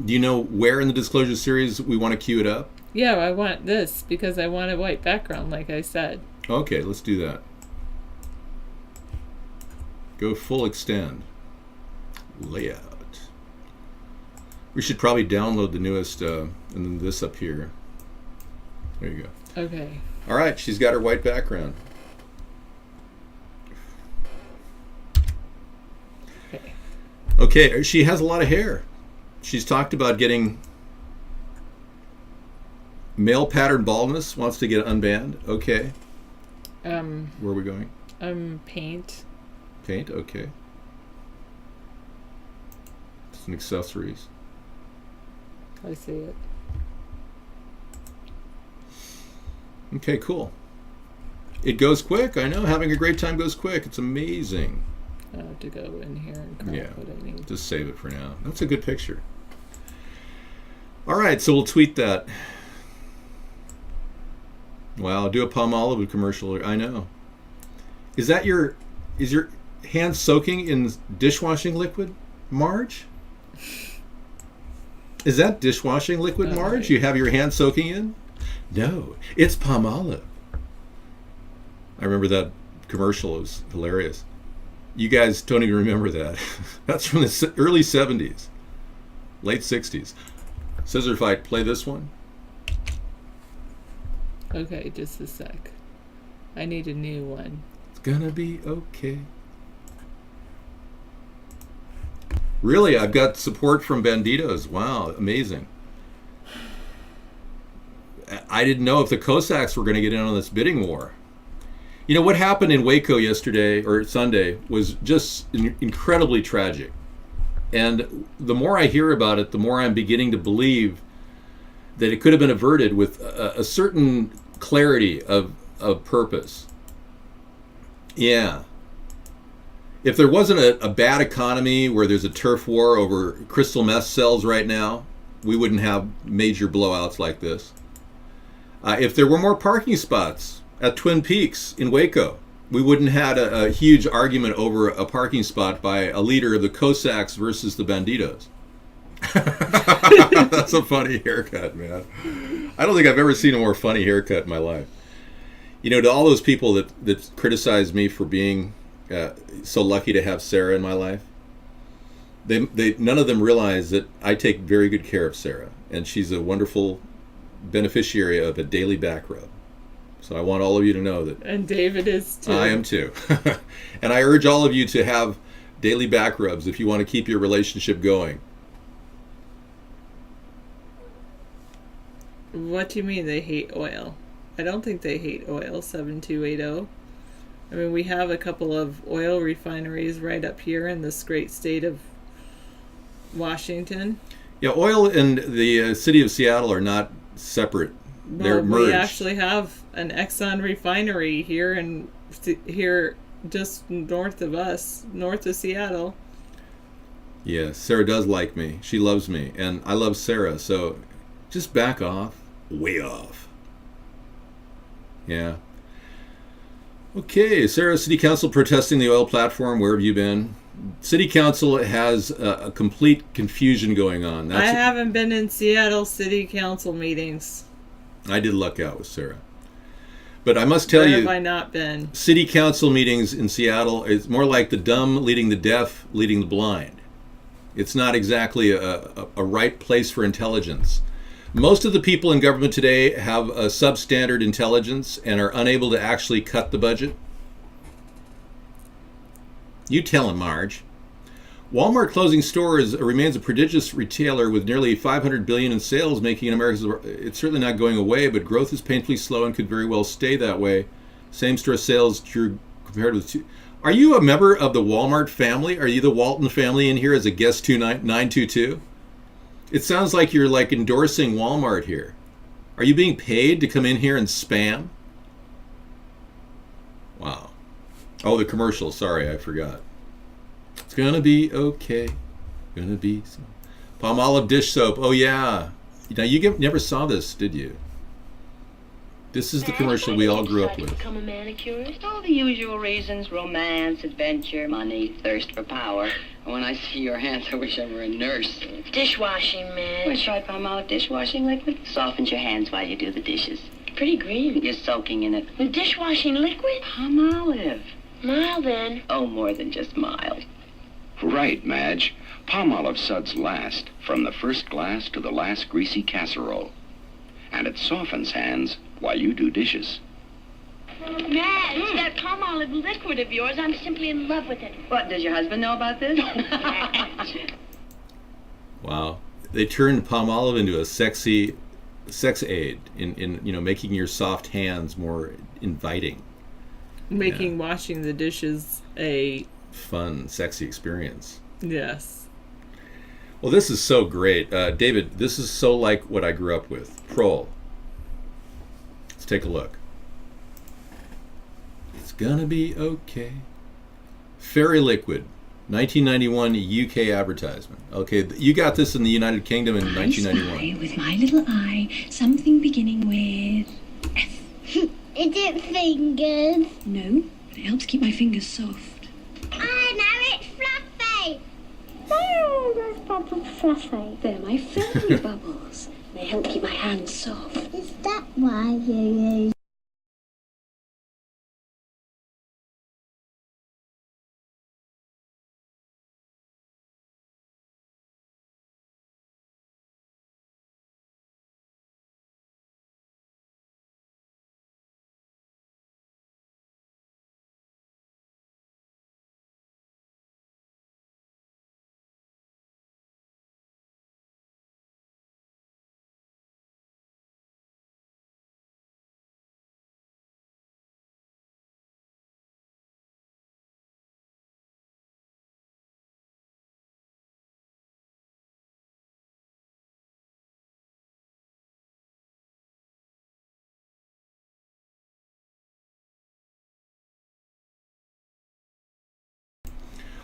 Do you know where in the disclosure series we want to cue it up? Yeah, I want this because I want a white background, like I said. Okay, let's do that. Go full extend. Layout. We should probably download the newest, and then this up here. There you go. Okay. All right, she's got her white background. Okay, she has a lot of hair. She's talked about getting male pattern baldness, wants to get unbanned. Okay. Where are we going? Paint. Paint, okay. Some accessories. I see it. Okay, cool. It goes quick. I know. Having a great time goes quick. It's amazing. I have to go in here and crop what I need. Just save it for now. That's a good picture. All right, so we'll tweet that. Wow, I'll do a Palmolive commercial. I know. Is your hand soaking in dishwashing liquid, Marge? Is that dishwashing liquid, Marge? Right. You have your hand soaking in? No, it's Palmolive. I remember that commercial. It was hilarious. You guys don't even remember that. That's from the early 70s, late 60s. Scissor Fight, play this one. Okay, just a sec. I need a new one. It's gonna be okay. Really, I've got support from Banditos. Wow, amazing. I didn't know if the Cossacks were going to get in on this bidding war. What happened in Waco yesterday, or Sunday, was just incredibly tragic. And the more I hear about it, the more I'm beginning to believe that it could have been averted with a certain clarity of purpose. Yeah. If there wasn't a bad economy where there's a turf war over crystal meth cells right now, we wouldn't have major blowouts like this. If there were more parking spots at Twin Peaks in Waco, we wouldn't have had a huge argument over a parking spot by a leader of the Cossacks versus the Banditos. That's a funny haircut, man. I don't think I've ever seen a more funny haircut in my life. To all those people that criticize me for being so lucky to have Sarah in my life, they none of them realize that I take very good care of Sarah, and she's a wonderful beneficiary of a daily back rub. So I want all of you to know that. And David is too. I am too. And I urge all of you to have daily back rubs if you want to keep your relationship going. What do you mean they hate oil? I don't think they hate oil, 7280. I mean, we have a couple of oil refineries right up here in this great state of Washington. Yeah, oil and the city of Seattle are not separate. They're merged. We actually have an Exxon refinery here just north of us, north of Seattle. Yeah, Sarah does like me. She loves me, and I love Sarah. So just back off, way off. Yeah. Okay, Sarah, City Council protesting the oil platform. Where have you been? City Council has a complete confusion going on. I haven't been in Seattle City Council meetings. I did luck out with Sarah. But I must tell Where you, have I not been? City Council meetings in Seattle is more like the dumb leading the deaf, leading the blind. It's not exactly a right place for intelligence. Most of the people in government today have a substandard intelligence and are unable to actually cut the budget. You tell him, Marge. Walmart closing stores remains a prodigious retailer with nearly $500 billion in sales, making it America's. It's certainly not going away, but growth is painfully slow and could very well stay that way. Same-store sales drew compared with two. Are you a member of the Walmart family? Are you the Walton family in here as a guest 922? It sounds like you're like endorsing Walmart here. Are you being paid to come in here and spam? Wow. Oh, the commercial. Sorry, I forgot. It's gonna be okay. Gonna be some Palmolive dish soap. Oh yeah. Now you never saw this, did you? This is the commercial we all grew up with. Become a manicurist? All the usual reasons: romance, adventure, money, thirst for power. And when I see your hands, I wish I were a nurse. Dishwashing, man. We tried Palmolive dishwashing liquid. Softens your hands while you do the dishes. Pretty green. You're soaking in it. With dishwashing liquid? Palmolive. Mild then. Oh, more than just mild. Right, Madge. Palmolive suds last, from the first glass to the last greasy casserole. And it softens hands while you do dishes. Madge, that Palmolive liquid of yours, I'm simply in love with it. What, does your husband know about this? Wow. They turned Palmolive into a sexy sex aid in making your soft hands more inviting. Making washing the dishes a fun, sexy experience. Yes. Well, this is so great. David, this is so like what I grew up with. Prol. Let's take a look. It's gonna be okay. Fairy Liquid, 1991 UK advertisement. Okay, you got this in the United Kingdom in 1991. I spy with my little eye something beginning with F. Is it fingers? No, but it helps keep my fingers soft. Oh, now it's fluffy. Oh, those bubbles fluffy. They're my fairy bubbles. They help keep my hands soft. Is that why you use?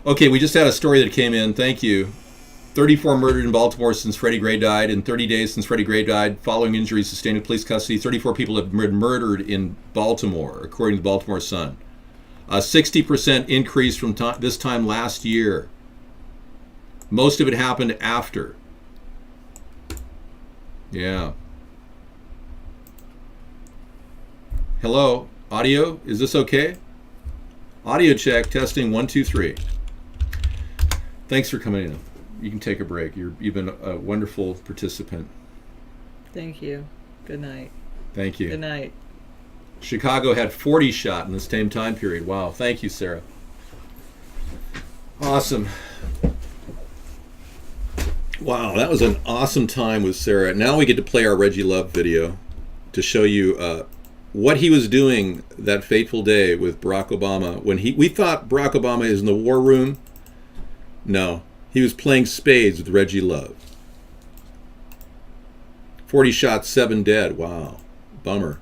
Okay, we just had a story that came in. Thank you. 34 murdered in Baltimore since Freddie Gray died. In 30 days since Freddie Gray died, following injuries sustained in police custody, 34 people have been murdered in Baltimore, according to the Baltimore Sun. A 60% increase from this time last year. Most of it happened after. Yeah. Hello, audio? Is this okay? Audio check, testing, 1, 2, 3. Thanks for coming in. You can take a break. You've been a wonderful participant. Thank you. Good night. Thank you. Good night. Chicago had 40 shot in the same time period. Wow. Thank you, Sarah. Awesome. Wow, that was an awesome time with Sarah. Now we get to play our Reggie Love video to show you what he was doing that fateful day with Barack Obama. When we thought Barack Obama is in the war room. No, he was playing spades with Reggie Love. 40 shots, 7 dead. Wow, bummer.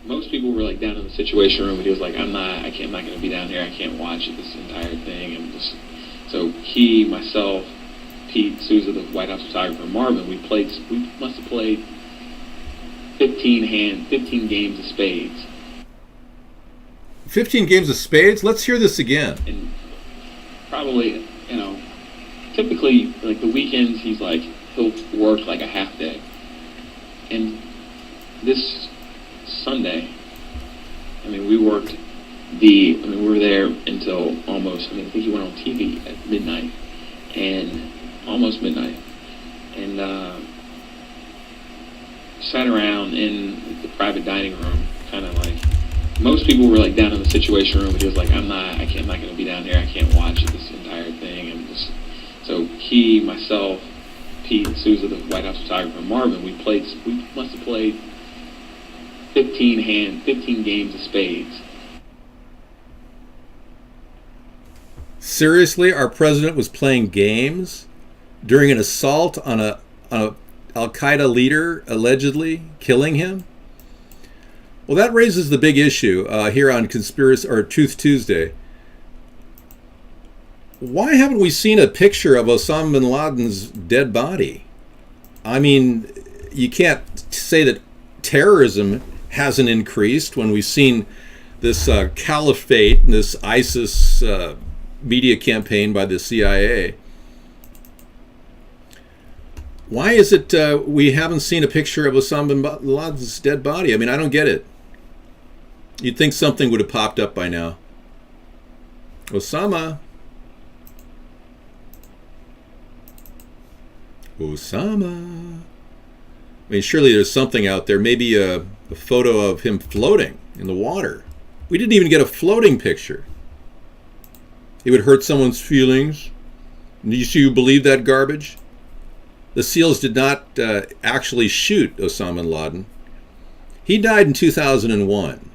most people were like down in the Situation Room, and he was like, I'm not going to be down here. I can't watch this entire thing. And just so he, myself, Pete, Souza, the White House photographer, Marvin, we must have played 15 games of spades. 15 games of spades? Let's hear this again. And probably, typically, like the weekends, he'll work like a half day. And this Sunday, we were there until almost, I think he went on TV at midnight, and almost midnight, and sat around in the private dining room, kind of like, most people were like down in the Situation Room, but he was like, I'm not going to be down here. I can't watch this entire thing. And just so he, myself, Pete, Souza, the White House photographer, Marvin, we must have played 15 games of spades. Seriously, our president was playing games during an assault on a Al-Qaeda leader, allegedly killing him? Well, that raises the big issue here on Conspiracy or Truth Tuesday. Why haven't we seen a picture of Osama bin Laden's dead body? You can't say that terrorism hasn't increased when we've seen this caliphate and this ISIS media campaign by the CIA. Why is it we haven't seen a picture of Osama bin Laden's dead body? I don't get it. You'd think something would have popped up by now. Osama. Surely there's something out there. Maybe a photo of him floating in the water. We didn't even get a floating picture. It would hurt someone's feelings. Do you believe that garbage? The SEALs did not actually shoot Osama bin Laden. He died in 2001.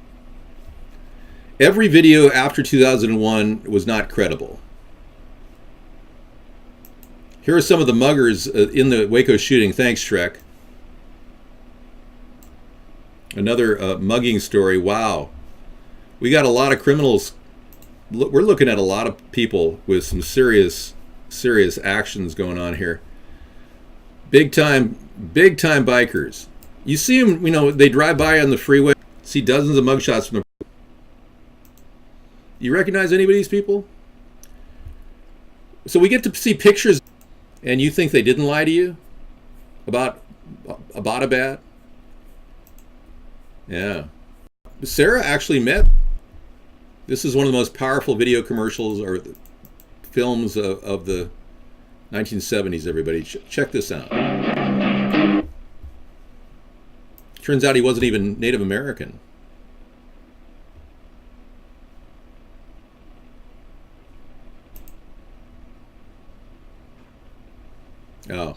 Every video after 2001 was not credible. Here are some of the muggers in the Waco shooting. Thanks, Shrek. Another mugging story. Wow. We got a lot of criminals. We're looking at a lot of people with some serious actions going on here. Big time bikers. You see them, they drive by on the freeway, see dozens of mugshots from the... You recognize any of these people? So we get to see pictures, and you think they didn't lie to you about Abbottabad? Yeah. Sarah actually met... This is one of the most powerful video commercials or films of the 1970s, everybody. Check this out. Turns out he wasn't even Native American. Oh.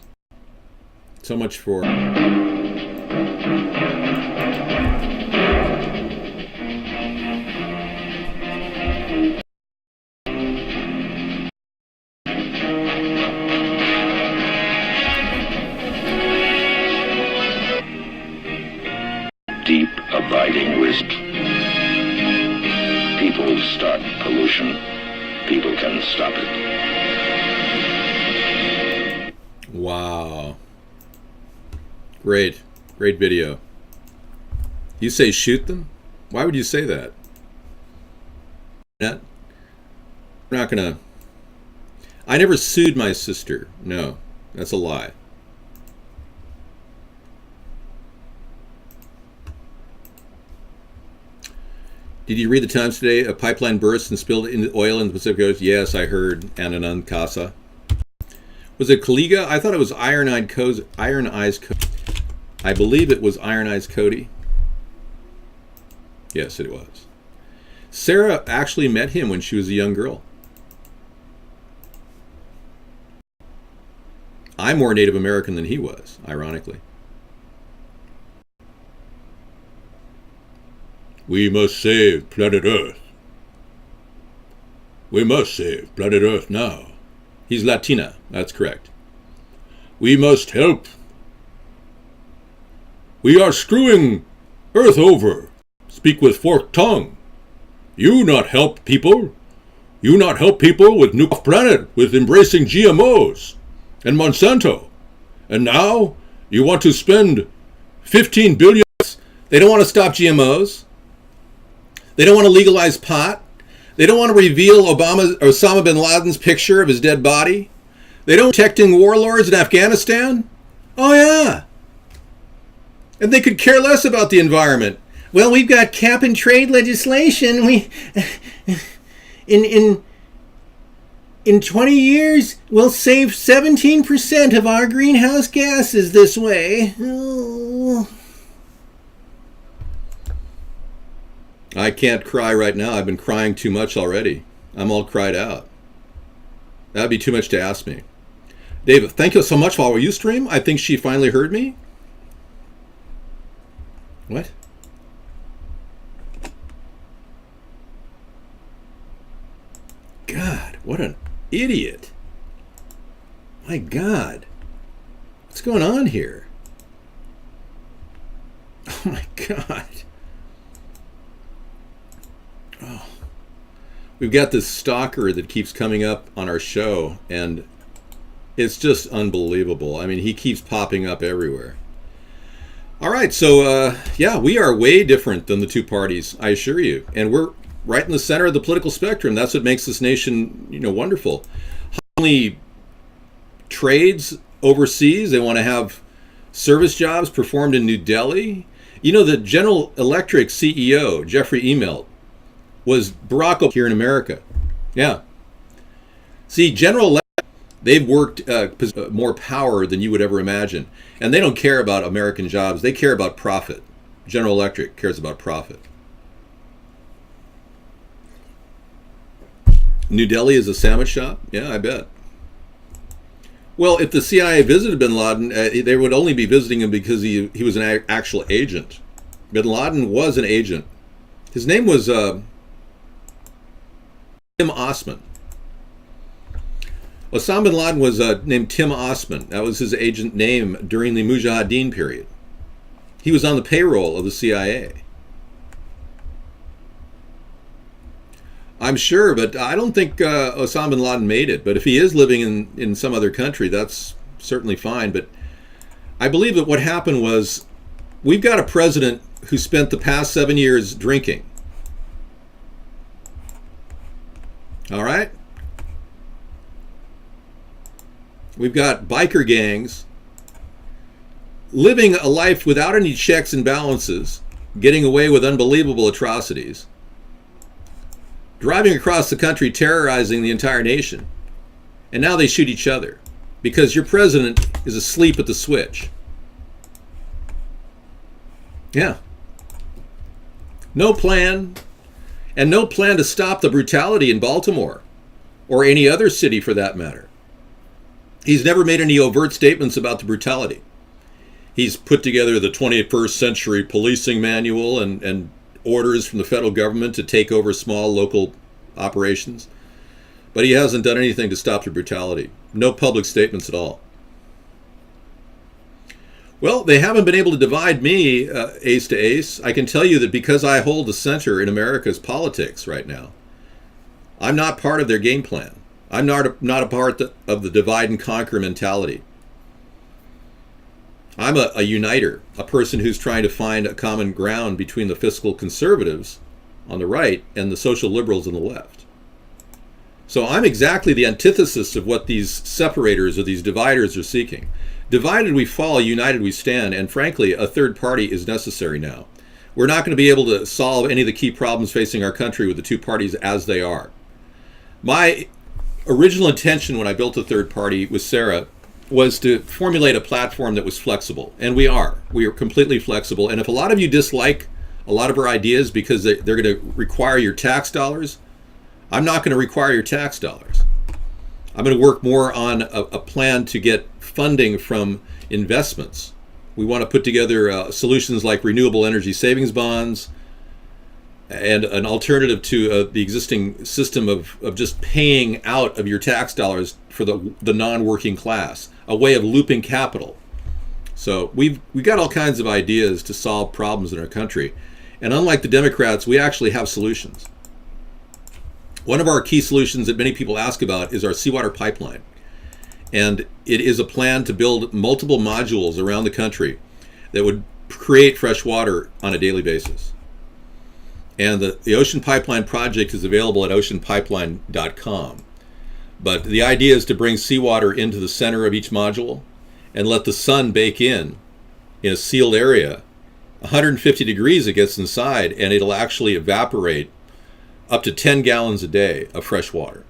So much for... Deep, abiding risk. People start pollution. People can stop it. Wow. Great video. You say shoot them? Why would you say that? We're not gonna... I never sued my sister. No, that's a lie. Did you read the Times today? A pipeline burst and spilled oil in the Pacific Ocean? Yes, I heard. Ananand Casa. Was it Kaliga? I thought it was Iron Eyes Cody. I believe it was Iron Eyes Cody. Yes, it was. Sarah actually met him when she was a young girl. I'm more Native American than he was, ironically. We must save planet Earth. We must save planet Earth now. He's Latina, that's correct. We must help. We are screwing Earth over. speak with forked tongue. You not help people. You not help people with nuke planet with embracing GMOs and Monsanto. And now you want to spend 15 billion. They don't want to stop GMOs. They don't want to legalize pot. They don't want to reveal Osama bin Laden's picture of his dead body. They don't protecting warlords in Afghanistan. Oh yeah. And they could care less about the environment. Well, we've got cap and trade legislation. In 20 years, we'll save 17% of our greenhouse gases this way. Oh. I can't cry right now. I've been crying too much already. I'm all cried out. That'd be too much to ask me. David, thank you so much for our Ustream. I think she finally heard me. What? God, what an idiot. My God. What's going on here? Oh my God. Oh. We've got this stalker that keeps coming up on our show, and it's just unbelievable. I mean, he keeps popping up everywhere. All right, so yeah, we are way different than the two parties, I assure you. And we're right in the center of the political spectrum. That's what makes this nation, wonderful. Only trades overseas. They want to have service jobs performed in New Delhi. The General Electric CEO, Jeffrey Immelt, was Barack Obama here in America. Yeah. See, General Electric, they've worked more power than you would ever imagine. And they don't care about American jobs. They care about profit. General Electric cares about profit. New Delhi is a sandwich shop? Yeah, I bet. Well, if the CIA visited bin Laden, they would only be visiting him because he was an actual agent. Bin Laden was an agent. His name was Tim Osman. Osama bin Laden was named Tim Osman. That was his agent name during the Mujahideen period. He was on the payroll of the CIA. I'm sure, but I don't think Osama bin Laden made it. But if he is living in some other country, that's certainly fine. But I believe that what happened was we've got a president who spent the past 7 years drinking. All right? We've got biker gangs living a life without any checks and balances, getting away with unbelievable atrocities, driving across the country, terrorizing the entire nation. And now they shoot each other because your president is asleep at the switch. Yeah. No plan, and no plan to stop the brutality in Baltimore or any other city for that matter. He's never made any overt statements about the brutality. He's put together the 21st century policing manual and orders from the federal government to take over small local operations. But he hasn't done anything to stop the brutality. No public statements at all. Well, they haven't been able to divide me ace to ace. I can tell you that because I hold the center in America's politics right now, I'm not part of their game plan. I'm not a part of the divide and conquer mentality. I'm a uniter, a person who's trying to find a common ground between the fiscal conservatives on the right and the social liberals on the left. So I'm exactly the antithesis of what these separators or these dividers are seeking. Divided we fall, united we stand, and frankly, a third party is necessary now. We're not going to be able to solve any of the key problems facing our country with the two parties as they are. My original intention when I built a third party with Sarah was to formulate a platform that was flexible, and we are. We are completely flexible, and if a lot of you dislike a lot of our ideas because they're going to require your tax dollars, I'm not going to require your tax dollars. I'm going to work more on a plan to get funding from investments. We want to put together solutions like renewable energy savings bonds and an alternative to the existing system of just paying out of your tax dollars for the non-working class, a way of looping capital. So we've got all kinds of ideas to solve problems in our country. And unlike the Democrats, we actually have solutions. One of our key solutions that many people ask about is our seawater pipeline. And it is a plan to build multiple modules around the country that would create fresh water on a daily basis. And the Ocean Pipeline project is available at oceanpipeline.com. But the idea is to bring seawater into the center of each module and let the sun bake in a sealed area. 150 degrees it gets inside, and it'll actually evaporate up to 10 gallons a day of fresh water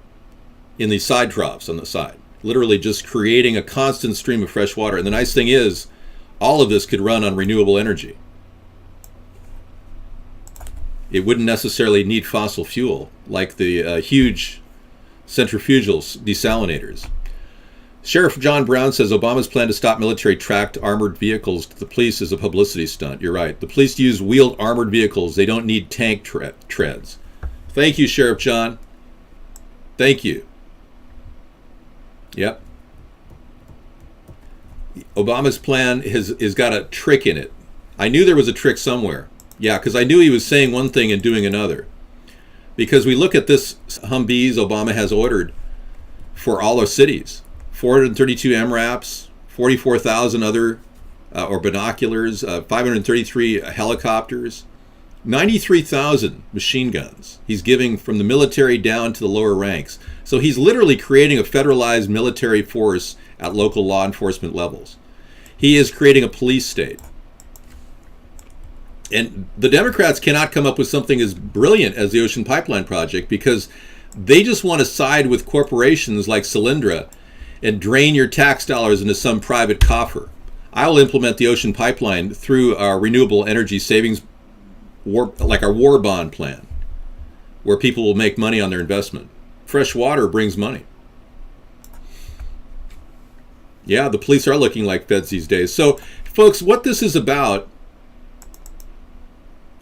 in the side troughs on the side, literally just creating a constant stream of fresh water. And the nice thing is, all of this could run on renewable energy. It wouldn't necessarily need fossil fuel like the huge centrifugal desalinators. Sheriff John Brown says Obama's plan to stop military tracked armored vehicles to the police is a publicity stunt. You're right. The police use wheeled armored vehicles. They don't need tank treads. Thank you, Sheriff John. Thank you. Yep. Obama's plan has got a trick in it. I knew there was a trick somewhere. Yeah, because I knew he was saying one thing and doing another. Because we look at this Humvees Obama has ordered for all our cities. 432 MRAPs, 44,000 other or binoculars, 533 helicopters, 93,000 machine guns he's giving from the military down to the lower ranks. So he's literally creating a federalized military force at local law enforcement levels. He is creating a police state. And the Democrats cannot come up with something as brilliant as the Ocean Pipeline project because they just want to side with corporations like Solyndra and drain your tax dollars into some private coffer. I will implement the Ocean Pipeline through our renewable energy savings, like our war bond plan, where people will make money on their investment. Fresh water brings money. Yeah, the police are looking like feds these days. So, folks, what this is about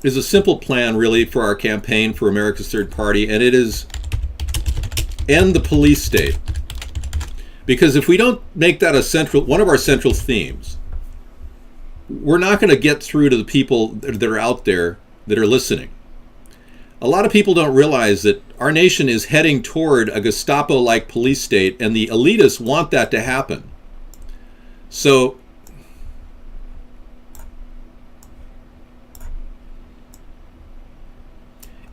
is a simple plan, really, for our campaign for America's Third Party, and it is end the police state. Because if we don't make that one of our central themes, we're not going to get through to the people that are out there that are listening. A lot of people don't realize that our nation is heading toward a Gestapo-like police state, and the elitists want that to happen. So,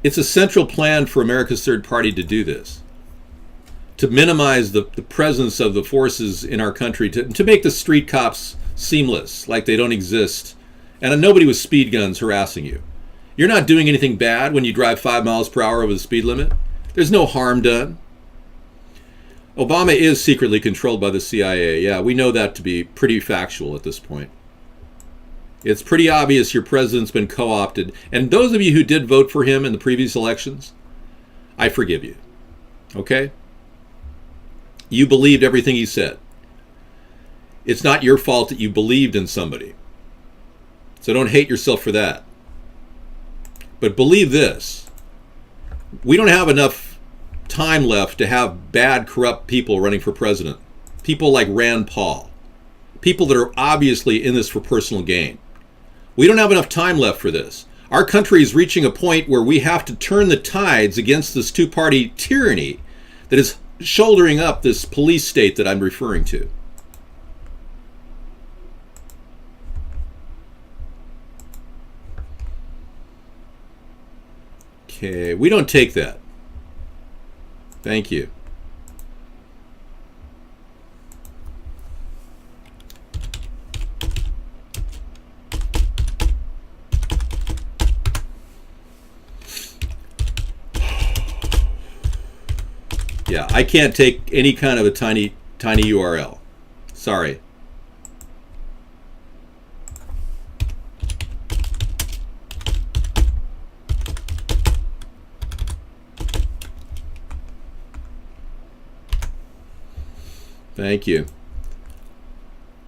it's a central plan for America's Third Party to do this, to minimize the presence of the forces in our country, to make the street cops seamless, like they don't exist, and nobody with speed guns harassing you. You're not doing anything bad when you drive 5 miles per hour over the speed limit. There's no harm done. Obama is secretly controlled by the CIA. Yeah, we know that to be pretty factual at this point. It's pretty obvious your president's been co-opted. And those of you who did vote for him in the previous elections, I forgive you. Okay? You believed everything he said. It's not your fault that you believed in somebody. So don't hate yourself for that. But believe this. We don't have enough time left to have bad, corrupt people running for president. People like Rand Paul. People that are obviously in this for personal gain. We don't have enough time left for this. Our country is reaching a point where we have to turn the tides against this two-party tyranny that is shouldering up this police state that I'm referring to. Okay, we don't take that. Thank you. Yeah, I can't take any kind of a tiny URL. Sorry. Thank you.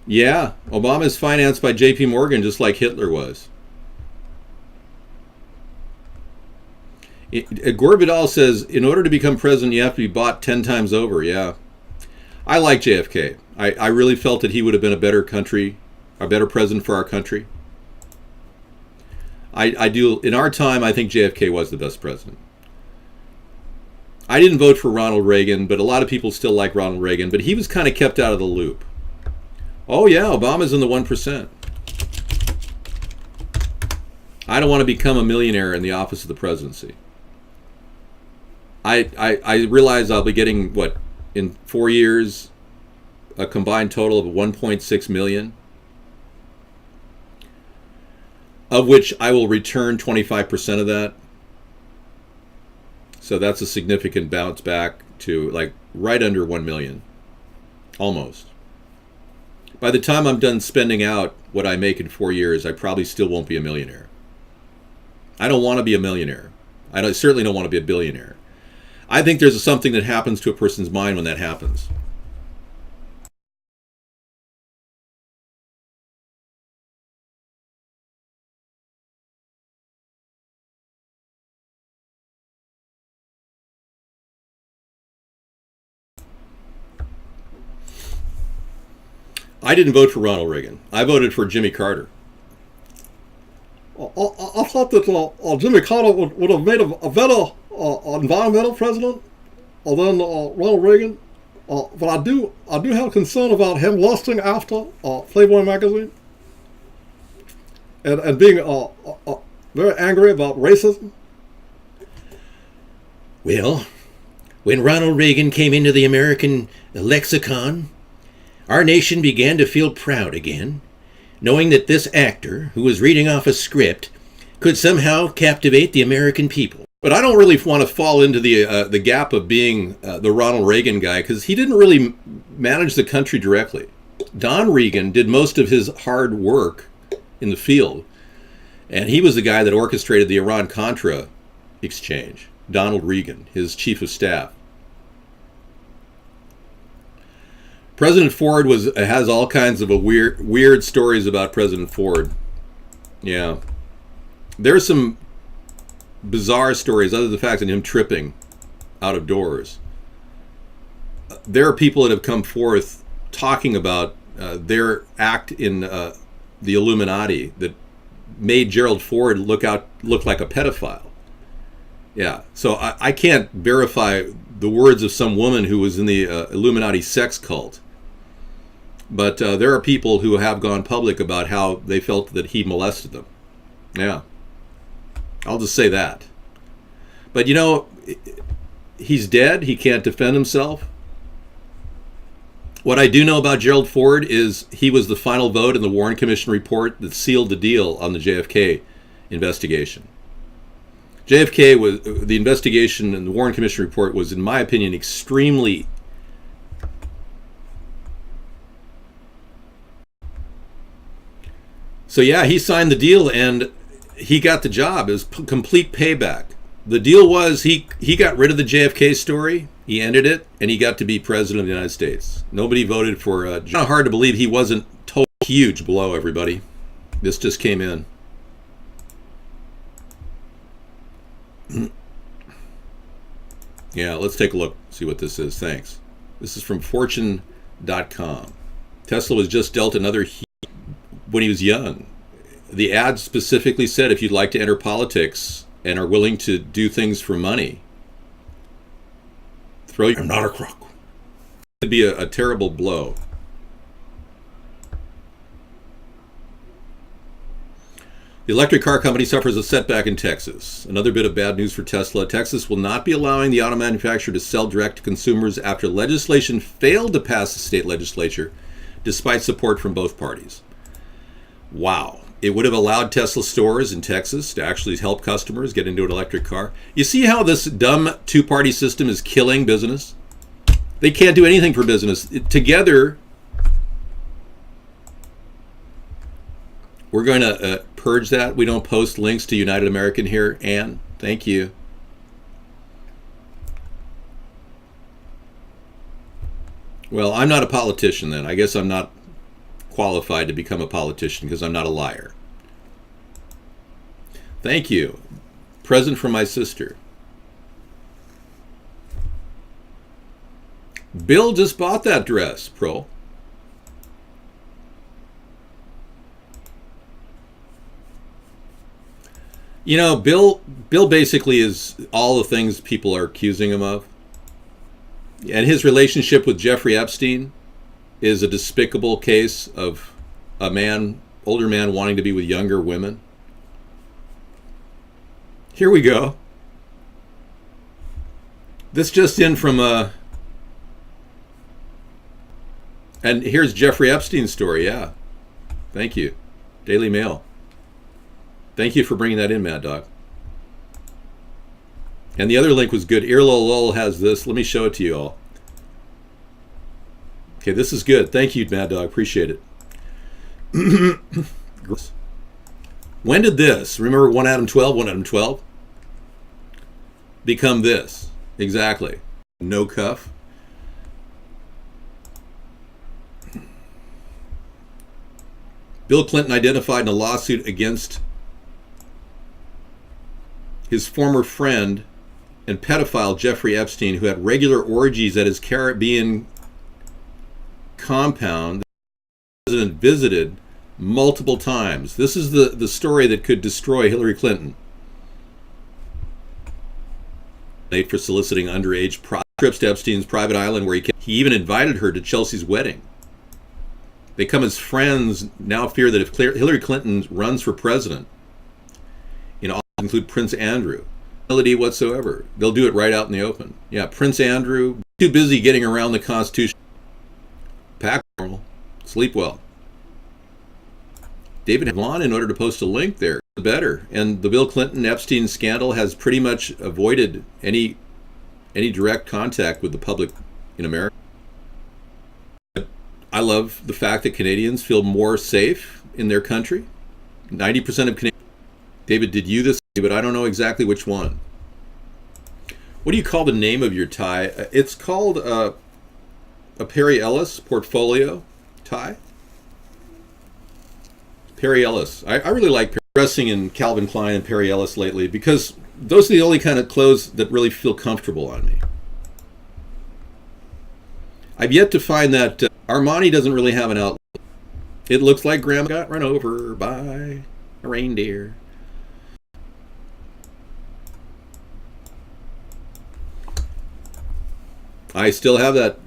Yeah, Obama is financed by JP Morgan just like Hitler was. Gore Vidal says, in order to become president, you have to be bought 10 times over. Yeah. I like JFK. I really felt that he would have been a better president for our country. I do, in our time, I think JFK was the best president. I didn't vote for Ronald Reagan, but a lot of people still like Ronald Reagan, but he was kind of kept out of the loop. Oh yeah, Obama's in the 1%. I don't want to become a millionaire in the office of the presidency. I realize I'll be getting, what, in 4 years, a combined total of 1.6 million, of which I will return 25% of that. So that's a significant bounce back to like right under 1 million, almost. By the time I'm done spending out what I make in 4 years, I probably still won't be a millionaire. I don't want to be a millionaire. I certainly don't want to be a billionaire. I think there's something that happens to a person's mind when that happens. I didn't vote for Ronald Reagan. I voted for Jimmy Carter. I thought that Jimmy Carter would have made a better environmental president than Ronald Reagan. But I do have concern about him lusting after Playboy magazine and being very angry about racism. Well, when Ronald Reagan came into the American lexicon, our nation began to feel proud again, knowing that this actor, who was reading off a script, could somehow captivate the American people. But I don't really want to fall into the gap of being the Ronald Reagan guy, because he didn't really manage the country directly. Don Regan did most of his hard work in the field, and he was the guy that orchestrated the Iran-Contra exchange. Donald Regan, his chief of staff. President Ford has all kinds of weird stories about President Ford. Yeah. There's some bizarre stories other than the fact of him tripping out of doors. There are people that have come forth talking about their act in the Illuminati that made Gerald Ford look like a pedophile. Yeah, so I can't verify the words of some woman who was in the Illuminati sex cult. But there are people who have gone public about how they felt that he molested them. Yeah. I'll just say that. But you know, he's dead. He can't defend himself. What I do know about Gerald Ford is he was the final vote in the Warren Commission report that sealed the deal on the JFK investigation. JFK was, the investigation and the Warren Commission report was, in my opinion, extremely So yeah, he signed the deal and he got the job. It was complete payback. The deal was he got rid of the JFK story, he ended it, and he got to be president of the United States. Nobody voted for it's not hard to believe he wasn't totally huge blow, everybody. This just came in. Yeah, let's take a look, see what this is. Thanks. This is from Fortune.com. Tesla was just dealt another when he was young. The ad specifically said if you'd like to enter politics and are willing to do things for money, throw your not a crook. It'd be a terrible blow. The electric car company suffers a setback in Texas. Another bit of bad news for Tesla. Texas will not be allowing the auto manufacturer to sell direct to consumers after legislation failed to pass the state legislature, despite support from both parties. Wow. It would have allowed Tesla stores in Texas to actually help customers get into an electric car. You see how this dumb two-party system is killing business? They can't do anything for business. Together, we're going to purge that. We don't post links to United American here. Ann, thank you. Well, I'm not a politician then. I guess I'm not qualified to become a politician because I'm not a liar. Thank you. Present from my sister. Bill just bought that dress, Pro. You know, Bill basically is all the things people are accusing him of. And his relationship with Jeffrey Epstein is a despicable case of a man, older man, wanting to be with younger women. Here we go. This just in from and here's Jeffrey Epstein's story. Yeah, thank you, Daily Mail. Thank you for bringing that in, Mad Dog. And the other link was good. Earlol has this. Let me show it to you all. Okay, this is good. Thank you, Mad Dog. Appreciate it. When did this, remember 1 Adam 12, become this? Exactly. No cuff. Bill Clinton identified in a lawsuit against his former friend and pedophile Jeffrey Epstein, who had regular orgies at his Caribbean compound that the president visited multiple times. This is the story that could destroy Hillary Clinton. For soliciting underage trips to Epstein's private island, where he even invited her to Chelsea's wedding. They come as friends, now fear that if Hillary Clinton runs for president, include Prince Andrew, no ability whatsoever. They'll do it right out in the open. Yeah, Prince Andrew, too busy getting around the Constitution. Pack normal, sleep well. David Vaughn, in order to post a link there, the better. And the Bill Clinton Epstein scandal has pretty much avoided any direct contact with the public in America. I love the fact that Canadians feel more safe in their country. 90% of Canadians. David, did you this? But I don't know exactly which one. What do you call the name of your tie? It's called a Perry Ellis portfolio tie. Perry Ellis. I really like dressing in Calvin Klein and Perry Ellis lately because those are the only kind of clothes that really feel comfortable on me. I've yet to find that Armani doesn't really have an outlet. It looks like Grandma got run over by a reindeer. I still have that.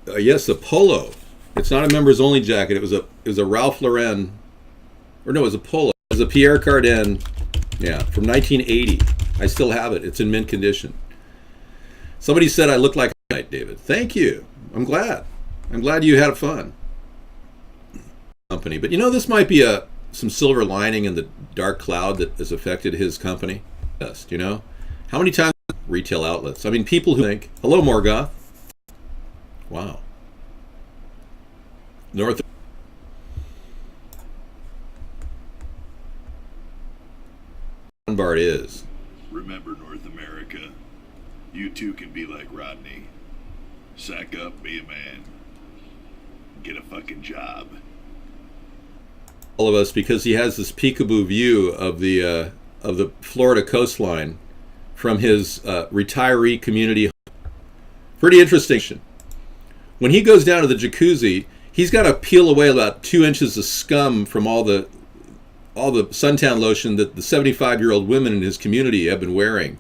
Yes, a polo. It's not a members only jacket. It was a Ralph Lauren, or no, it was a polo. It was a Pierre Cardin, yeah, from 1980. I still have it. It's in mint condition. Somebody said I look like a knight, David. Thank you. I'm glad. I'm glad you had fun. Company, but you know, this might be some silver lining in the dark cloud that has affected his company. Best, you know, how many times retail outlets? I mean, people who think, "Hello, Morgoth." Wow. North. Bart is. Remember, North America, you too can be like Rodney. Sack up, be a man. Get a fucking job. All of us, because he has this peekaboo view of the Florida coastline from his retiree community. Pretty interesting. When he goes down to the jacuzzi, he's got to peel away about 2 inches of scum from all the suntan lotion that the 75-year-old women in his community have been wearing.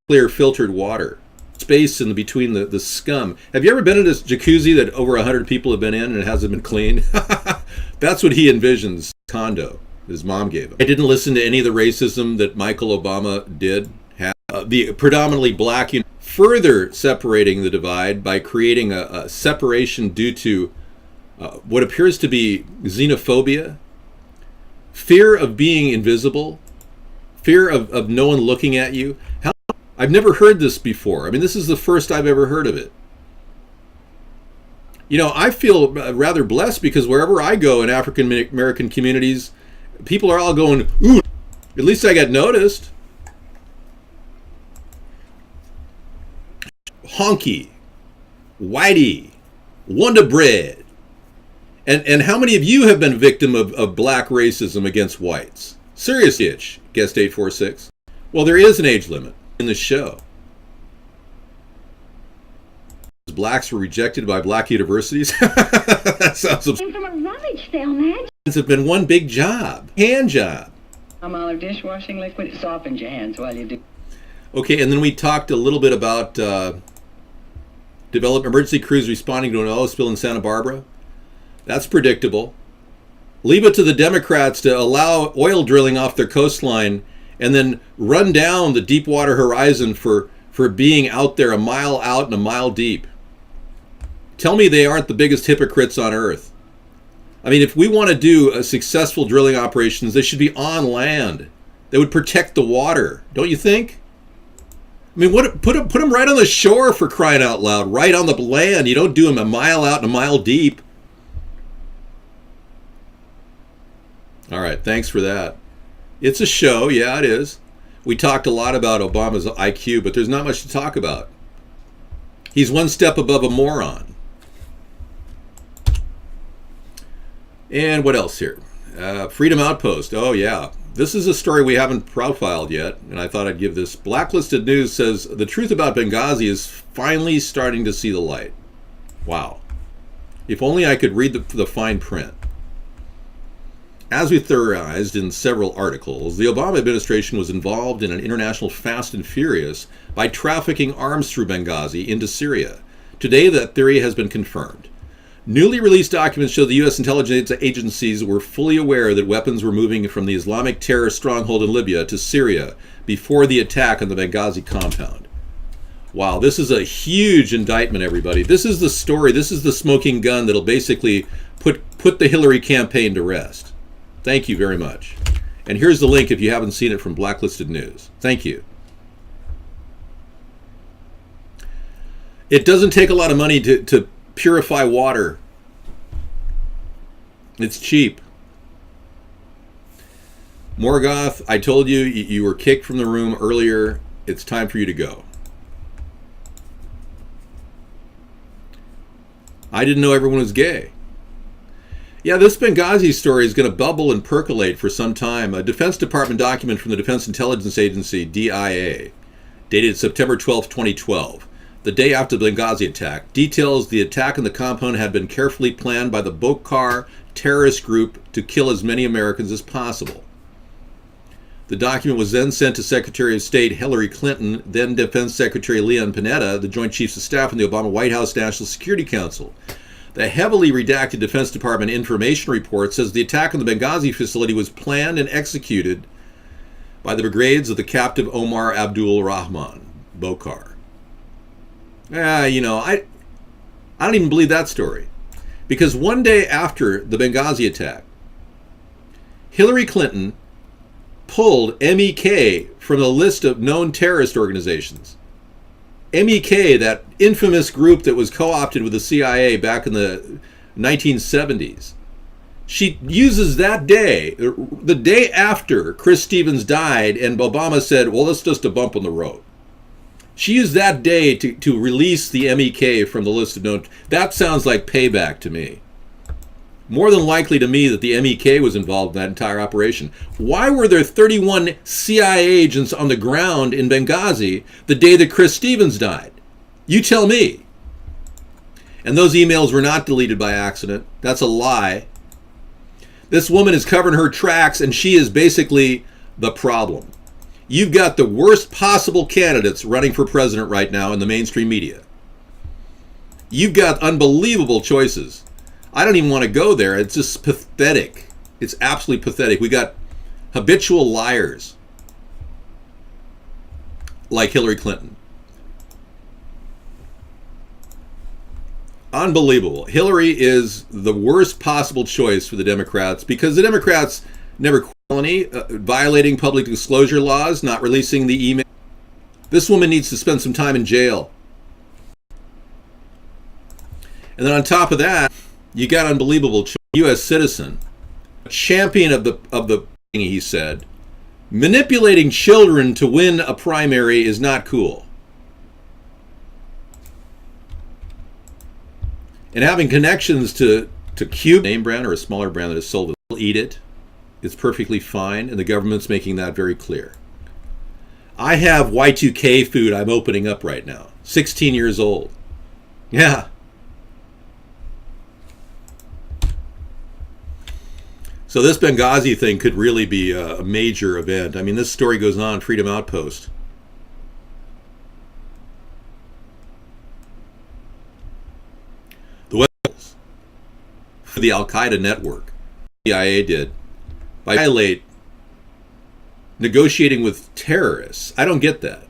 Clear filtered water. Space in between the scum. Have you ever been in this jacuzzi that over 100 people have been in and it hasn't been cleaned? That's what he envisions. Condo his mom gave him. I didn't listen to any of the racism that Michael Obama did. The predominantly black, further separating the divide by creating a separation due to what appears to be xenophobia, fear of being invisible, fear of no one looking at you. I've never heard this before. I mean, this is the first I've ever heard of it. You know, I feel rather blessed because wherever I go in African American communities, people are all going, "Ooh, at least I got noticed." Honky, whitey, Wonder Bread. And how many of you have been victim of black racism against whites? Serious itch, guest 846. Well, there is an age limit in the show. Blacks were rejected by black universities. That sounds absurd. Came from a rummage sale, man. It's been one big job, hand job. Olive dishwashing liquid, it softens your hands while you do. Okay, and then we talked a little bit about develop emergency crews responding to an oil spill in Santa Barbara. That's predictable. Leave it to the Democrats to allow oil drilling off their coastline and then run down the Deepwater Horizon for being out there a mile out and a mile deep. Tell me they aren't the biggest hypocrites on earth. I mean, if we want to do a successful drilling operations, they should be on land. They would protect the water, don't you think? I mean, put them right on the shore, for crying out loud, right on the land. You don't do them a mile out and a mile deep. All right, thanks for that. It's a show, yeah, it is. We talked a lot about Obama's IQ, but there's not much to talk about. He's one step above a moron. And what else here? Freedom Outpost. Oh, yeah. This is a story we haven't profiled yet, and I thought I'd give this. Blacklisted News says the truth about Benghazi is finally starting to see the light. Wow. If only I could read the fine print. As we theorized in several articles, the Obama administration was involved in an international fast and furious by trafficking arms through Benghazi into Syria. Today, that theory has been confirmed. Newly released documents show the U.S. intelligence agencies were fully aware that weapons were moving from the Islamic terror stronghold in Libya to Syria before the attack on the Benghazi compound. Wow, this is a huge indictment, everybody. This is the story. This is the smoking gun that'll basically put the Hillary campaign to rest. Thank you very much. And here's the link if you haven't seen it from Blacklisted News. Thank you. It doesn't take a lot of money to purify water. It's cheap. Morgoth, I told you, you were kicked from the room earlier. It's time for you to go. I didn't know everyone was gay. Yeah, this Benghazi story is going to bubble and percolate for some time. A Defense Department document from the Defense Intelligence Agency, DIA, dated September 12, 2012, the day after the Benghazi attack, details the attack on the compound had been carefully planned by the Bokhar terrorist group to kill as many Americans as possible. The document was then sent to Secretary of State Hillary Clinton, then Defense Secretary Leon Panetta, the Joint Chiefs of Staff, and the Obama White House National Security Council. The heavily redacted Defense Department information report says the attack on the Benghazi facility was planned and executed by the brigades of the captive Omar Abdul Rahman, Bokhar. I don't even believe that story. Because one day after the Benghazi attack, Hillary Clinton pulled MEK from the list of known terrorist organizations. MEK, that infamous group that was co-opted with the CIA back in the 1970s. She uses that day, the day after Chris Stevens died and Obama said, well, that's just a bump on the road. She used that day to release the MEK from the list of known. That sounds like payback to me. More than likely to me that the MEK was involved in that entire operation. Why were there 31 CIA agents on the ground in Benghazi the day that Chris Stevens died? You tell me. And those emails were not deleted by accident. That's a lie. This woman is covering her tracks, and she is basically the problem. You've got the worst possible candidates running for president right now in the mainstream media. You've got unbelievable choices. I don't even want to go there. It's just pathetic. It's absolutely pathetic. We got habitual liars like Hillary Clinton. Unbelievable. Hillary is the worst possible choice for the Democrats because the Democrats never felony, violating public disclosure laws, not releasing the email. This woman needs to spend some time in jail. And then on top of that, you got unbelievable U.S. citizen, a champion of the he said, manipulating children to win a primary is not cool. And having connections to Cuba, name brand or a smaller brand that is sold, will eat it. It's perfectly fine, and the government's making that very clear. I have Y2K food I'm opening up right now. 16 years old. Yeah. So this Benghazi thing could really be a major event. I mean, this story goes on Freedom Outpost. The weapons for the Al-Qaeda network, the CIA did, by violate negotiating with terrorists. I don't get that.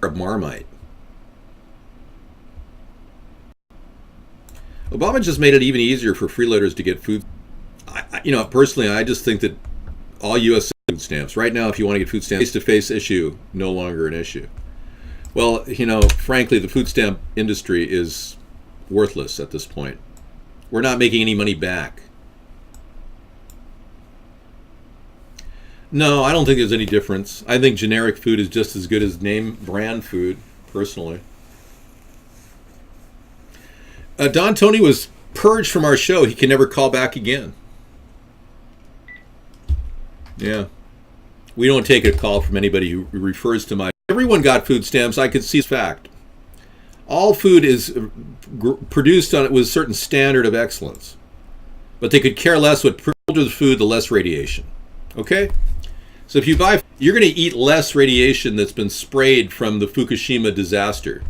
Of Marmite. Obama just made it even easier for freeloaders to get food. Personally, I just think that all U.S. food stamps, right now, if you want to get food stamps, face-to-face issue, no longer an issue. Well, frankly, the food stamp industry is worthless at this point. We're not making any money back. No, I don't think there's any difference. I think generic food is just as good as name brand food, personally. Don Tony was purged from our show. He can never call back again. Yeah. We don't take a call from anybody who refers to my... Everyone got food stamps. I could see this fact. All food is produced on it with a certain standard of excellence. But they could care less what older the food, the less radiation. Okay? So if you buy... You're going to eat less radiation that's been sprayed from the Fukushima disaster.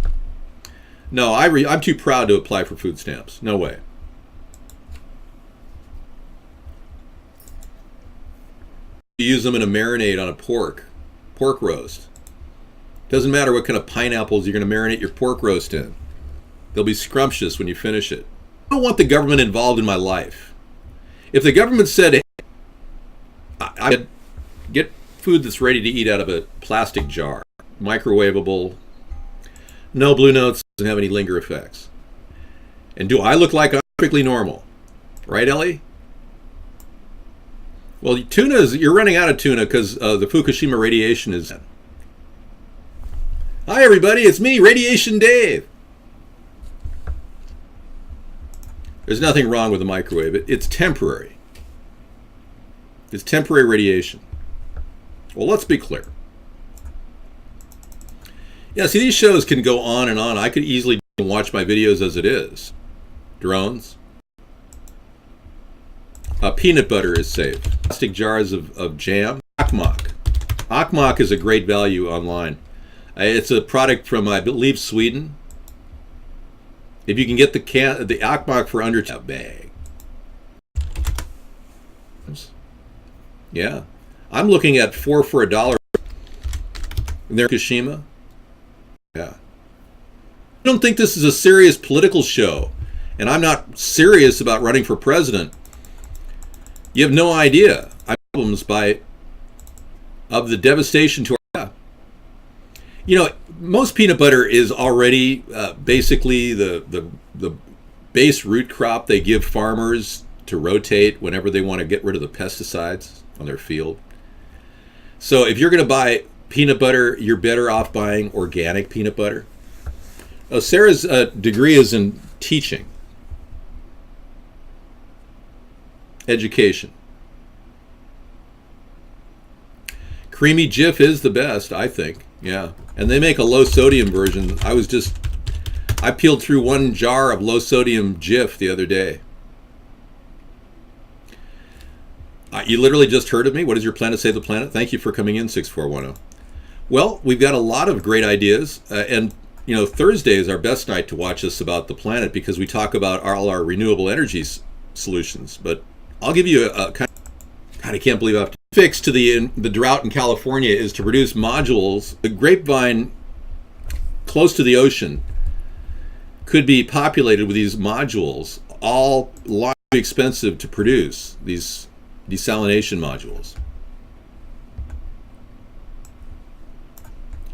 No, I'm too proud to apply for food stamps. No way. You use them in a marinade on a pork roast. Doesn't matter what kind of pineapples you're going to marinate your pork roast in. They'll be scrumptious when you finish it. I don't want the government involved in my life. If the government said, hey, I get food that's ready to eat out of a plastic jar, microwavable, no Blue Notes, doesn't have any linger effects. And do I look like I'm perfectly normal? Right, Ellie? Well, you're running out of tuna because the Fukushima radiation is... Hi, everybody. It's me, Radiation Dave. There's nothing wrong with the microwave. It's temporary. It's temporary radiation. Well, let's be clear. Yeah, see, these shows can go on and on. I could easily watch my videos as it is. Drones. Peanut butter is safe. Plastic jars of jam. Akmak. Akmak is a great value online. It's a product from, I believe, Sweden. If you can get the Akmak for under a bag. Yeah. I'm looking at 4 for $1 in their Fukushima. Yeah. I don't think this is a serious political show, and I'm not serious about running for president. You have no idea. I have problems of the devastation to our... most peanut butter is already basically the base root crop they give farmers to rotate whenever they want to get rid of the pesticides on their field. So if you're going to buy peanut butter, you're better off buying organic peanut butter. Sarah's degree is in teaching, education. Creamy Jif is the best, I think. Yeah, and they make a low sodium version. I peeled through one jar of low sodium Jif the other day. You literally just heard of me. What is your plan to save the planet? Thank you for coming in, 6410. Well, we've got a lot of great ideas, and Thursday is our best night to watch us about the planet because we talk about all our renewable energies solutions. But I'll give you a kind of, God, I can't believe I have to fix to the drought in California is to produce modules. The grapevine close to the ocean could be populated with these modules, all largely expensive to produce, these desalination modules.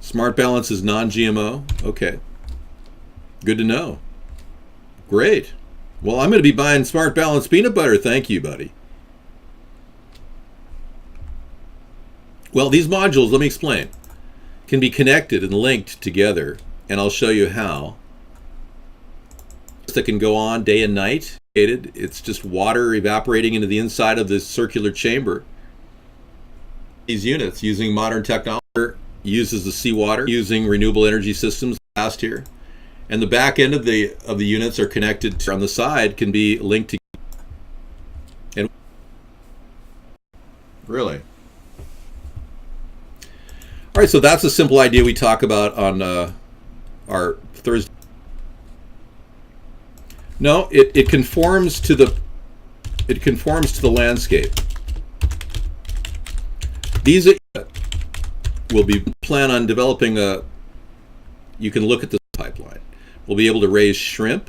Smart Balance is non-GMO. Okay. Good to know. Great. Well, I'm going to be buying Smart Balance peanut butter. Thank you, buddy. Well, these modules, let me explain, can be connected and linked together, and I'll show you how. That can go on day and night. It's just water evaporating into the inside of this circular chamber. These units, using modern technology, uses the seawater, using renewable energy systems last here, and the back end of the units are connected to, on the side can be linked to. Really? All right, so that's a simple idea we talk about on our Thursday. No, it conforms to the landscape. These will be plan on developing a. You can look at the pipeline. We'll be able to raise shrimp,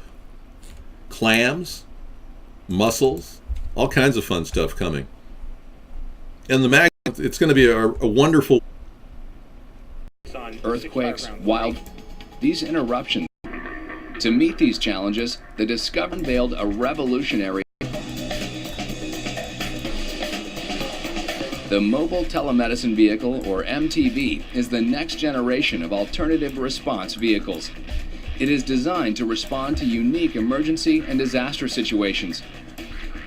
clams, mussels, all kinds of fun stuff coming. And the it's going to be a wonderful. Earthquakes, these interruptions. To meet these challenges, the Discovery unveiled a revolutionary. The Mobile Telemedicine Vehicle, or MTV, is the next generation of alternative response vehicles. It is designed to respond to unique emergency and disaster situations.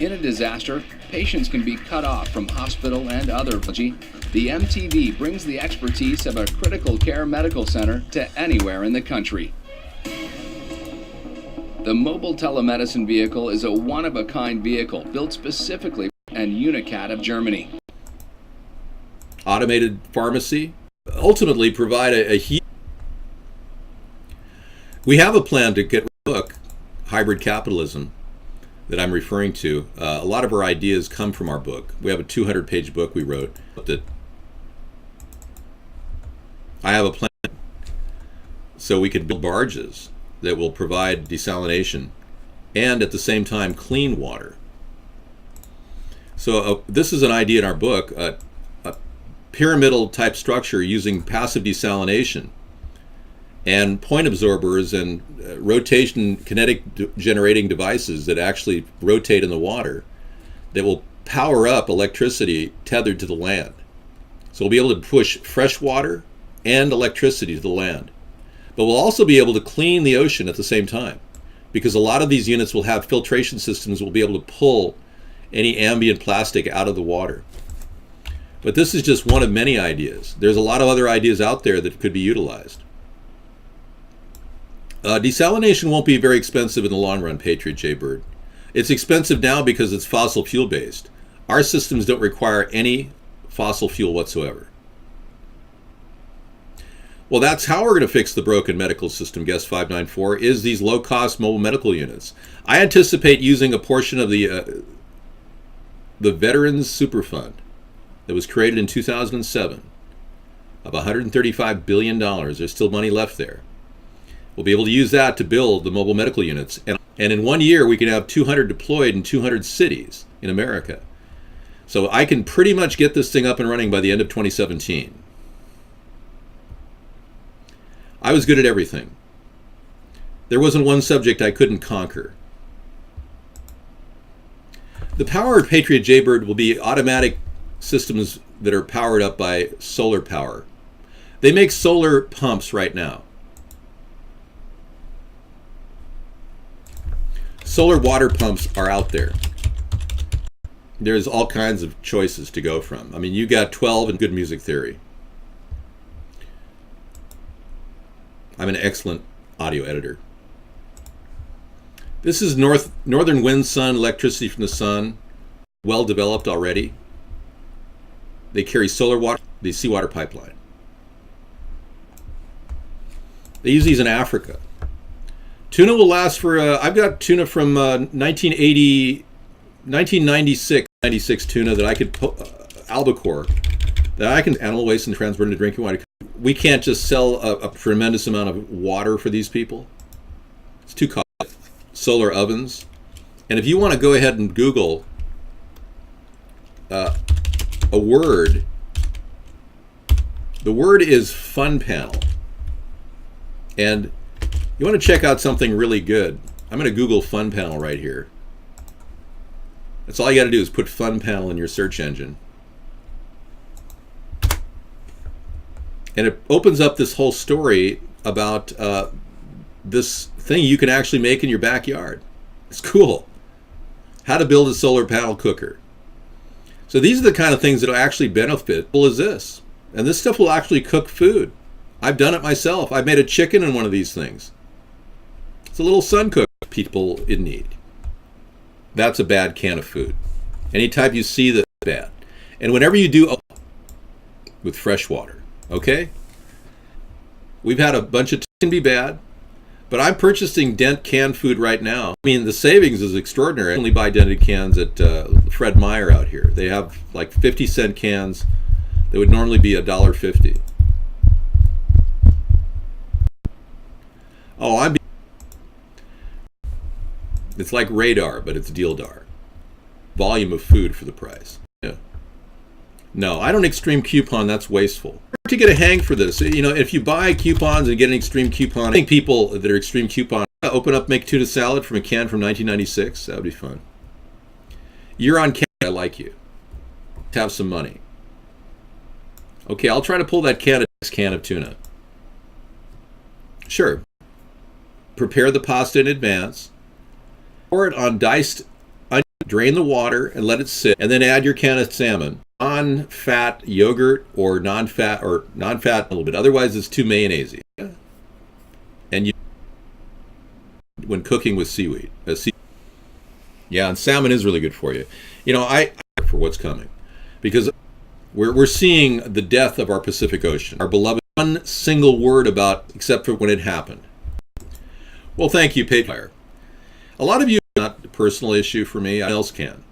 In a disaster, patients can be cut off from hospital and other. The MTV brings the expertise of a critical care medical center to anywhere in the country. The Mobile Telemedicine Vehicle is a one-of-a-kind vehicle built specifically and Unicat of Germany. Automated pharmacy, ultimately provide a huge. We have a plan to get the book, Hybrid Capitalism, that I'm referring to. A lot of our ideas come from our book. We have a 200-page book we wrote. That I have a plan so we could build barges that will provide desalination and at the same time clean water. So this is an idea in our book, a pyramidal type structure using passive desalination and point absorbers and rotation kinetic generating devices that actually rotate in the water that will power up electricity tethered to the land. So we'll be able to push fresh water and electricity to the land. But we'll also be able to clean the ocean at the same time, because a lot of these units will have filtration systems that will be able to pull any ambient plastic out of the water. But this is just one of many ideas. There's a lot of other ideas out there that could be utilized. Desalination won't be very expensive in the long run, Patriot Jaybird. It's expensive now because it's fossil fuel based. Our systems don't require any fossil fuel whatsoever. Well, that's how we're going to fix the broken medical system, Guest 594, is these low-cost mobile medical units. I anticipate using a portion of the Veterans Superfund that was created in 2007 of $135 billion. There's still money left there. We'll be able to use that to build the mobile medical units. And in 1 year, we can have 200 deployed in 200 cities in America. So I can pretty much get this thing up and running by the end of 2017. I was good at everything. There wasn't one subject I couldn't conquer. The power of Patriot Jaybird will be automatic systems that are powered up by solar power. They make solar pumps right now. Solar water pumps are out there. There's all kinds of choices to go from. I mean, you got 12 in good music theory. I'm an excellent audio editor. This is northern wind, sun, electricity from the sun, well developed already. They carry solar water, the seawater pipeline. They use these in Africa. Tuna will last for, I've got tuna from 1996 tuna that I could, albacore, that I can animal waste and transport into drinking water. We can't just sell a tremendous amount of water for these people. It's too costly. Solar ovens. And if you want to go ahead and Google a word, the word is fun panel. And you want to check out something really good. I'm going to Google fun panel right here. That's all you got to do is put fun panel in your search engine. And it opens up this whole story about this thing you can actually make in your backyard. It's cool. How to build a solar panel cooker. So these are the kind of things that will actually benefit people as this. And this stuff will actually cook food. I've done it myself. I've made a chicken in one of these things. It's a little sun cook people in need. That's a bad can of food. Any type you see that's bad. And whenever you do with fresh water, okay? We've had a bunch of can be bad, but I'm purchasing Dent canned food right now. I mean, the savings is extraordinary. I only buy dented cans at Fred Meyer out here. They have like 50-cent cans that would normally be $1.50. Oh, it's like radar, but it's dealdar. Volume of food for the price. Yeah. No, I don't extreme coupon. That's wasteful. To get a hang for this, you know, if you buy coupons and get an extreme coupon, I think people that are extreme coupon open up, make tuna salad from a can from 1996. That would be fun. You're on camera. I like you. Have some money. Okay, I'll try to pull that can of tuna. Sure. Prepare the pasta in advance. Pour it on diced onion, drain the water and let it sit, and then add your can of salmon. Non-fat yogurt or non-fat a little bit. Otherwise, it's too mayonnaisey. And you, when cooking with seaweed, yeah, and salmon is really good for you. You know, I for what's coming, because we're seeing the death of our Pacific Ocean, our beloved. One single word about, except for when it happened. Well, thank you, Patriot. A lot of you, not a personal issue for me. Else can.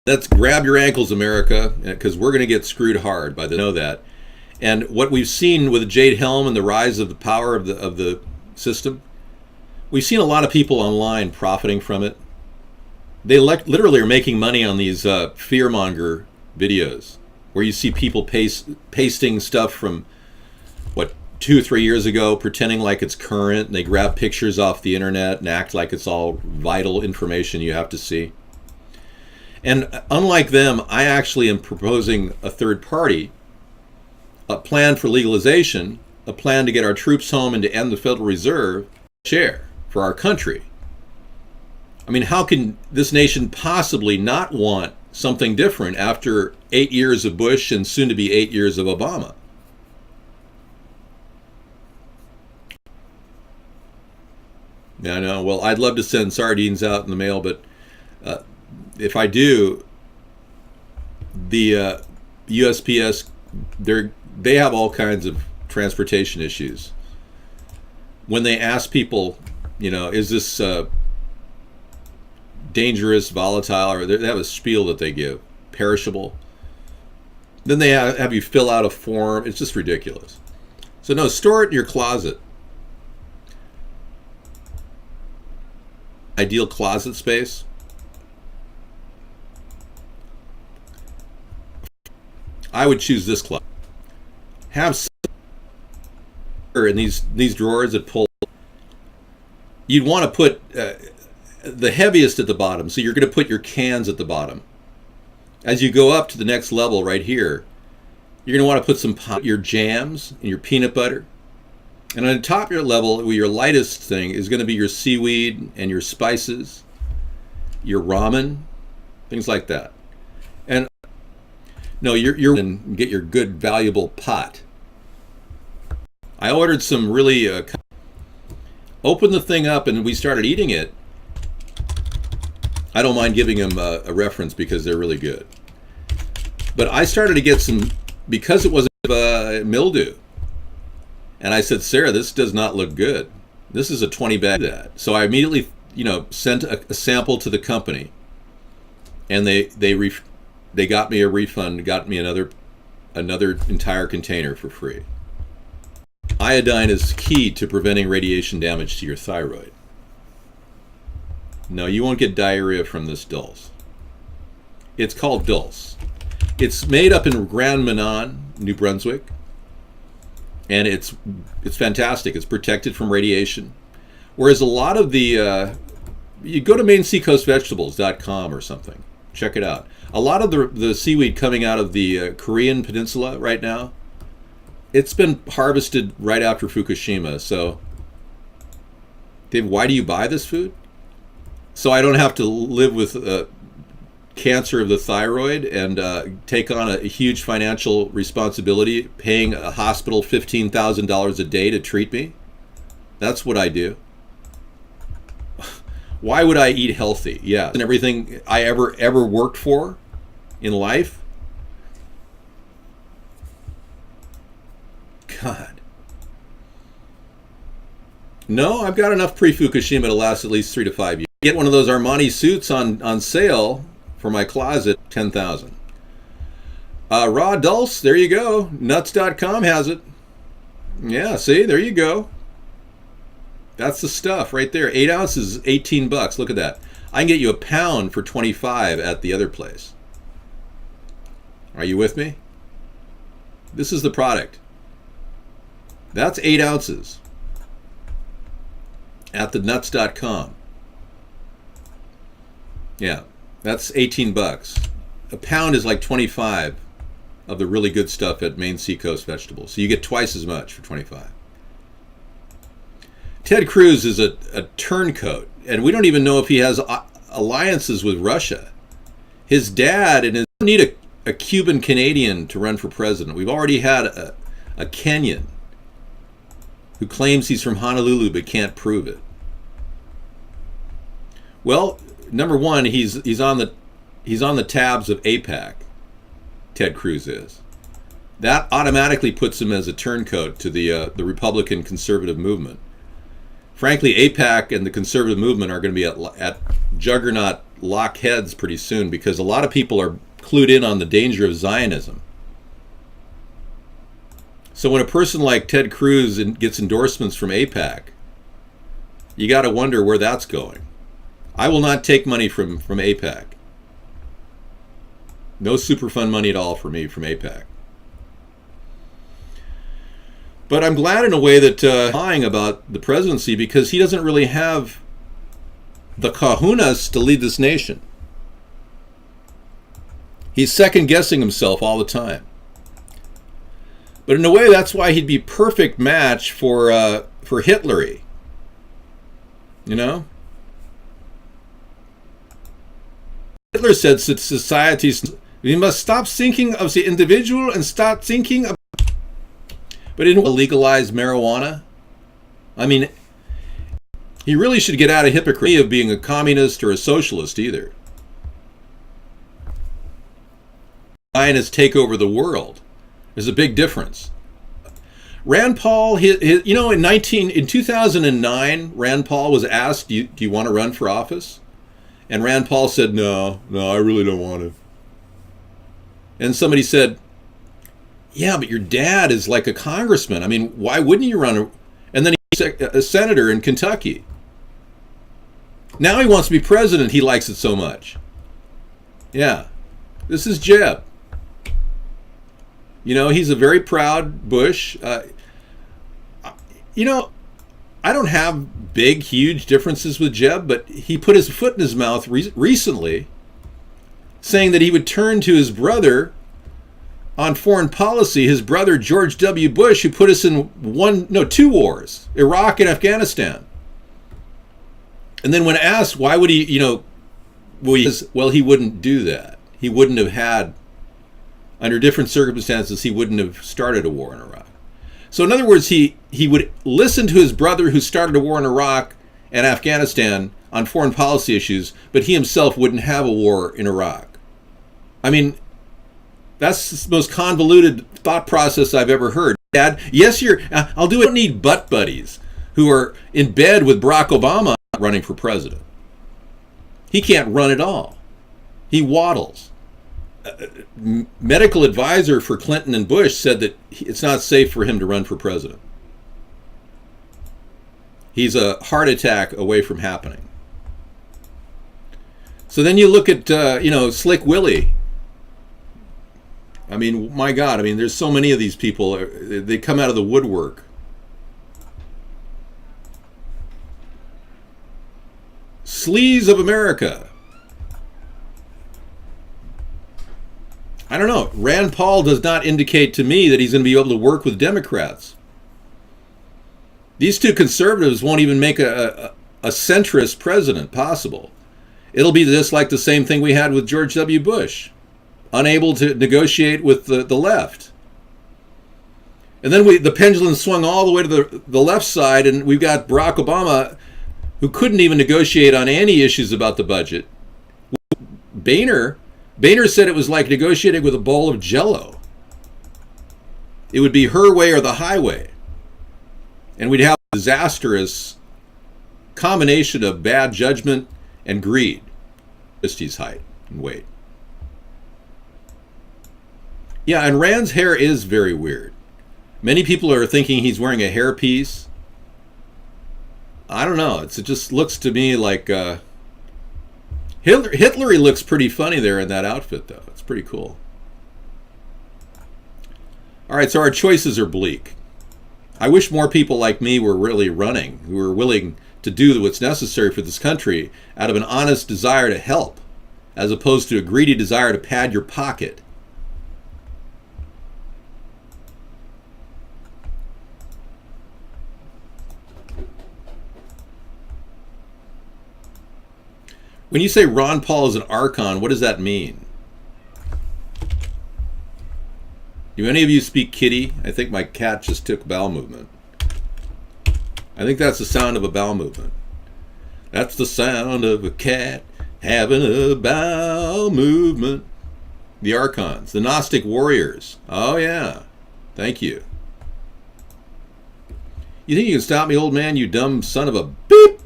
Let's grab your ankles, America, because we're going to get screwed hard by the know that. And what we've seen with Jade Helm and the rise of the power of the system, we've seen a lot of people online profiting from it. They literally are making money on these fearmonger videos, where you see people pasting stuff from 2 or 3 years ago, pretending like it's current, and they grab pictures off the internet and act like it's all vital information you have to see. And unlike them, I actually am proposing a third party, a plan for legalization, a plan to get our troops home and to end the Federal Reserve share for our country. I mean, how can this nation possibly not want something different after 8 years of Bush and soon to be 8 years of Obama? Yeah, I know. Well, I'd love to send sardines out in the mail, but if I do, the USPS, they have all kinds of transportation issues. When they ask people, you know, is this dangerous, volatile, or they have a spiel that they give, perishable. Then they have you fill out a form. It's just ridiculous. So no, store it in your closet. Ideal closet space. I would choose this closet. Have in these drawers that pull. You'd want to put the heaviest at the bottom, so you're going to put your cans at the bottom. As you go up to the next level right here, you're going to want to put your jams and your peanut butter. And on the top of your level, your lightest thing is going to be your seaweed and your spices, your ramen, things like that. And no, you're and get your good, valuable pot. I ordered some really, opened the thing up and we started eating it. I don't mind giving them a reference because they're really good. But I started to get some, because it was mildew. And I said, Sarah, this does not look good. This is a 20 bag. That. So I immediately, sent a sample to the company, and they got me a refund, got me another entire container for free. Iodine is key to preventing radiation damage to your thyroid. No, you won't get diarrhea from this Dulce. It's called Dulce. It's made up in Grand Manan, New Brunswick. And it's fantastic. It's protected from radiation. Whereas a lot of the, you go to mainseacoastvegetables.com or something. Check it out. A lot of the seaweed coming out of the Korean peninsula right now, it's been harvested right after Fukushima. So, Dave, why do you buy this food? So I don't have to live with cancer of the thyroid and take on a huge financial responsibility, paying a hospital $15,000 a day to treat me. That's what I do. Why would I eat healthy? Yeah, and everything I ever worked for in life, God. No, I've got enough pre-Fukushima to last at least 3 to 5 years. Get one of those Armani suits on sale for my closet, $10,000. Raw Dulce, there you go. Nuts.com has it. Yeah, see, there you go. That's the stuff right there. 8 ounces, $18. Look at that. I can get you a pound for $25 at the other place. Are you with me? This is the product. That's 8 ounces at the nuts.com. Yeah, that's $18. A pound is like 25 of the really good stuff at Maine Seacoast Vegetables. So you get twice as much for 25. Ted Cruz is a turncoat, and we don't even know if he has alliances with Russia. His dad and his need a Cuban Canadian to run for president. We've already had a Kenyan who claims he's from Honolulu but can't prove it. Well, number one, he's on the tabs of AIPAC. Ted Cruz is. That automatically puts him as a turncoat to the Republican conservative movement. Frankly, AIPAC and the conservative movement are going to be at juggernaut lock heads pretty soon, because a lot of people are clued in on the danger of Zionism. So when a person like Ted Cruz gets endorsements from AIPAC, you got to wonder where that's going. I will not take money from AIPAC. No Superfund money at all for me from AIPAC. But I'm glad in a way that lying about the presidency, because he doesn't really have the kahunas to lead this nation. He's second-guessing himself all the time. But in a way, that's why he'd be perfect match for Hitlery. You know? Hitler said that societies, we must stop thinking of the individual and start thinking of... But didn't legalize marijuana? I mean, he really should get out of hypocrisy of being a communist or a socialist either. Zionists take over the world. There's a big difference. Rand Paul, in 2009, Rand Paul was asked, do you want to run for office? And Rand Paul said, no, I really don't want to. And somebody said, yeah, but your dad is like a congressman. I mean, why wouldn't you run? And then he's a senator in Kentucky. Now he wants to be president. He likes it so much. Yeah, this is Jeb. He's a very proud Bush. I don't have big, huge differences with Jeb, but he put his foot in his mouth recently, saying that he would turn to his brother on foreign policy, his brother George W. Bush, who put us in two wars, Iraq and Afghanistan. And then when asked why would he, he wouldn't do that. He wouldn't have had, under different circumstances, he wouldn't have started a war in Iraq. So in other words, he would listen to his brother who started a war in Iraq and Afghanistan on foreign policy issues, but he himself wouldn't have a war in Iraq. I mean, that's the most convoluted thought process I've ever heard. Dad, yes, I'll do it. I don't need butt buddies who are in bed with Barack Obama running for president. He can't run at all. He waddles. Medical advisor for Clinton and Bush said that it's not safe for him to run for president. He's a heart attack away from happening. So then you look at, Slick Willie. I mean, my God, there's so many of these people. They come out of the woodwork. Sleaze of America. I don't know. Rand Paul does not indicate to me that he's going to be able to work with Democrats. These two conservatives won't even make a centrist president possible. It'll be just like the same thing we had with George W. Bush. Unable to negotiate with the left. And then the pendulum swung all the way to the left side, and we've got Barack Obama, who couldn't even negotiate on any issues about the budget. Boehner said it was like negotiating with a bowl of Jell-O. It would be her way or the highway. And we'd have a disastrous combination of bad judgment and greed. Christie's height and weight. Yeah, and Rand's hair is very weird. Many people are thinking he's wearing a hairpiece. I don't know. It just looks to me like Hitler looks pretty funny there in that outfit, though. It's pretty cool. All right, so our choices are bleak. I wish more people like me were really running, who were willing to do what's necessary for this country out of an honest desire to help, as opposed to a greedy desire to pad your pocket. When you say Ron Paul is an archon, what does that mean? Do any of you speak kitty? I think my cat just took bowel movement. I think that's the sound of a bowel movement. That's the sound of a cat having a bowel movement. The archons, the Gnostic warriors. Oh yeah, thank you. You think you can stop me, old man, you dumb son of a beep?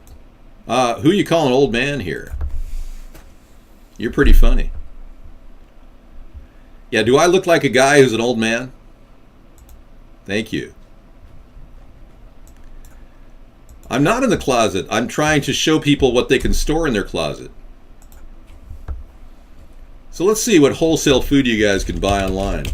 Who you calling old man here? You're pretty funny. Yeah, do I look like a guy who's an old man? Thank you. I'm not in the closet. I'm trying to show people what they can store in their closet. So let's see what wholesale food you guys can buy online.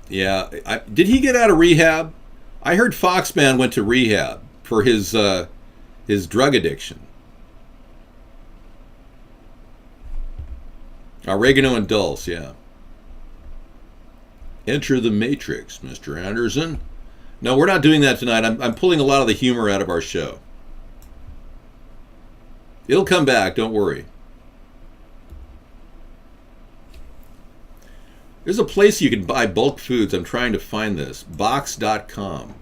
Yeah, did he get out of rehab? I heard Foxman went to rehab for his drug addiction. Oregano and Dulce, yeah. Enter the Matrix, Mr. Anderson. No, we're not doing that tonight. I'm pulling a lot of the humor out of our show. It'll come back, don't worry. There's a place you can buy bulk foods. I'm trying to find this. Box.com.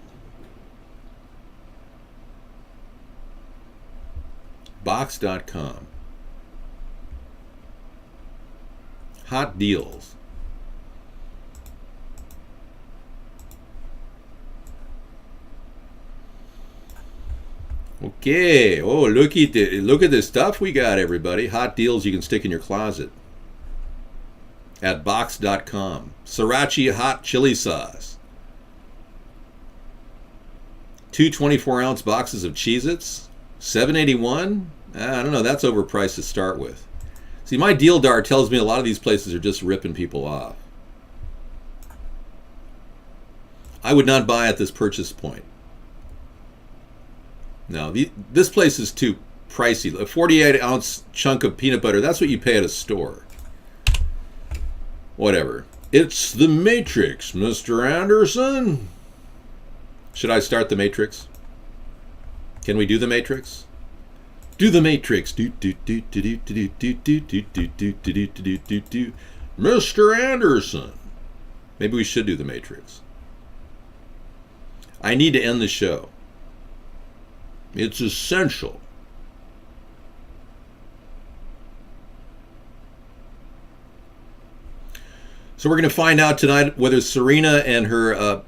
Box.com. Hot deals. Okay. Oh, look at the stuff we got, everybody. Hot deals you can stick in your closet. At Box.com. Sriracha hot chili sauce. 2 24-ounce boxes of Cheez-Its. $7.81? I don't know. That's overpriced to start with. See, my deal dart tells me a lot of these places are just ripping people off. I would not buy at this purchase point. No, this place is too pricey. A 48-ounce chunk of peanut butter, that's what you pay at a store. Whatever. It's the Matrix, Mr. Anderson. Should I start the Matrix? Can we do the Matrix? Do the Matrix. Do do do do do do do do do do do do do do do. Mr. Anderson. Maybe we should do the Matrix. I need to end the show. It's essential. So we're going to find out tonight whether Serena and her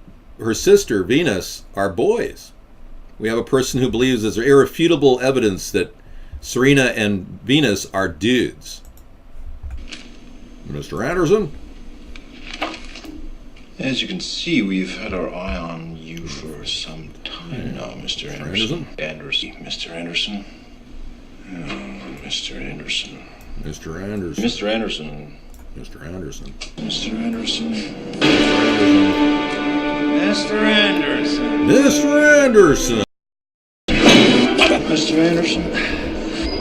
sister Venus are boys. We have a person who believes there's irrefutable evidence that Serena and Venus are dudes. Mr. Anderson? As you can see, we've had our eye on you for some time now, Mr. Anderson. Mr. Anderson? Oh, Mr. Anderson. Mr. Anderson. Mr. Anderson. Mr. Anderson. Mr. Anderson. Mr. Anderson. Mr. Anderson. Mr. Anderson.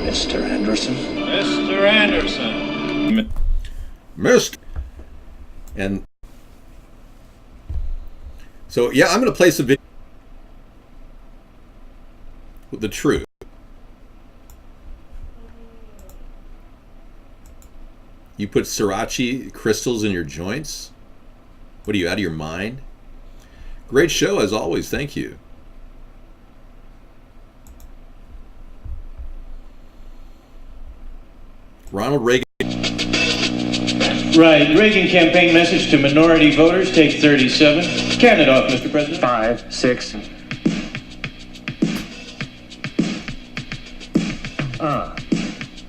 Mr. Anderson. Mr. Anderson. Mr. And so, yeah, I'm going to play some video with the truth. You put sriracha crystals in your joints? What are you, out of your mind? Great show, as always. Thank you. Ronald Reagan. Right. Reagan campaign message to minority voters, take 37. Count it off, Mr. President. 5, 6.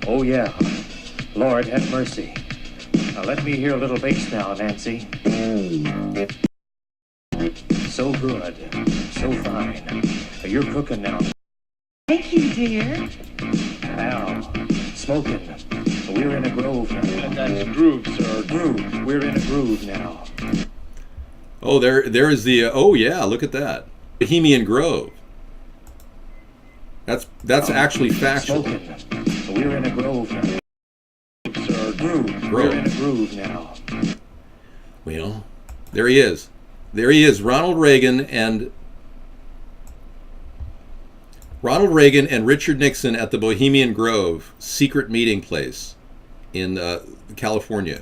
Oh yeah. Lord have mercy. Now let me hear a little bass now, Nancy. So good. So fine. You're cooking now. Thank you, dear. Now, smoking. We're in a grove now. And that's groove, sir. Groove. We're in a groove now. Oh, there is the. Oh yeah, look at that. Bohemian Grove. That's actually factual. Smoking. We're in a grove now. Sir, groove. We're in a groove now. Well, there he is. There he is, Ronald Reagan and Richard Nixon at the Bohemian Grove secret meeting place in California.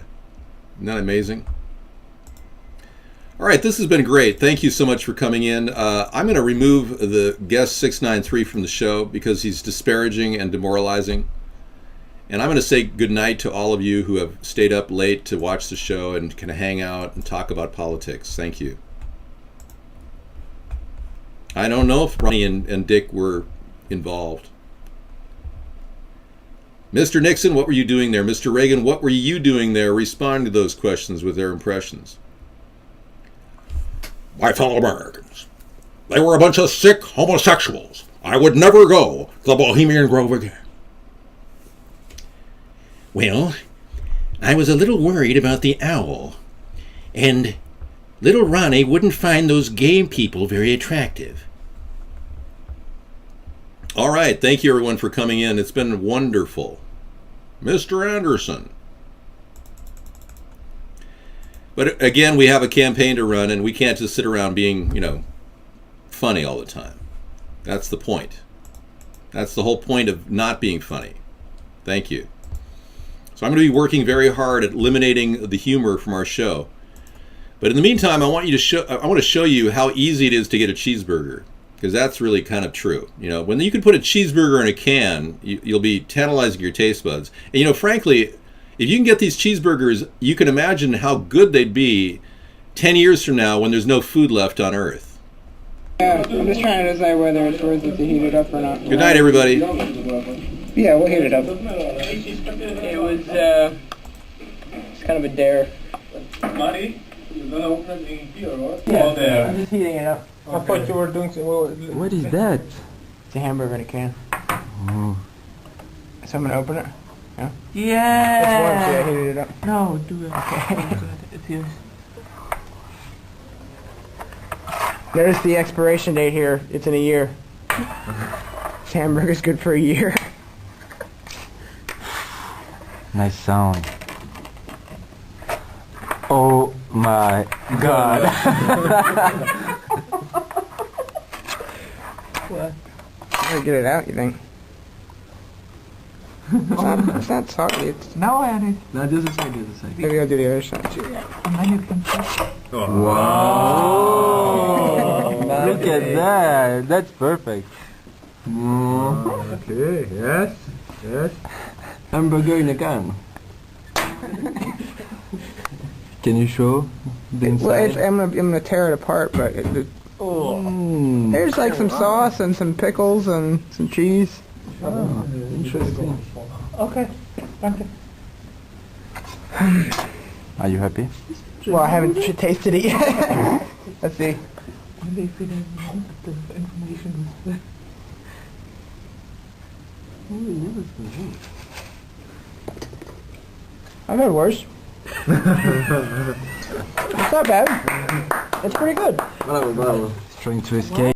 Isn't that amazing? All right, this has been great. Thank you so much for coming in. I'm going to remove the guest 693 from the show because he's disparaging and demoralizing. And I'm going to say goodnight to all of you who have stayed up late to watch the show and can hang out and talk about politics. Thank you. I don't know if Ronnie and Dick were involved. Mr. Nixon, what were you doing there? Mr. Reagan, what were you doing there? Responding to those questions with their impressions. My fellow Americans, they were a bunch of sick homosexuals. I would never go to the Bohemian Grove again. Well, I was a little worried about the owl, and little Ronnie wouldn't find those gay people very attractive. All right, thank you everyone for coming in. It's been wonderful. Mr. Anderson. But again, we have a campaign to run, and we can't just sit around being, funny all the time. That's the point. That's the whole point of not being funny. Thank you. So I'm going to be working very hard at eliminating the humor from our show. But in the meantime, I want to show you how easy it is to get a cheeseburger, because that's really kind of true. When you can put a cheeseburger in a can, you'll be tantalizing your taste buds. And frankly, if you can get these cheeseburgers, you can imagine how good they'd be 10 years from now when there's no food left on Earth. Yeah, I'm just trying to decide whether it's worth it to heat it up or not. Good night, everybody. Yeah, we'll heat it up. It was, it's kind of a dare. Marty, you're gonna open it in here, right? Yeah, Oh, there. I'm just heating it up. I thought you were doing some... What is that? It's a hamburger in a can. Oh. So I'm gonna open it? Yeah? Yeah! It's warm, so I heated it up. No, do it. Okay. It's yours. Notice the expiration date here. It's in a year. This hamburger's good for a year. Nice sound. Oh my god. What? Gotta get it out, you think? It's not salty. It's... No, Annie. No, just a second, Maybe I'll do the other side too. And then you can Wow. Look at that. That's perfect. Okay, yes. Hamburger in a can. Can you show the inside? Well, I'm gonna tear it apart, but there's like some sauce and some pickles and some cheese. Oh, interesting. Okay, thank you. Are you happy? Well, I haven't tasted it yet. Let's see. I've had worse. It's not bad. It's pretty good. Bravo. Trying to escape.